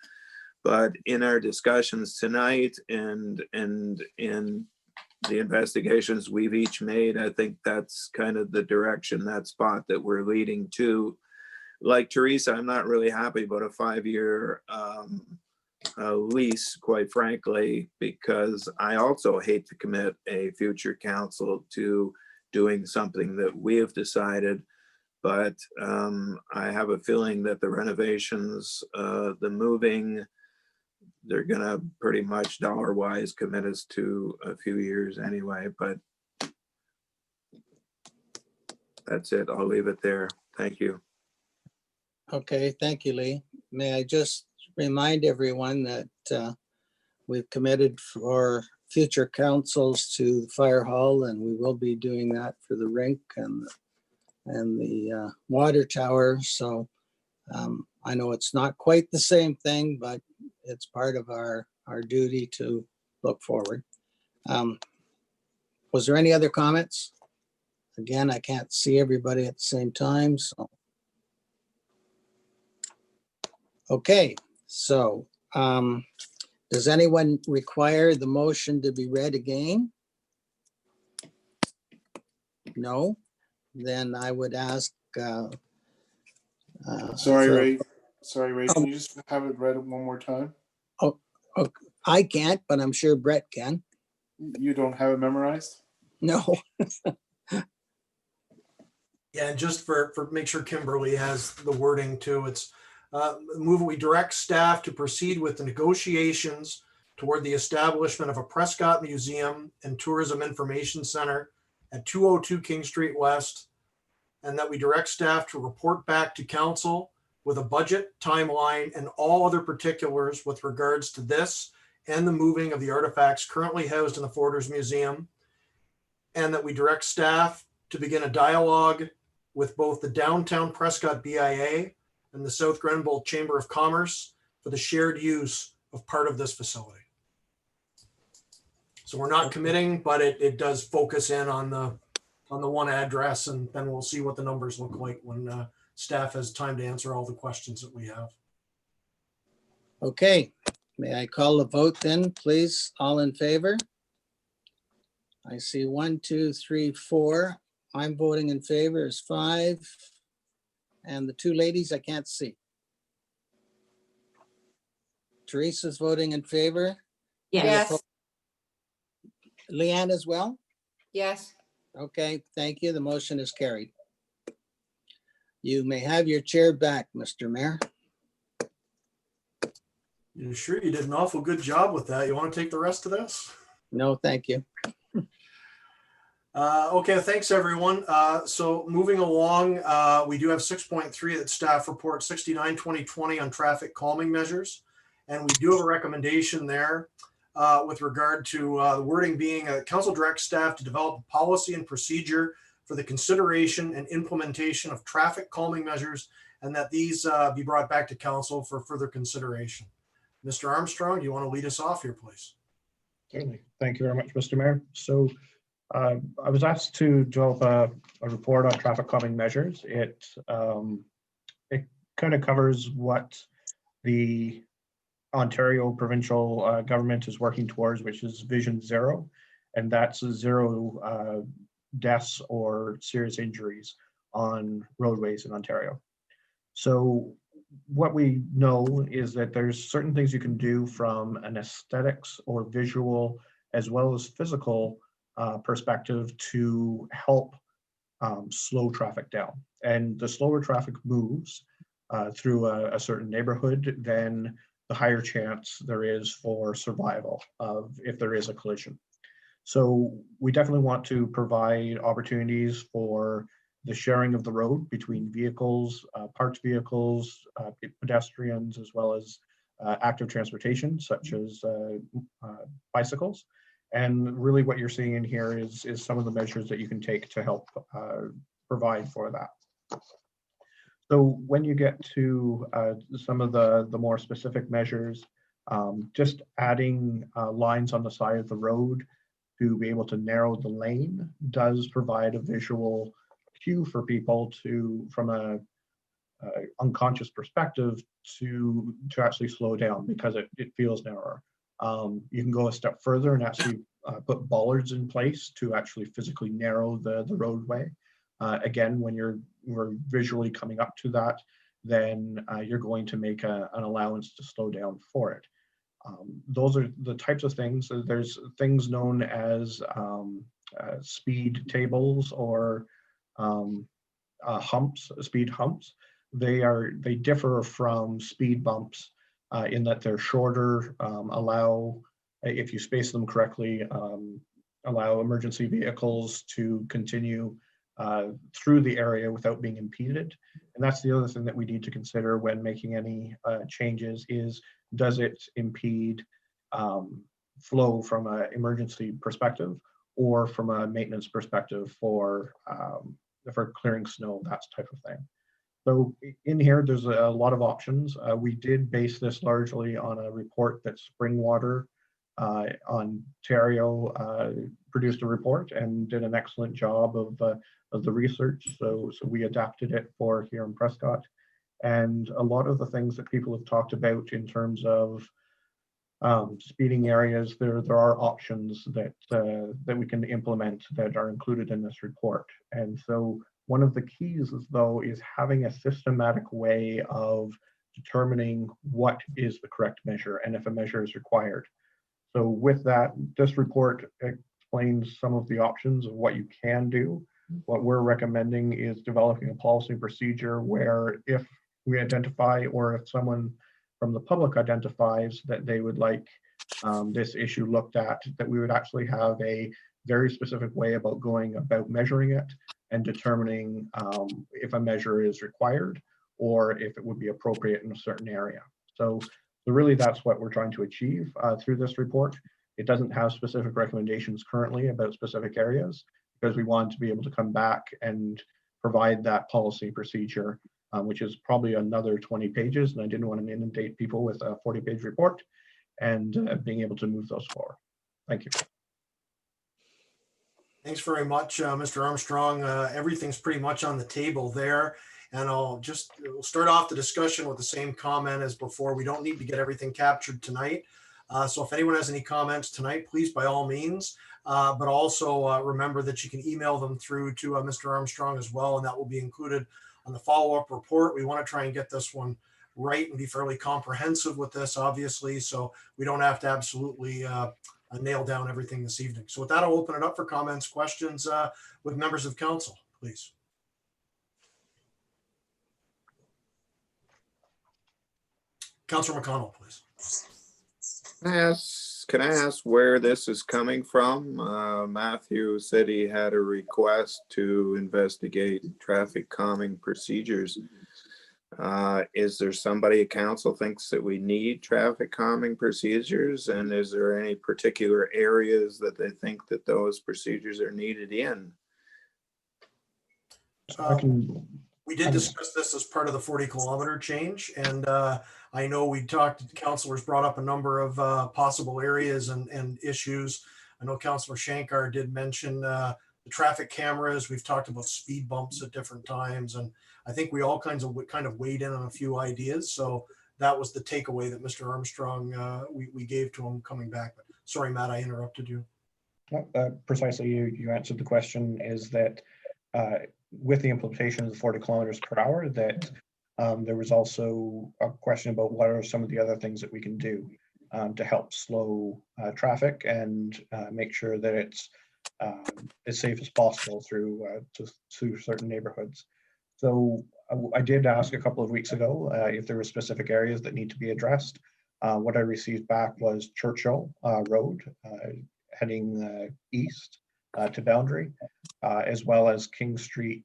But in our discussions tonight and in the investigations we've each made, I think that's kind of the direction, that spot that we're leading to. Like Teresa, I'm not really happy about a 5-year lease, quite frankly, because I also hate to commit a future council to doing something that we have decided. But I have a feeling that the renovations, the moving, they're gonna pretty much dollar-wise commit us to a few years anyway, but that's it. I'll leave it there. Thank you. Okay, thank you, Lee. May I just remind everyone that we've committed for future councils to the fire hall, and we will be doing that for the rink and the water tower. So I know it's not quite the same thing, but it's part of our duty to look forward. Was there any other comments? Again, I can't see everybody at the same time, so. Okay, so does anyone require the motion to be read again? No? Then I would ask Sorry, So- Ray. Sorry, Ray. Can you just have it read one more time? Oh, I can't, but I'm sure Brett can. You don't have it memorized? No. Yeah, and just for make sure Kimberly has the wording too, it's move we direct staff to proceed with the negotiations toward the establishment of a Prescott Museum and Tourism Information Center at 202 King Street West, and that we direct staff to report back to council with a budget, timeline, and all other particulars with regards to this and the moving of the artifacts currently housed in the Forters Museum, and that we direct staff to begin a dialogue with both the Downtown Prescott BIA and the South Grenville Chamber of Commerce for the shared use of part of this facility. So we're not committing, but it does focus in on the one address, and then we'll see what the numbers look like when staff has time to answer all the questions that we have. Okay, may I call the vote then, please? All in favor? I see 1, 2, 3, 4. I'm voting in favor is 5. And the two ladies I can't see. Teresa's voting in favor. Yes. Leanne as well? Yes. Okay, thank you. The motion is carried. You may have your chair back, Mr. Mayor. You sure you did an awful good job with that? You want to take the rest of this? No, thank you. Okay, thanks everyone. So moving along, we do have 6.3 that staff report 69/2020 on traffic calming measures. And we do have a recommendation there with regard to the wording being council directs staff to develop a policy and procedure for the consideration and implementation of traffic calming measures, and that these be brought back to council for further consideration. Mr. Armstrong, do you want to lead us off here, please? Certainly. Thank you very much, Mr. Mayor. So I was asked to develop a report on traffic calming measures. It kind of covers what the Ontario provincial government is working towards, which is Vision Zero, and that's 0 deaths or serious injuries on roadways in Ontario. So what we know is that there's certain things you can do from an aesthetics or visual as well as physical perspective to help slow traffic down. And the slower traffic moves through a certain neighborhood, then the higher chance there is for survival of if there is a collision. So we definitely want to provide opportunities for the sharing of the road between vehicles, parked vehicles, pedestrians, as well as active transportation, such as bicycles. And really what you're seeing in here is some of the measures that you can take to help provide for that. So when you get to some of the more specific measures, just adding lines on the side of the road to be able to narrow the lane does provide a visual cue for people to, from a unconscious perspective, to actually slow down because it feels narrower. You can go a step further and actually put bollards in place to actually physically narrow the roadway. Again, when we're visually coming up to that, then you're going to make an allowance to slow down for it. Those are the types of things. There's things known as speed tables or humps, speed humps. They differ from speed bumps in that they're shorter, allow, if you space them correctly, allow emergency vehicles to continue through the area without being impeded. And that's the other thing that we need to consider when making any changes is, does it impede flow from an emergency perspective or from a maintenance perspective for clearing snow, that type of thing. So in here, there's a lot of options. We did base this largely on a report that Springwater Ontario produced a report and did an excellent job of the research. So we adapted it for here in Prescott. And a lot of the things that people have talked about in terms of speeding areas, there are options that we can implement that are included in this report. And so One of the keys is, though, is having a systematic way of determining what is the correct measure and if a measure is required. So with that, this report explains some of the options of what you can do. What we're recommending is developing a policy procedure where if we identify, or if someone from the public identifies that they would like this issue looked at, that we would actually have a very specific way about going about measuring it and determining if a measure is required or if it would be appropriate in a certain area. So really that's what we're trying to achieve through this report. It doesn't have specific recommendations currently about specific areas because we want to be able to come back and provide that policy procedure, which is probably another 20 pages. And I didn't want to inundate people with a 40-page report, and being able to move those forward. Thank you. Thanks very much, Mr. Armstrong. Everything's pretty much on the table there. And we'll start off the discussion with the same comment as before. We don't need to get everything captured tonight. So if anyone has any comments tonight, please, by all means. But also remember that you can email them through to Mr. Armstrong as well, and that will be included on the follow-up report. We want to try and get this one right and be fairly comprehensive with this, obviously, so we don't have to absolutely nail down everything this evening. So with that, I'll open it up for comments, questions with members of council, please. Councilor McConnell, please. Can I ask where this is coming from? Matthew said he had a request to investigate traffic calming procedures. Is there somebody at council thinks that we need traffic calming procedures? And is there any particular areas that they think that those procedures are needed in? We did discuss this as part of the 40-kilometer change, and I know we talked, councilors brought up a number of possible areas and issues. I know Councilor Shankar did mention the traffic cameras. We've talked about speed bumps at different times, and I think we all kind of weighed in on a few ideas. So that was the takeaway that Mr. Armstrong, we gave to him coming back. But sorry, Matt, I interrupted you. Precisely, you answered the question, is that with the implementation of the 40 kilometers per hour, that there was also a question about what are some of the other things that we can do to help slow traffic and make sure that it's as safe as possible through certain neighborhoods. So I did ask a couple of weeks ago if there were specific areas that need to be addressed. What I received back was Churchill Road heading east to Boundary, as well as King Street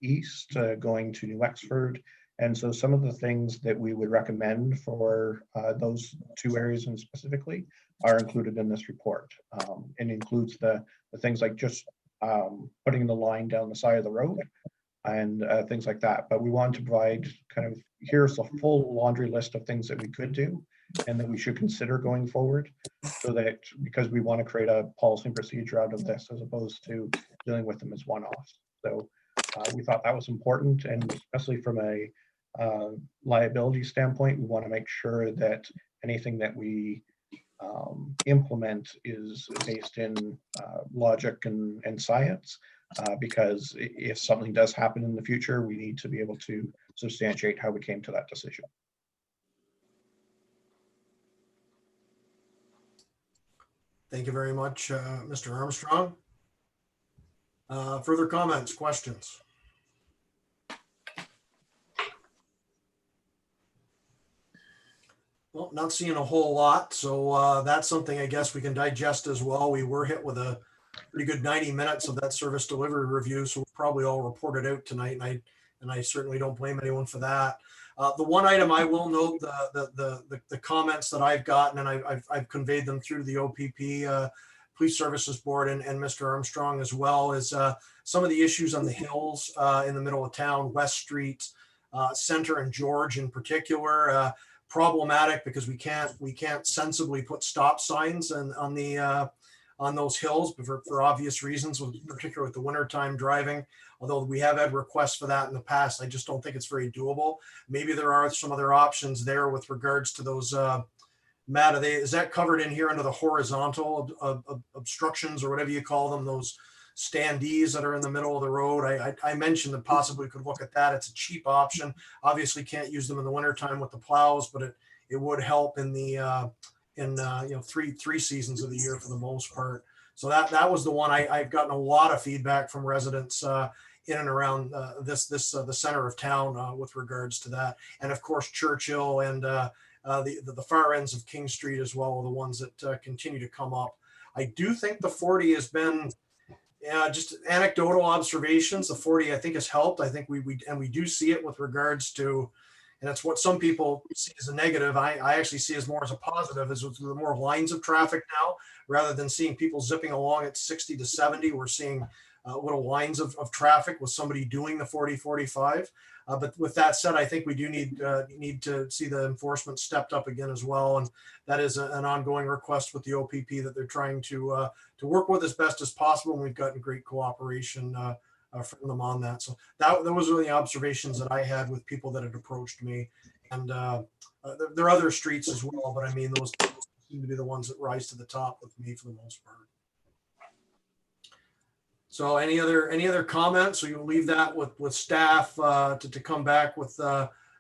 east going to New Wexford. And so some of the things that we would recommend for those two areas and specifically are included in this report. It includes the things like just putting the line down the side of the road and things like that. But we want to provide kind of, here's a full laundry list of things that we could do and that we should consider going forward, so that, because we want to create a policy and procedure out of this as opposed to dealing with them as one-offs. So we thought that was important, and especially from a liability standpoint, we want to make sure that anything that we implement is based in logic and science, because if something does happen in the future, we need to be able to substantiate how we came to that decision. Thank you very much, Mr. Armstrong. Further comments, questions? Well, not seeing a whole lot, so that's something I guess we can digest as well. We were hit with a pretty good 90 minutes of that service delivery review, so we'll probably all report it out tonight, and I certainly don't blame anyone for that. The one item I will note, the comments that I've gotten, and I've conveyed them through the OPP Police Services Board and Mr. Armstrong as well, is some of the issues on the hills in the middle of town, West Street, Center and George in particular, problematic because we can't sensibly put stop signs on those hills for obvious reasons, particularly with the wintertime driving. Although we have had requests for that in the past, I just don't think it's very doable. Maybe there are some other options there with regards to those. Matt, is that covered in here under the horizontal obstructions or whatever you call them? Those standees that are in the middle of the road. I mentioned that possibly we could look at that. It's a cheap option. Obviously can't use them in the wintertime with the plows, but it would help in the three seasons of the year for the most part. So that was the one. I've gotten a lot of feedback from residents in and around the center of town with regards to that. And of course, Churchill and the far ends of King Street as well are the ones that continue to come up. I do think the 40 has been just anecdotal observations. The 40 I think has helped. I think we do see it with regards to, and it's what some people see as a negative. I actually see as more as a positive, is with the more lines of traffic now, rather than seeing people zipping along at 60 to 70. We're seeing little lines of traffic with somebody doing the 40, 45. But with that said, I think we do need to see the enforcement stepped up again as well. And that is an ongoing request with the OPP that they're trying to work with as best as possible. And we've gotten great cooperation from them on that. So those were the observations that I had with people that had approached me. And there are other streets as well, but I mean, those seem to be the ones that rise to the top with me for the most part. So any other comments? So you'll leave that with staff to come back with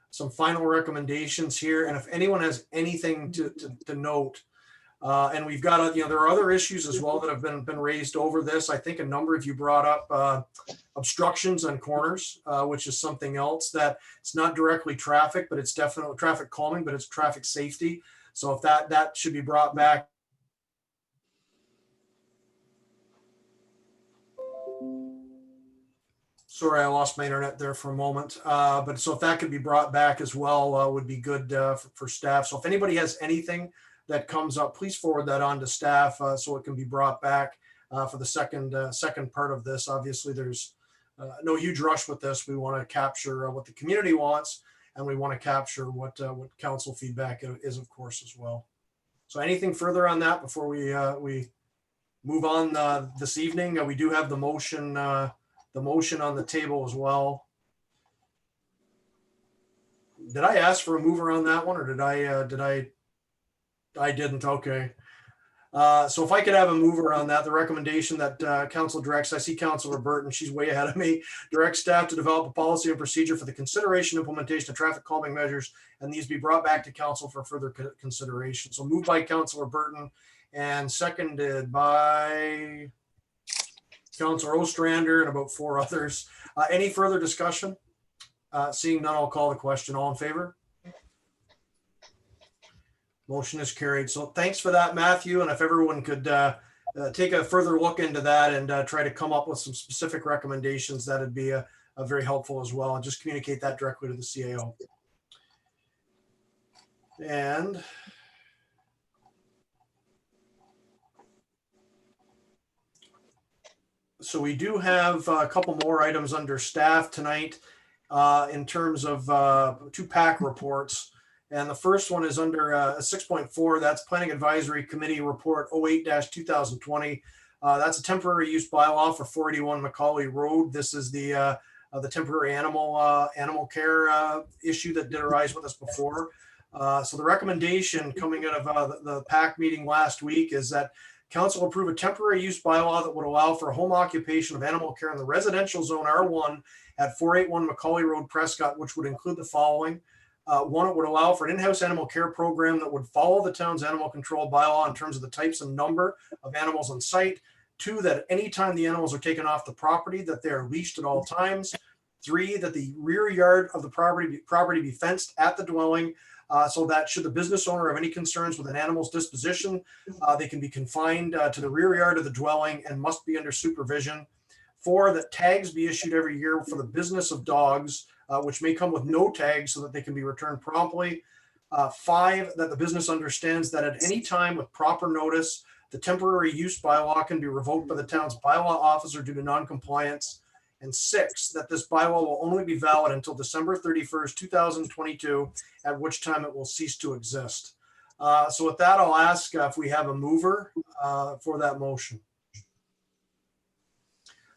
some final recommendations here. And if anyone has anything to note, and we've got there are other issues as well that have been raised over this. I think a number of you brought up obstructions on corners, which is something else that it's not directly traffic, but it's definitely traffic calming, but it's traffic safety. So if that should be brought back. Sorry, I lost my internet there for a moment. But so if that could be brought back as well, would be good for staff. So if anybody has anything that comes up, please forward that on to staff so it can be brought back for the second part of this. Obviously, there's no huge rush with this. We want to capture what the community wants, and we want to capture what council feedback is, of course, as well. So anything further on that before we move on this evening? We do have the motion on the table as well. Did I ask for a mover on that one, or did I didn't? Okay. So if I could have a mover on that, the recommendation that council directs, I see Councilor Burton, she's way ahead of me, direct staff to develop a policy and procedure for the consideration and implementation of traffic calming measures, and these be brought back to council for further consideration. So moved by Councilor Burton and seconded by Councilor Ostrander and about 4 others. Any further discussion? Seeing none, I'll call the question. All in favor? Motion is carried. So thanks for that, Matthew. And if everyone could take a further look into that and try to come up with some specific recommendations, that'd be a very helpful as well. And just communicate that directly to the CAO. And so we do have a couple more items under staff tonight in terms of 2 PAC reports. And the first one is under 6.4. That's Planning Advisory Committee Report 08-2020. That's a temporary use bylaw for 481 Macaulay Road. This is the temporary animal care issue that did arise with us before. So the recommendation coming out of the PAC meeting last week is that council approve a temporary use bylaw that would allow for home occupation of animal care in the residential zone R1 at 481 Macaulay Road, Prescott, which would include the following. One, it would allow for an in-house animal care program that would follow the town's animal control bylaw in terms of the types and number of animals on site. 2, that any time the animals are taken off the property, that they are leashed at all times. 3, that the rear yard of the property be fenced at the dwelling, so that should the business owner have any concerns with an animal's disposition, they can be confined to the rear yard of the dwelling and must be under supervision. 4, that tags be issued every year for the business of dogs, which may come with no tags so that they can be returned promptly. 5, that the business understands that at any time with proper notice, the temporary use bylaw can be revoked by the town's bylaw officer due to non-compliance. And 6, that this bylaw will only be valid until December 31st, 2022, at which time it will cease to exist. So with that, I'll ask if we have a mover for that motion.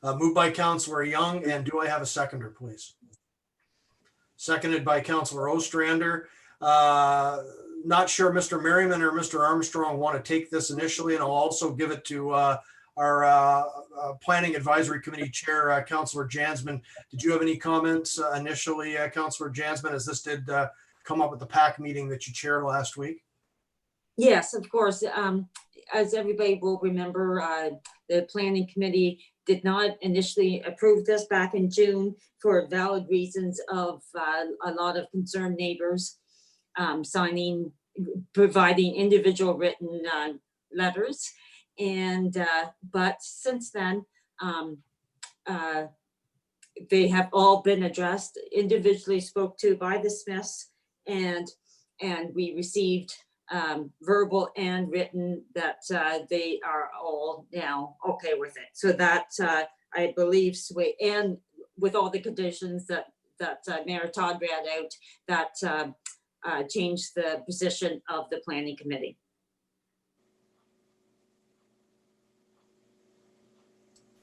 Moved by Councilor Young, and do I have a seconder, please? Seconded by Councilor Ostrander. Not sure Mr. Merriman or Mr. Armstrong want to take this initially, and I'll also give it to our Planning Advisory Committee Chair, Councillor Jansman. Did you have any comments initially, Councillor Jansman, as this did come up at the PAC meeting that you chaired last week? Yes, of course. As everybody will remember, the Planning Committee did not initially approve this back in June for valid reasons of a lot of concerned neighbors providing individual written letters. And but since then, they have all been addressed, individually spoke to by the Smiths, and we received verbal and written that they are all now okay with it. So that I believe, and with all the conditions that Mayor Todd read out, that changed the position of the Planning Committee.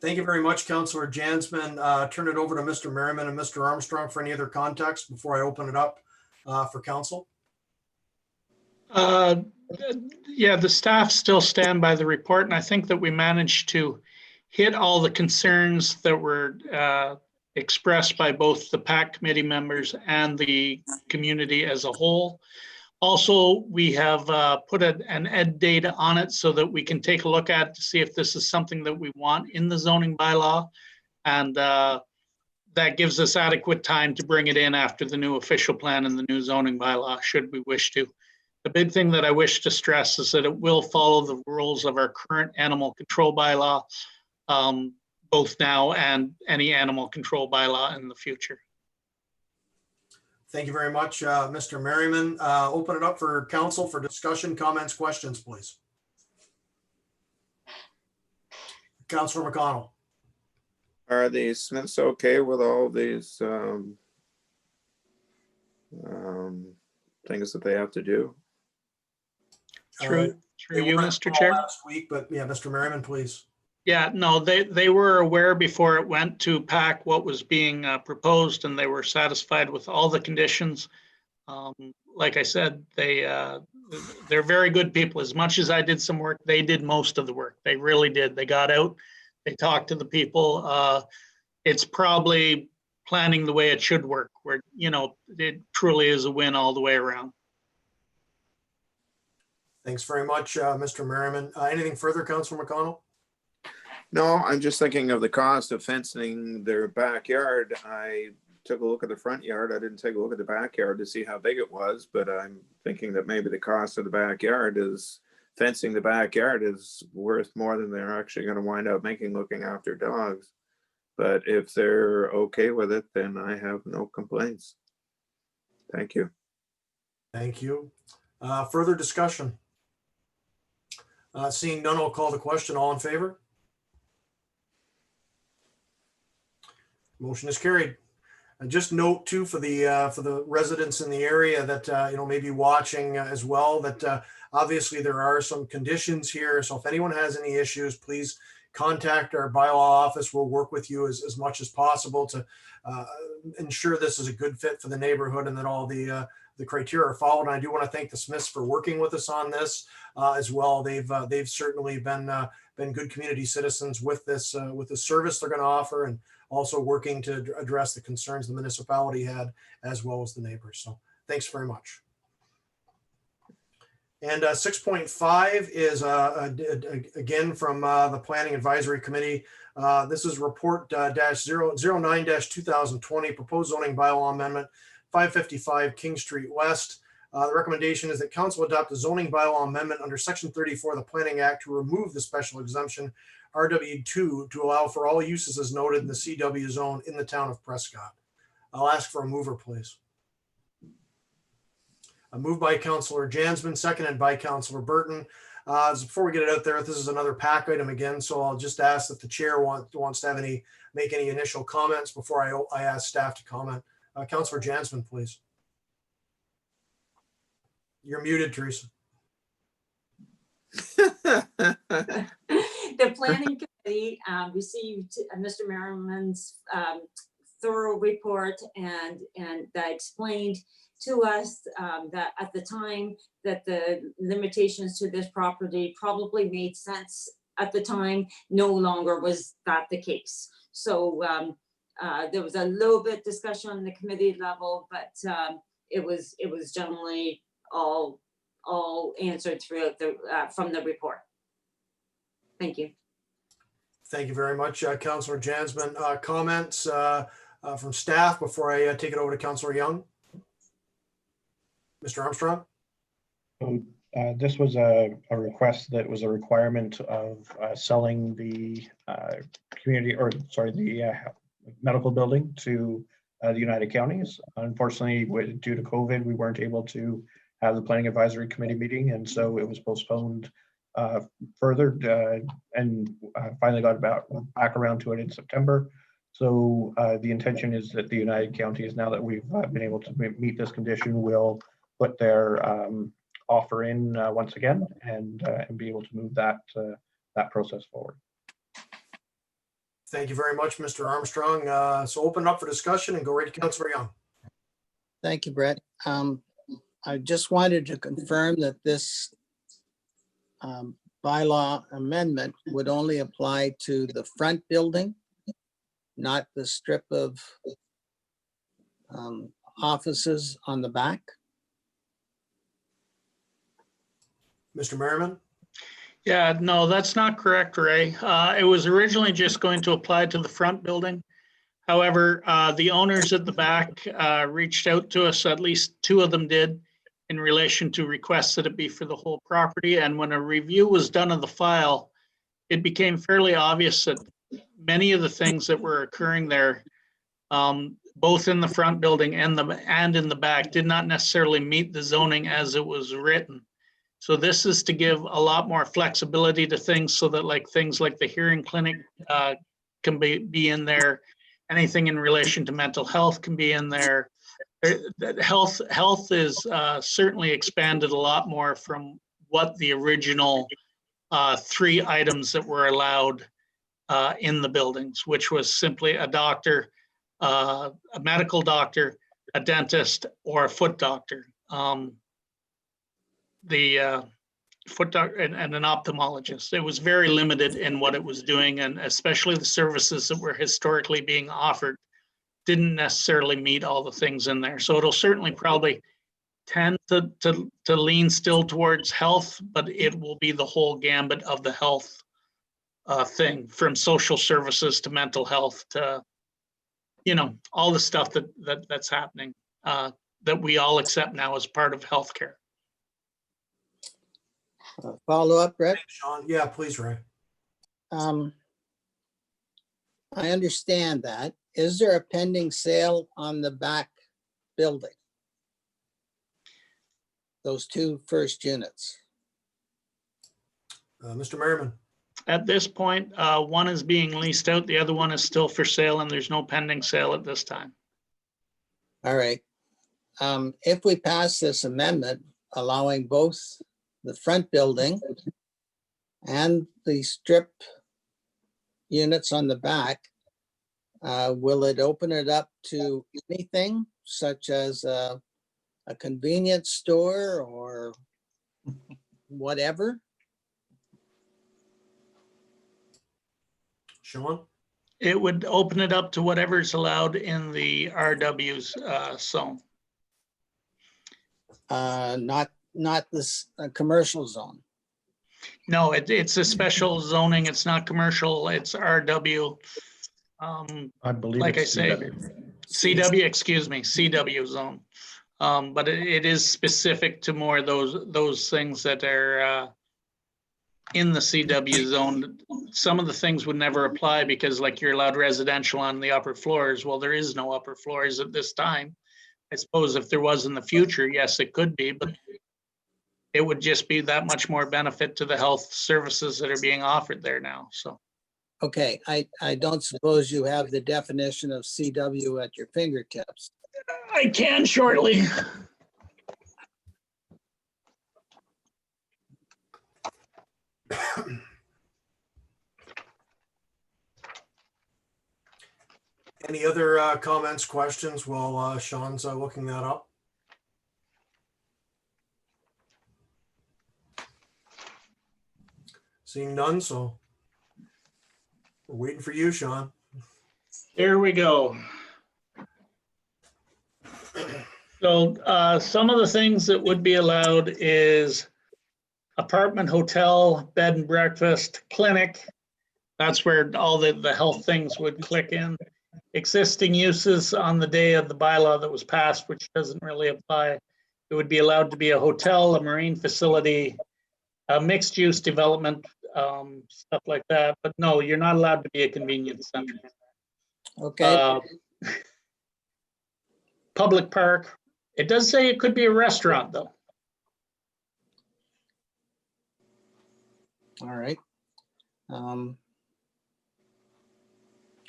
Thank you very much, Councillor Jansman. Turn it over to Mr. Merriman and Mr. Armstrong for any other context before I open it up for council. Yeah, the staff still stand by the report, and I think that we managed to hit all the concerns that were expressed by both the PAC committee members and the community as a whole. Also, we have put an ed data on it so that we can take a look at it to see if this is something that we want in the zoning bylaw. And that gives us adequate time to bring it in after the new official plan and the new zoning bylaw, should we wish to. The big thing that I wish to stress is that it will follow the rules of our current animal control bylaw, both now and any animal control bylaw in the future. Thank you very much, Mr. Merriman. Open it up for council for discussion, comments, questions, please. Councillor McConnell. Are the Smiths okay with all these things that they have to do? Through you, Mr. Chair. Last week, but yeah, Mr. Merriman, please. Yeah, no, they were aware before it went to PAC what was being proposed, and they were satisfied with all the conditions. Like I said, they're very good people. As much as I did some work, they did most of the work. They really did. They got out, they talked to the people. It's probably planning the way it should work, where, you know, it truly is a win all the way around. Thanks very much, Mr. Merriman. Anything further, Councillor McConnell? No, I'm just thinking of the cost of fencing their backyard. I took a look at the front yard. I didn't take a look at the backyard to see how big it was, but I'm thinking that maybe the cost of the backyard is fencing the backyard is worth more than they're actually going to wind up making looking after dogs. But if they're okay with it, then I have no complaints. Thank you. Thank you. Further discussion? Seeing none, I'll call the question. All in favor? Motion is carried. And just note too for the residents in the area that you know, maybe watching as well, that obviously there are some conditions here. So if anyone has any issues, please contact our bylaw office. We'll work with you as much as possible to ensure this is a good fit for the neighborhood and that all the criteria are followed. And I do want to thank the Smiths for working with us on this as well. They've certainly been good community citizens with this service they're going to offer, and also working to address the concerns the municipality had as well as the neighbors. So thanks very much. And 6.5 is again from the Planning Advisory Committee. This is report -09-2020 proposed zoning bylaw amendment 555 King Street West. The recommendation is that council adopt a zoning bylaw amendment under section 34 of the Planning Act to remove the special exemption RW2 to allow for all uses as noted in the CW zone in the town of Prescott. I'll ask for a mover, please. A move by Councillor Jansman, seconded by Councillor Burton. Before we get it out there, this is another PAC item again, so I'll just ask that the chair wants to have make any initial comments before I ask staff to comment. Councillor Jansman, please. You're muted, Teresa. The Planning Committee received Mr. Merriman's thorough report, and that explained to us that at the time that the limitations to this property probably made sense at the time. No longer was that the case. So there was a little bit discussion on the committee level, but it was generally all answered throughout the from the report. Thank you. Thank you very much, Councillor Jansman. Comments from staff before I take it over to Councillor Young? Mr. Armstrong? So, this was a request that was a requirement of selling the community, or sorry, the medical building to the United Counties. Unfortunately, due to COVID, we weren't able to have the Planning Advisory Committee meeting, and so it was postponed further, and finally got back around to it in September. So the intention is that the United Counties, now that we've been able to meet this condition, will put their offer in once again and be able to move that process forward. Thank you very much, Mr. Armstrong. So open up for discussion and go right to Councillor Young. Thank you, Brett. I just wanted to confirm that this bylaw amendment would only apply to the front building, not the strip of offices on the back. Mr. Merriman? Yeah, no, that's not correct, Ray. It was originally just going to apply to the front building. However, the owners at the back reached out to us, at least two of them did, in relation to requests that it be for the whole property. And when a review was done of the file, it became fairly obvious that many of the things that were occurring there, both in the front building and in the back, did not necessarily meet the zoning as it was written. So this is to give a lot more flexibility to things, so that things like the hearing clinic can be in there. Anything in relation to mental health can be in there. Health is certainly expanded a lot more from what the original 3 items that were allowed in the buildings, which was simply a doctor, a medical doctor, a dentist, or a foot doctor. The foot doctor and an ophthalmologist. It was very limited in what it was doing, and especially the services that were historically being offered didn't necessarily meet all the things in there. So it'll certainly probably tend to lean still towards health, but it will be the whole gambit of the health thing, from social services to mental health to, all the stuff that's happening that we all accept now as part of healthcare. Follow up, Brett? Thanks, Sean. Yeah, please, Ray. I understand that. Is there a pending sale on the back building? Those 2 first units? Mr. Merriman? At this point, one is being leased out, the other one is still for sale, and there's no pending sale at this time. All right. If we pass this amendment allowing both the front building and the strip units on the back, will it open it up to anything such as a convenience store or whatever? Sean? It would open it up to whatever's allowed in the RW's zone. Not this commercial zone. No, it's a special zoning. It's not commercial. It's RW. I believe Like it's I say, CW. CW zone. But it is specific to more those things that are in the CW zone. Some of the things would never apply because, like, you're allowed residential on the upper floors. Well, there is no upper floors at this time. I suppose if there was in the future, yes, it could be, but it would just be that much more benefit to the health services that are being offered there now. So. Okay, I don't suppose you have the definition of CW at your fingertips. I can shortly. Any other comments, questions while Sean's looking that up? Seeing none, so We're waiting for you, Sean. Here we go. So some of the things that would be allowed is apartment, hotel, bed and breakfast, clinic. That's where all the health things would click in. Existing uses on the day of the bylaw that was passed, which doesn't really apply. It would be allowed to be a hotel, a marine facility, a mixed use development, stuff like that. But no, you're not allowed to be a convenience center. Okay, Public park. It does say it could be a restaurant though. all right.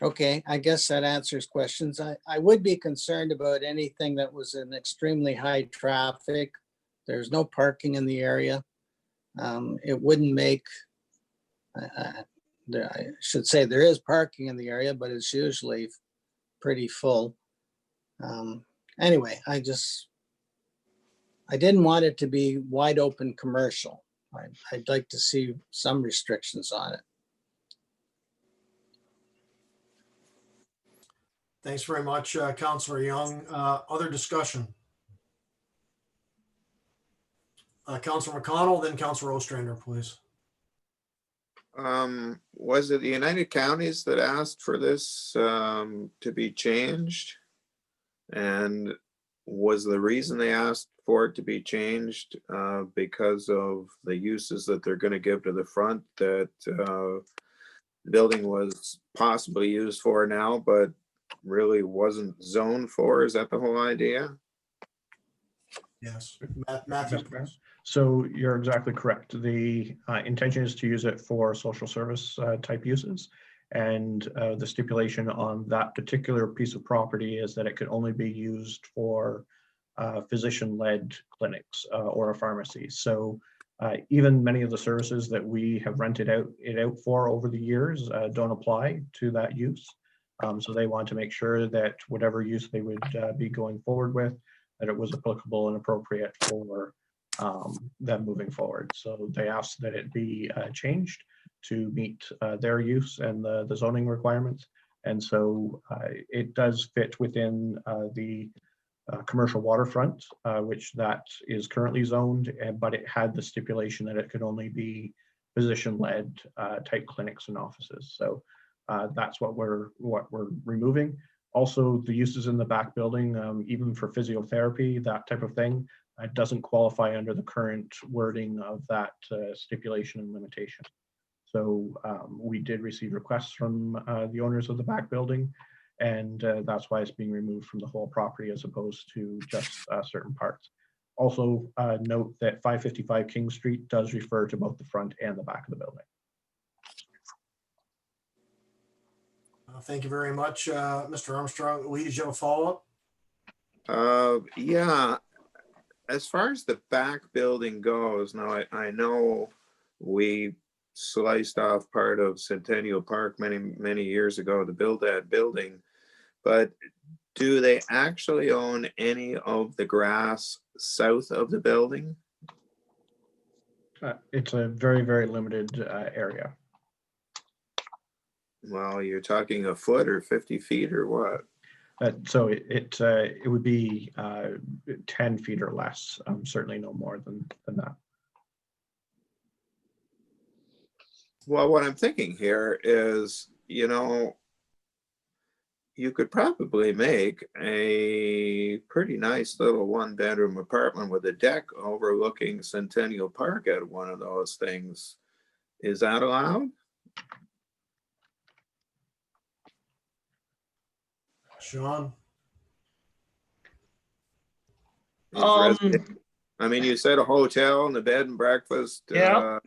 Okay, I guess that answers questions. I would be concerned about anything that was in extremely high traffic. There's no parking in the area. It wouldn't make, I should say there is parking in the area, but it's usually pretty full. Anyway, I didn't want it to be wide open commercial. I'd like to see some restrictions on it. Thanks very much, Councillor Young. Other discussion? Councillor McConnell, then Councillor Ostrander, please. Was it the United Counties that asked for this to be changed? And was the reason they asked for it to be changed because of the uses that they're going to give to the front that the building was possibly used for now, but really wasn't zoned for? Is that the whole idea? Yes, Matthew. Mr. Mayor. So you're exactly correct. The intention is to use it for social service type uses. And the stipulation on that particular piece of property is that it could only be used for physician-led clinics or a pharmacy. So even many of the services that we have rented it out for over the years don't apply to that use. So they want to make sure that whatever use they would be going forward with, that it was applicable and appropriate for them moving forward. So they asked that it be changed to meet their use and the zoning requirements. And so it does fit within the commercial waterfront, which that is currently zoned, but it had the stipulation that it could only be physician-led type clinics and offices. So that's what we're removing. Also, the uses in the back building, even for physiotherapy, that type of thing, doesn't qualify under the current wording of that stipulation and limitation. So we did receive requests from the owners of the back building, and that's why it's being removed from the whole property as opposed to just certain parts. Also note that 555 King Street does refer to both the front and the back of the building. Thank you very much, Mr. Armstrong. Lee, did you have a follow-up? Yeah. As far as the back building goes, now I know we sliced off part of Centennial Park many years ago to build that building, but do they actually own any of the grass south of the building? It's a very, very limited area. Well, you're talking a foot or 50 feet or what? So it would be 10 feet or less, certainly no more than that. Well, what I'm thinking here is, you know, you could probably make a pretty nice little one-bedroom apartment with a deck overlooking Centennial Park at one of those things. Is that allowed? Sean? I mean, you said a hotel and a bed and breakfast. Yeah.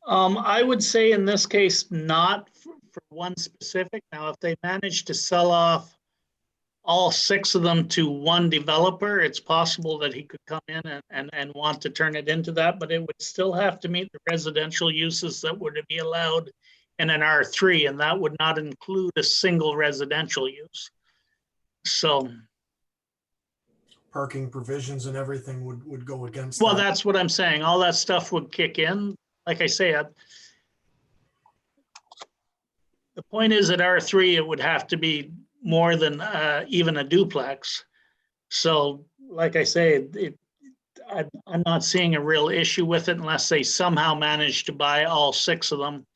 I would say in this case, not for one specific. Now, if they manage to sell off all 6 of them to one developer, it's possible that he could come in and want to turn it into that, but it would still have to meet the residential uses that would be allowed in an R3, and that would not include a single residential use. So Parking provisions and everything would go against well, that. that's what I'm saying. All that stuff would kick in. Like I say, The point is at R3, it would have to be more than even a duplex. So like I say, I'm not seeing a real issue with it unless they somehow manage to buy all 6 of them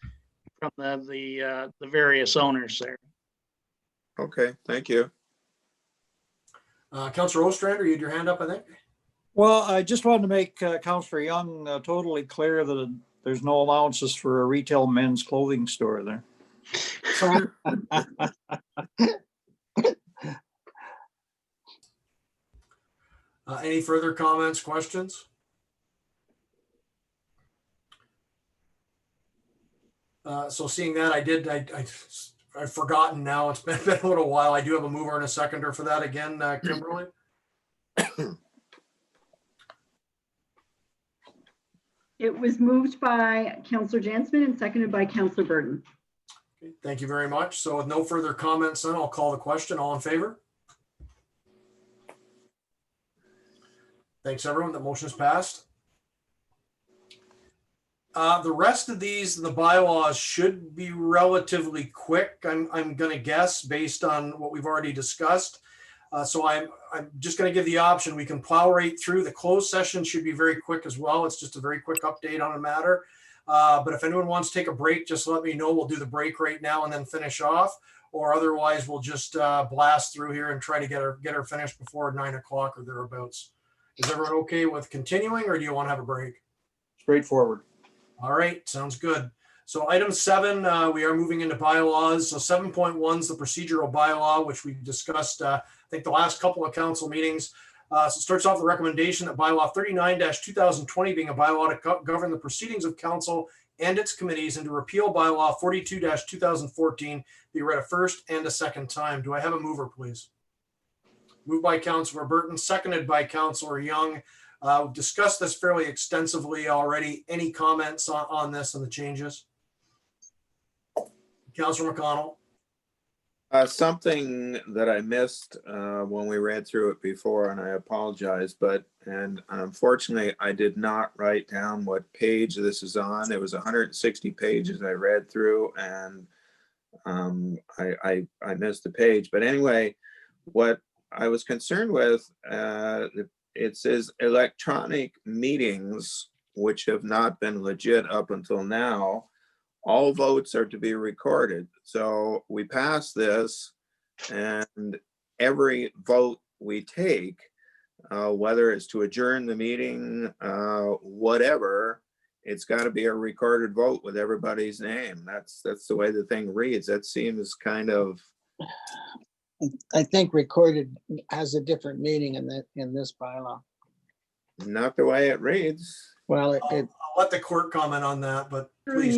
from the various owners there. Okay, thank you. Councillor Ostrander, you had your hand up, I think. Well, I just wanted to make Councillor Young totally clear that there's no allowances for a retail men's clothing store there. Any further comments, questions? So seeing that, I've forgotten now. It's been a little while. I do have a mover and a seconder for that again, Kimberly. It was moved by Councillor Jansman and seconded by Councillor Burton. Okay, thank you very much. So with no further comments, then I'll call the question. All in favor? Thanks, everyone. The motion is passed. The rest of these, the bylaws should be relatively quick. I'm going to guess based on what we've already discussed. So I'm just going to give the option. We can plow right through. The closed session should be very quick as well. It's just a very quick update on a matter. But if anyone wants to take a break, just let me know. We'll do the break right now and then finish off. Or otherwise, we'll just blast through here and try to get her finished before 9 o'clock or thereabouts. Is everyone okay with continuing, or do you want to have a break? Straightforward. All right, sounds good. So item 7, we are moving into bylaws. So 7.1 is the procedural bylaw, which we discussed, I think, the last couple of council meetings. So it starts off the recommendation that bylaw 39-2020 being a bylaw to govern the proceedings of council and its committees, and to repeal bylaw 42-2014 be read a first and a second time. Do I have a mover, please? Moved by Councillor Burton, seconded by Councillor Young. We've discussed this fairly extensively already. Any comments on this and the changes? Councillor McConnell. Something that I missed when we read through it before, and I apologize, and unfortunately, I did not write down what page this is on. It was 160 pages I read through, and I missed the page. But anyway, what I was concerned with, it says electronic meetings, which have not been legit up until now, all votes are to be recorded. So we pass this, and every vote we take, whether it's to adjourn the meeting, whatever, it's got to be a recorded vote with everybody's name. That's the way the thing reads. That seems kind of. I think recorded has a different meaning in this bylaw. Not the way it reads. Well, I'll let the court comment on that, but please.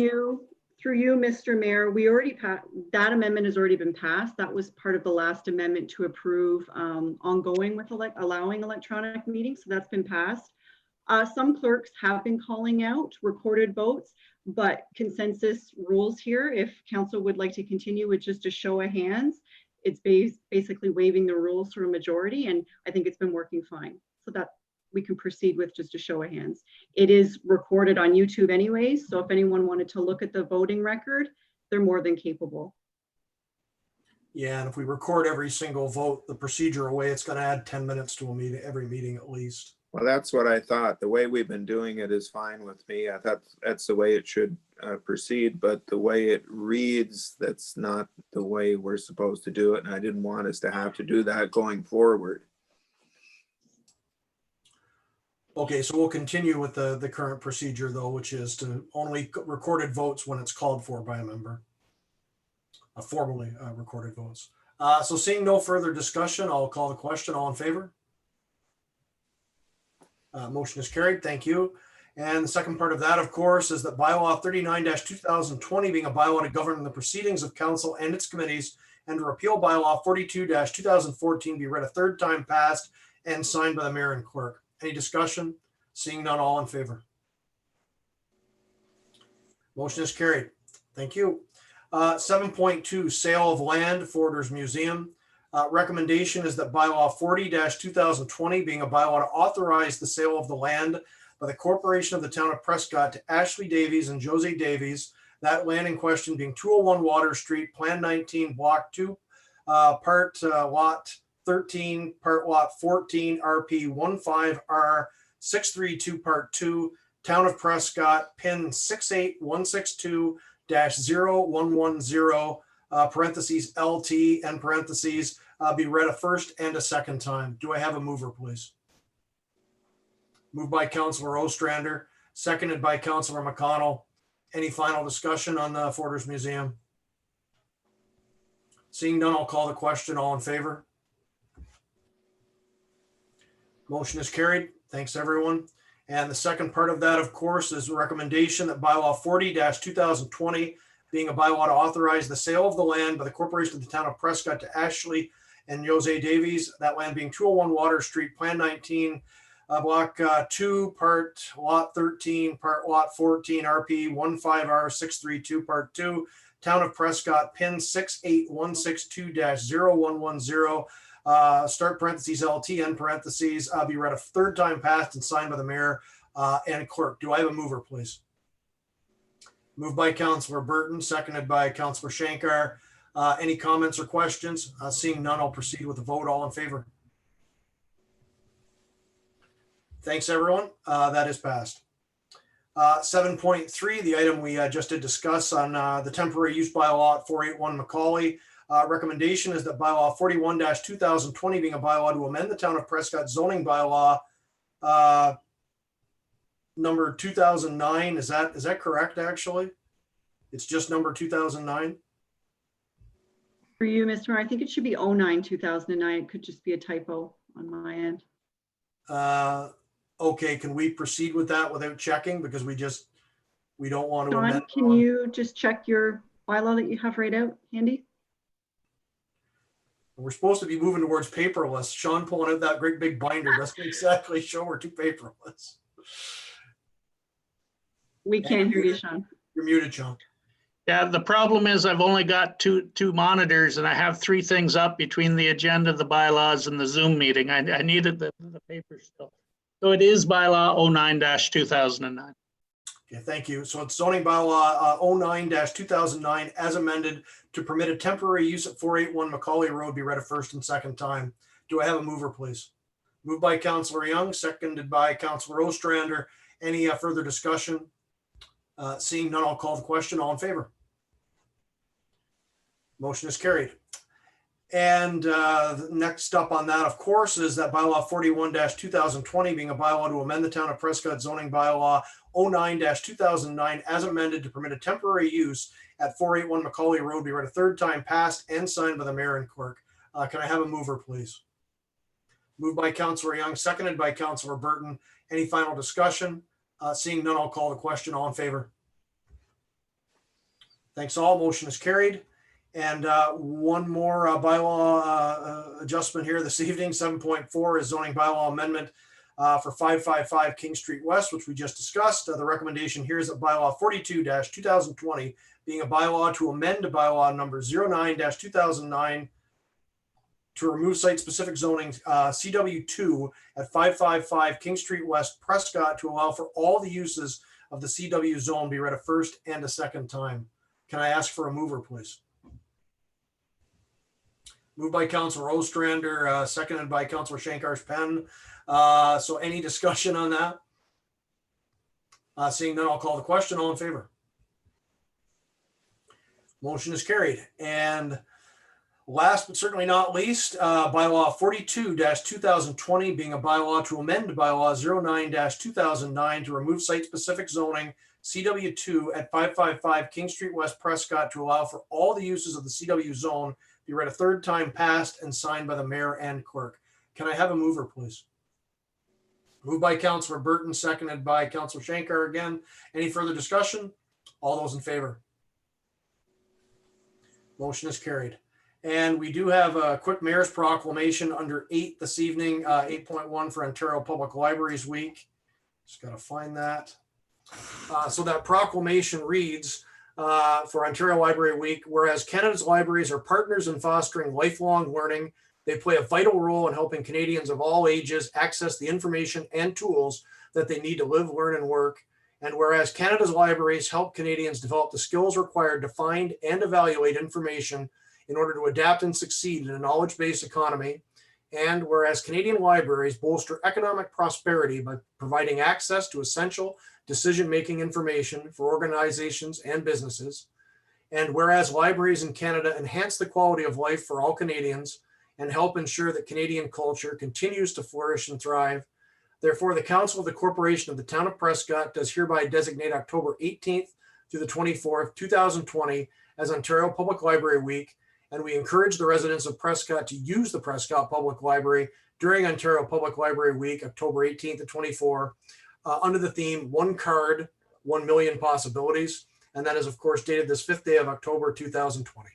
Through you, Mr. Mayor, we already passed, that amendment has already been passed. That was part of the last amendment to approve ongoing with allowing electronic meetings. So that's been passed. Some clerks have been calling out recorded votes, but consensus rules here. If council would like to continue with just a show of hands, it's basically waiving the rules for a majority, and I think it's been working fine. So that we can proceed with just a show of hands. It is recorded on YouTube anyways, so if anyone wanted to look at the voting record, they're more than capable. Yeah, and if we record every single vote, the procedural way, it's going to add 10 minutes to a meeting, every meeting at least. Well, that's what I thought. The way we've been doing it is fine with me. I thought that's the way it should proceed, but the way it reads, that's not the way we're supposed to do it. And I didn't want us to have to do that going forward. Okay, so we'll continue with the current procedure though, which is to only recorded votes when it's called for by a member. Formally recorded votes. So seeing no further discussion, I'll call the question. All in favor? Motion is carried. Thank you. And the second part of that, of course, is that bylaw 39-2020 being a bylaw to govern the proceedings of council and its committees, and to repeal bylaw 42-2014 be read a third time, passed, and signed by the mayor and clerk. Any discussion? Seeing none, all in favor? Motion is carried. Thank you. 7.2, sale of land, Forder's Museum. Recommendation is that bylaw 40-2020 being a bylaw to authorize the sale of the land by the corporation of the town of Prescott to Ashley Davies and Jose Davies That land in question being 201 Water Street, Plan 19, Block 2, Part Lot 13, Part Lot 14, RP 15R632, Part 2, Town of Prescott, PIN 68162-0110, parentheses LT, and parentheses, be read a first and a second time. Do I have a mover, please? Moved by Councilor Ostrander, seconded by Councilor McConnell. Any final discussion on the Forders Museum? Seeing none, I'll call the question. All in favor? Motion is carried. Thanks, everyone. And the second part of that, of course, is a recommendation that bylaw 40-2020, being a bylaw to authorize the sale of the land by the corporation of the town of Prescott to Ashley and Jose Davies, that land being 201 Water Street, Plan 19, Block 2, Part Lot 13, Part Lot 14, RP 15R632, Part 2, Town of Prescott, PIN 68162-0110, start parentheses LT, end parentheses, be read a third time passed and signed by the mayor and clerk. Do I have a mover, please? Moved by Councilor Burton, seconded by Councilor Shankar. Any comments or questions? Seeing none, I'll proceed with the vote. All in favor? Thanks, everyone. That is passed. 7.3, the item we just did discuss on the temporary use bylaw at 481 Macaulay. Recommendation is that bylaw 41-2020, being a bylaw to amend the town of Prescott zoning bylaw number 2009. Is that correct? Actually, it's just number 2009. For you, Mr. Mayor, I think it should be 09-2009. It could just be a typo on my end. Okay, can we proceed with that without checking, because we don't want to Sean, amend? can you just check your bylaw that you have right out handy? We're supposed to be moving towards paperless. Sean pulling out that great big binder doesn't exactly show we're too paperless. We can't hear you, Sean. You're muted, Sean. Yeah, the problem is I've only got two monitors and I have three things up between the agenda, the bylaws, and the Zoom meeting. I needed the paper still. So it is bylaw 09-2009. Okay, thank you. So it's zoning bylaw 09-2009 as amended to permit a temporary use at 481 Macaulay Road be read a first and second time. Do I have a mover, please? Moved by Councilor Young, seconded by Councilor Ostrander. Any further discussion? Seeing none, I'll call the question. All in favor? Motion is carried. And next up on that, of course, is that bylaw 41-2020, being a bylaw to amend the town of Prescott zoning bylaw 09-2009 as amended to permit a temporary use at 481 Macaulay Road be read a third time, passed and signed by the mayor and clerk. Can I have a mover, please? Moved by Councilor Young, seconded by Councilor Burton. Any final discussion? Seeing none, I'll call the question. All in favor? Thanks all. Motion is carried. And one more bylaw adjustment here this evening. 7.4 is zoning bylaw amendment for 555 King Street West, which we just discussed. The recommendation here is that bylaw 42-2020, being a bylaw to amend a bylaw number 09-2009 to remove site-specific zoning CW2 at 555 King Street West, Prescott, to allow for all the uses of the CW zone be read a first and a second time. Can I ask for a mover, please? Moved by Councilor Ostrander, seconded by Councilor Shankar's pen. So any discussion on that? Seeing none, I'll call the question. All in favor? Motion is carried. And last but certainly not least, bylaw 42-2020, being a bylaw to amend bylaw 09-2009 to remove site-specific zoning CW2 at 555 King Street West, Prescott, to allow for all the uses of the CW zone be read a third time, passed and signed by the mayor and clerk. Can I have a mover, please? Moved by Councilor Burton, seconded by Councilor Shankar again. Any further discussion? All those in favor? Motion is carried. And we do have a quick mayor's proclamation under 8 this evening, 8.1 for Ontario Public Libraries Week. Just got to find that. So that proclamation reads, for Ontario Library Week, whereas Canada's libraries are partners in fostering lifelong learning, they play a vital role in helping Canadians of all ages access the information and tools that they need to live, learn, and work. And whereas Canada's libraries help Canadians develop the skills required to find and evaluate information in order to adapt and succeed in a knowledge-based economy. And whereas Canadian libraries bolster economic prosperity by providing access to essential decision-making information for organizations and businesses. And whereas libraries in Canada enhance the quality of life for all Canadians and help ensure that Canadian culture continues to flourish and thrive. Therefore, the Council of the Corporation of the Town of Prescott does hereby designate October 18th through the 24th, 2020 as Ontario Public Library Week. And we encourage the residents of Prescott to use the Prescott Public Library during Ontario Public Library Week, October 18th to 24, under the theme, One Card, 1 Million Possibilities. And that is, of course, dated this 5th day of October, 2020.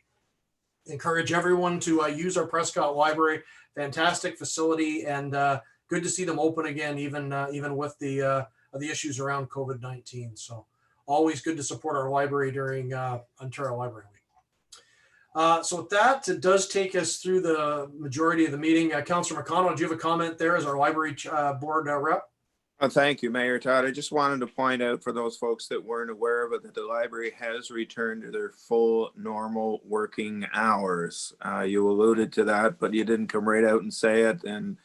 Encourage everyone to use our Prescott Library. Fantastic facility, and good to see them open again, even with the issues around COVID-19. So always good to support our library during Ontario Library Week. So with that, it does take us through the majority of the meeting. Councillor McConnell, do you have a comment there as our library board rep? Thank you, Mayor Todd. I just wanted to point out for those folks that weren't aware of it, that the library has returned to their full normal working hours. You alluded to that, but you didn't come right out and say it. And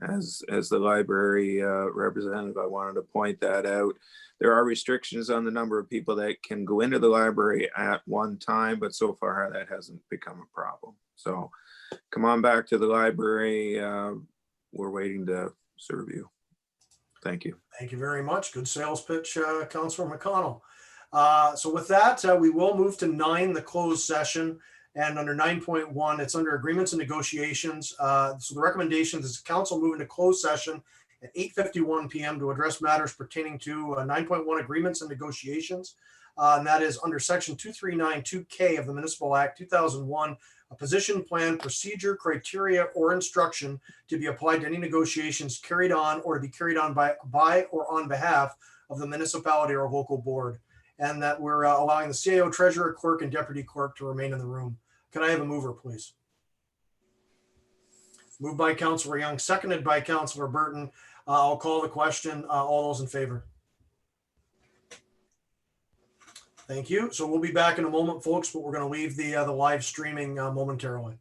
as the library representative, I wanted to point that out. There are restrictions on the number of people that can go into the library at one time, but so far that hasn't become a problem. So come on back to the library. We're waiting to serve you. Thank you. Thank you very much. Good sales pitch, Councillor McConnell. So with that, we will move to 9, the closed session. And under 9.1, it's under agreements and negotiations. So the recommendations is council move into closed session at 8:51 p.m. to address matters pertaining to 9.1 agreements and negotiations. And that is under section 2392K of the Municipal Act 2001, a position plan, procedure, criteria, or instruction to be applied to any negotiations carried on or to be carried on by or on behalf of the municipality or local board. And that we're allowing the CAO, treasurer, clerk, and deputy clerk to remain in the room. Can I have a mover, please? Moved by Councillor Young, seconded by Councillor Burton. I'll call the question. All those in favor? Thank you. So we'll be back in a moment, folks, but we're going to leave the live streaming momentarily.